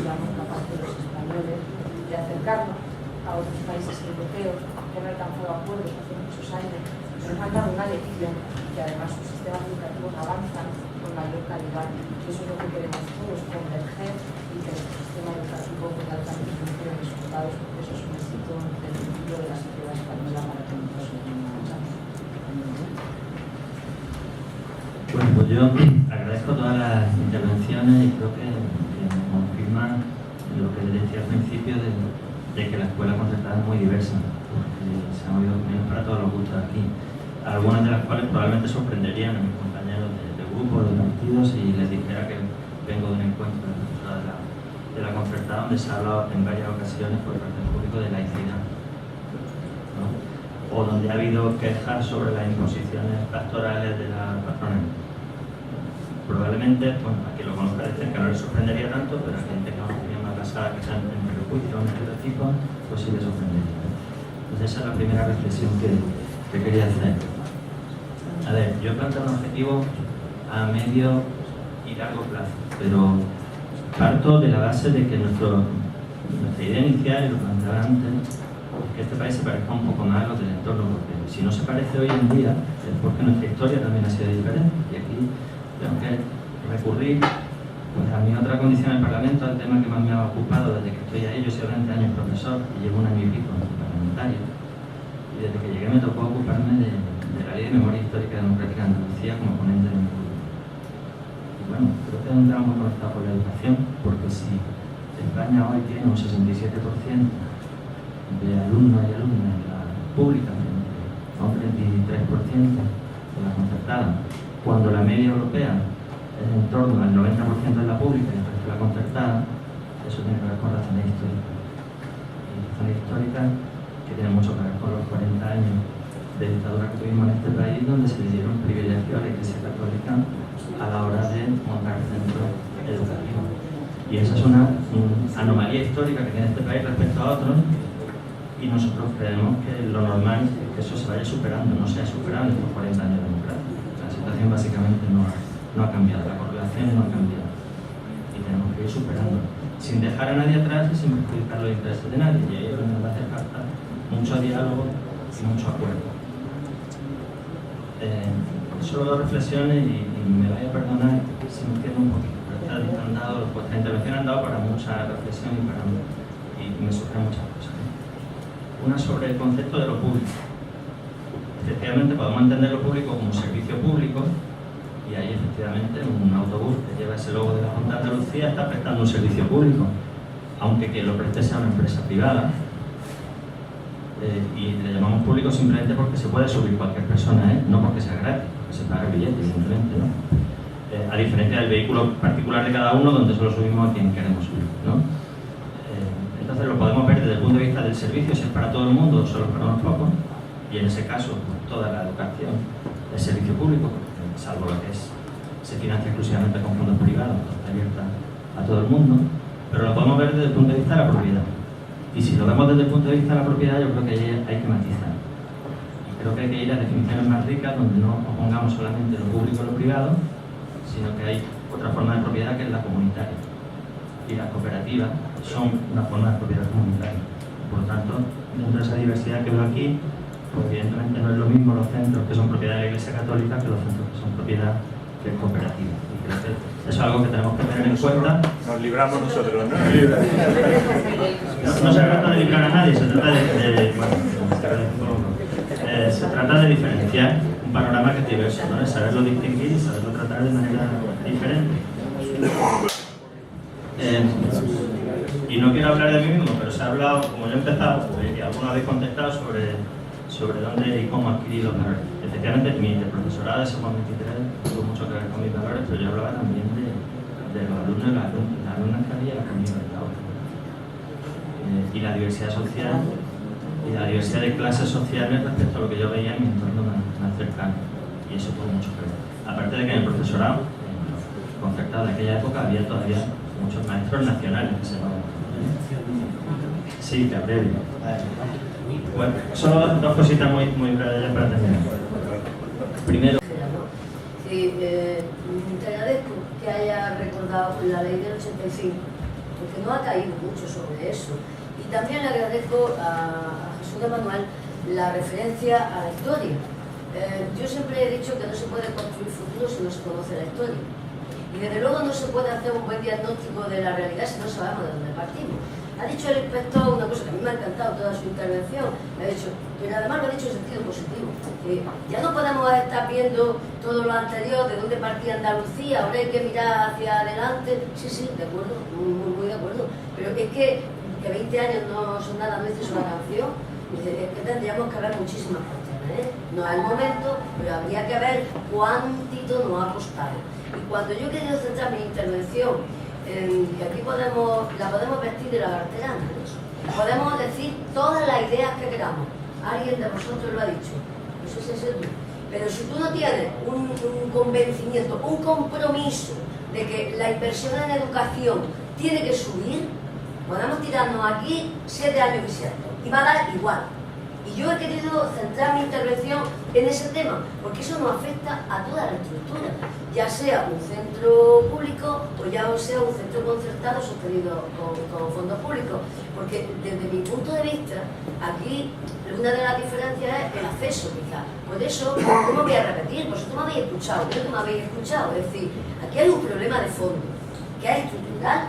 [SPEAKER 6] seamos capaces los españoles de acercarnos a otros países europeos que han alcanzado acuerdos hace muchos años, que nos han dado una lección y además sus sistemas educativos avanzan con mayor calidad. Y eso es lo que queremos todos, converger y que nuestro sistema educativo tenga también mejores resultados, porque eso es un éxito del futuro de la sociedad española para que nosotros
[SPEAKER 7] Bueno, pues yo agradezco todas las intervenciones y creo que me confirman lo que decía al principio de que la escuela concertada es muy diversa, porque se han oído menos para todos los gustos aquí, algunas de las cuales probablemente sorprenderían a mis compañeros de grupo, de partidos, si les dijera que vengo de un encuentro de la concertada donde se ha hablado en varias ocasiones por parte del público de laicidad, ¿no? O donde ha habido quejas sobre las imposiciones pastorales de la patronal. Probablemente, bueno, a quien lo conozca de cerca no le sorprendería tanto, pero a gente que no tenía más casada, que sean en prejuicio o en estereotipo, pues sí le sorprendería. Entonces esa es la primera reflexión que quería hacer. A ver, yo he planteado un objetivo a medio y largo plazo, pero parto de la base de que nuestra idea inicial, y lo planteaba antes, es que este país se parezca un poco más a lo del entorno europeo. Si no se parece hoy en día, es porque nuestra historia también ha sido diferente. Y aquí tengo que recurrir pues, a mi otra condición en el Parlamento, al tema que más me ha ocupado desde que estoy ahí. Yo soy 20 años profesor y llevo un año y pico en parlamentario. Y desde que llegué me tocó ocuparme de la Ley de Memoria Histórica y Democrática de Andalucía como ponente de mi grupo. Y bueno, creo que es un tema muy conectado con la educación, porque si España hoy tiene un 67% de alumnos y alumnas en la pública, a un 33% de la concertada, cuando la media europea es en torno al 90% de la pública y el resto de la concertada, eso tiene que ver con razones históricas. Y razones históricas que tienen mucho que ver con los 40 años de dictadura que tuvimos en este país, donde se le dieron privilegios a la Iglesia Católica a la hora de montar centros educativos. Y esa es una anomalía histórica que tiene este país respecto a otros, y nosotros creemos que lo normal es que eso se vaya superando, no se ha superado en estos 40 años de democracia. La situación básicamente no ha cambiado, la correlación no ha cambiado y tenemos que ir superando, sin dejar a nadie atrás y sin perjudicar los intereses de nadie. Y ahí es donde nos hace falta mucho diálogo y mucho acuerdo. Solo dos reflexiones y me vaya a perdonar si me quedo un poquito, pero vuestra intervención han dado para mucha reflexión y me surgen muchas cosas. Una sobre el concepto de lo público. Efectivamente podemos entender lo público como un servicio público, y ahí efectivamente un autobús que lleva ese logo de la Junta de Andalucía está prestando un servicio público, aunque que lo preste sea una empresa privada, y le llamamos público simplemente porque se puede subir cualquier persona, no porque sea gratis, porque se paga el billete, evidentemente, ¿no? A diferencia del vehículo particular de cada uno, donde solo subimos a quien queremos subir, ¿no? Entonces lo podemos ver desde el punto de vista del servicio, si es para todo el mundo o solo para unos pocos, y en ese caso pues, toda la educación es servicio público, salvo lo que se financia exclusivamente con fondos privados, está abierta a todo el mundo, pero lo podemos ver desde el punto de vista de la propiedad. Y si lo vemos desde el punto de vista de la propiedad, yo creo que ahí hay que matizar. Y creo que hay que ir a definiciones más ricas, donde no opongamos solamente lo público y lo privado, sino que hay otra forma de propiedad que es la comunitaria. Y las cooperativas son una forma de propiedad comunitaria. Por lo tanto, dentro de esa diversidad que veo aquí, pues evidentemente no es lo mismo los centros que son propiedad de la Iglesia Católica que los centros que son propiedad de cooperativas. Y creo que eso es algo que tenemos que tener en cuenta.
[SPEAKER 3] Nos libramos nosotros, ¿no?
[SPEAKER 7] No se trata de librar a nadie, se trata se trata de diferenciar un panorama que es diverso, ¿no? De saberlo distinguir y saberlo tratar de manera diferente. Y no quiero hablar de mí mismo, pero se ha hablado, como yo he empezado, y algunos habéis contestado sobre dónde y cómo adquirir los valores. Efectivamente, mi profesorado de Semana 23 tuvo mucho que ver con mis valores, pero yo hablaba también de los alumnos y las alumnas que había conmigo en la aula. Y la diversidad social y la diversidad de clases sociales respecto a lo que yo veía en mi entorno más cercano. Y eso tuvo mucho que ver. Aparte de que en el profesorado concertado de aquella época había todavía muchos maestros nacionales que se llamaban. Sí, que abrevio. Bueno, solo dos cositas muy breves para terminar. Primero.
[SPEAKER 8] Te agradezco que haya recordado la ley del 85, porque no ha caído mucho sobre eso. Y también agradezco a Jesús de Manuel la referencia a la historia. Yo siempre he dicho que no se puede construir futuro si no se conoce la historia. Y desde luego no se puede hacer un buen diagnóstico de la realidad si no sabemos de dónde partimos. Ha dicho el inspector una cosa que a mí me ha encantado toda su intervención, me ha dicho, pero además lo ha dicho en sentido positivo, que ya no podemos estar viendo todo lo anterior, de dónde partía Andalucía, ahora hay que mirar hacia adelante. Sí, de acuerdo, muy de acuerdo, pero es que 20 años no son nada, no es una canción, es que tendríamos que ver muchísimas cuestiones, no es el momento, pero habría que ver cuántito nos ha costado. Y cuando yo he querido centrar mi intervención, que aquí la podemos vestir de la cartera, podemos decir todas las ideas que queramos, alguien de vosotros lo ha dicho, no sé si es tú, pero si tú no tienes un convencimiento, un compromiso de que la inversión en educación tiene que subir, podemos tirarnos aquí 7 años diciendo, y va a dar igual. Y yo he querido centrar mi intervención en ese tema, porque eso nos afecta a toda la estructura, ya sea un centro público o ya sea un centro concertado sostenido con fondos públicos, porque desde mi punto de vista, aquí una de las diferencias es el acceso, quizás. Por eso, no me voy a repetir, vosotros me habéis escuchado, creo que me habéis escuchado, es decir, aquí hay un problema de fondo, que es estructural,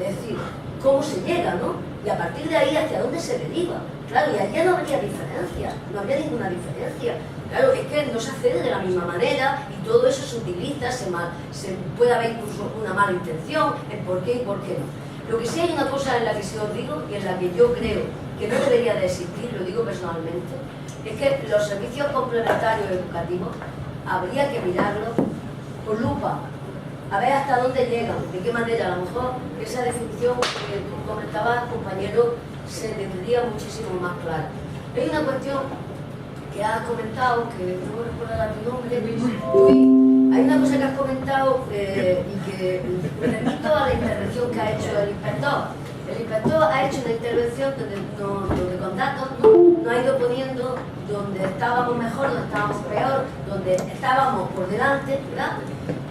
[SPEAKER 8] es decir, cómo se llega, ¿no? Y a partir de ahí, ¿hacia dónde se deriva? Claro, y allá no habría diferencia, no habría ninguna diferencia. Claro, es que no se accede de la misma manera y todo eso se utiliza, se puede haber incluso una mala intención, el por qué y por qué no. Lo que sí hay una cosa en la que sí os digo y en la que yo creo que no debería de existir, lo digo personalmente, es que los servicios complementarios educativos habría que mirarlos con lupa, a ver hasta dónde llegan, de qué manera. A lo mejor esa definición que tú comentabas, compañero, se tendría muchísimo más clara. Hay una cuestión que has comentado, que no me recuerdo tu nombre, Luis. Hay una cosa que has comentado y que repito a la intervención que ha hecho el inspector. El inspector ha hecho una intervención donde con datos nos ha ido poniendo donde estábamos mejor, donde estábamos peor, donde estábamos por delante, ¿verdad?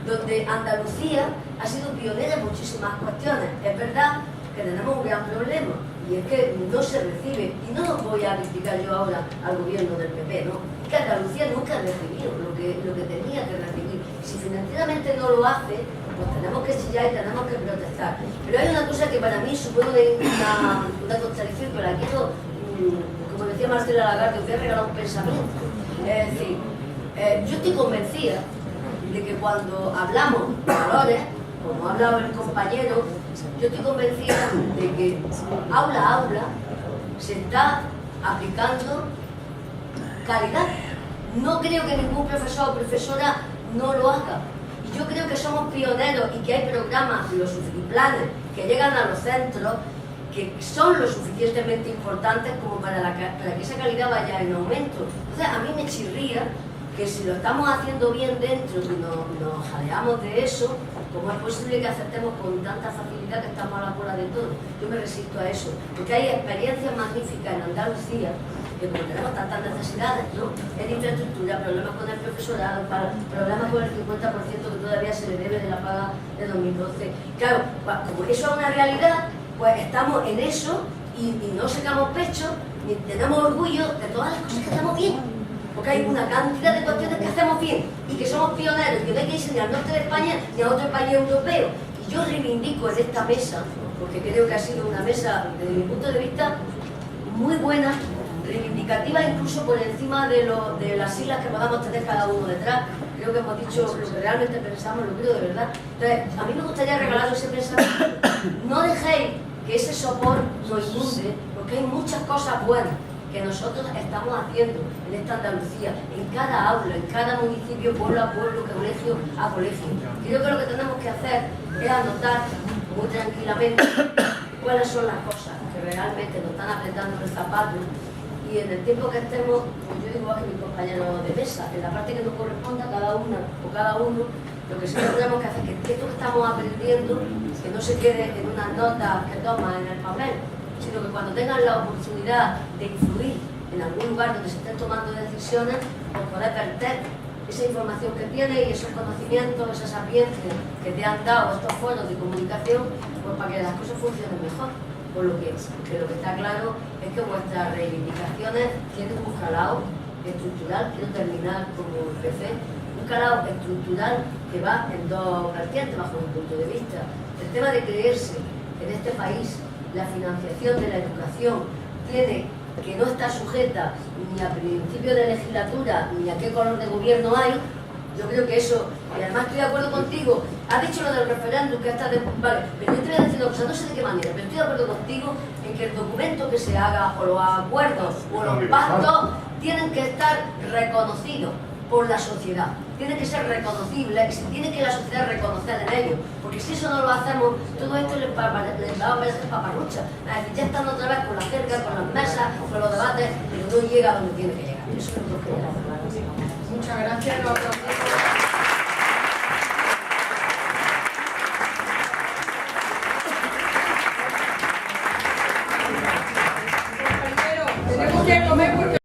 [SPEAKER 8] Donde Andalucía ha sido pionera en muchísimas cuestiones. Es verdad que tenemos un gran problema y es que no se recibe, y no voy a criticar yo ahora al gobierno del PP, ¿no? Es que Andalucía nunca ha recibido lo que tenía que recibir. Si financieramente no lo hace, pues tenemos que chillar y tenemos que protestar. Pero hay una cosa que para mí supone una contradicción, pero la quiero, como decía Marcela Lagarde, os voy a regalar un pensamiento. Es decir, yo estoy convencida de que cuando hablamos de valores, como ha hablado el compañero, yo estoy convencida de que aula a aula se está aplicando calidad. No creo que ningún profesor o profesora no lo haga. Y yo creo que somos pioneros y que hay programas y planes que llegan a los centros que son lo suficientemente importantes como para que esa calidad vaya en aumento. Entonces a mí me chirría que si lo estamos haciendo bien dentro y nos jaleamos de eso, ¿cómo es posible que aceptemos con tanta facilidad que estamos a la cola de todo? Yo me resisto a eso, porque hay experiencias magníficas en Andalucía, que como tenemos tantas necesidades, ¿no? En infraestructura, problemas con el profesorado, problemas con el 50% que todavía se le debe de la paga de 2012. Claro, como eso es una realidad, pues estamos en eso y no sacamos pecho, ni tenemos orgullo de todas las cosas que hacemos bien. Porque hay una cantidad de cuestiones que hacemos bien y que somos pioneros, que no hay que irse ni al norte de España ni a otro país europeo. Y yo reivindico en esta mesa, porque creo que ha sido una mesa, desde mi punto de vista, muy buena, reivindicativa incluso por encima de las siglas que podamos tener cada uno detrás. Creo que hemos dicho lo que realmente pensamos, lo creo de verdad. Entonces, a mí me gustaría regalaros ese pensamiento. No dejéis que ese sopor nos inunde, porque hay muchas cosas buenas que nosotros estamos haciendo en esta Andalucía, en cada aula, en cada municipio, pueblo a pueblo, colegio a colegio. Creo que lo que tenemos que hacer es anotar muy tranquilamente cuáles son las cosas que realmente nos están apretando el zapato, y en el tiempo que estemos, pues yo digo a mis compañeros de mesa, en la parte que nos corresponda a cada una o cada uno, lo que sí tenemos que hacer es que esto que estamos aprendiendo, que no se quede en unas notas que toman en el papel, sino que cuando tengan la oportunidad de influir en algún lugar donde se estén tomando decisiones, pues poder verter esa información que tienes y esos conocimientos, esa sapiencia que te han dado estos foros de comunicación, pues para que las cosas funcionen mejor. Por lo que está claro es que vuestras reivindicaciones tienen un calado estructural. Quiero terminar como empecé, un calado estructural que va en dos vertientes bajo mi punto de vista. El tema de creerse en este país la financiación de la educación que no está sujeta ni a principio de legislatura ni a qué color de gobierno hay, yo creo que eso, y además estoy de acuerdo contigo, has dicho lo del referéndum, que está vale, pero yo te voy a decir una cosa, no sé de qué manera, pero estoy de acuerdo contigo en que el documento que se haga, o los acuerdos, o los pactos, tienen que estar reconocidos por la sociedad, tienen que ser reconocibles, tiene que la sociedad reconocer en ellos, porque si eso no lo hacemos, todo esto les va a parecer paparrucha, es decir, ya están otra vez con la jerga, con las mesas, con los debates, pero no llega a donde tiene que llegar, eso es lo que era.
[SPEAKER 2] Muchas gracias. Tenemos que comer.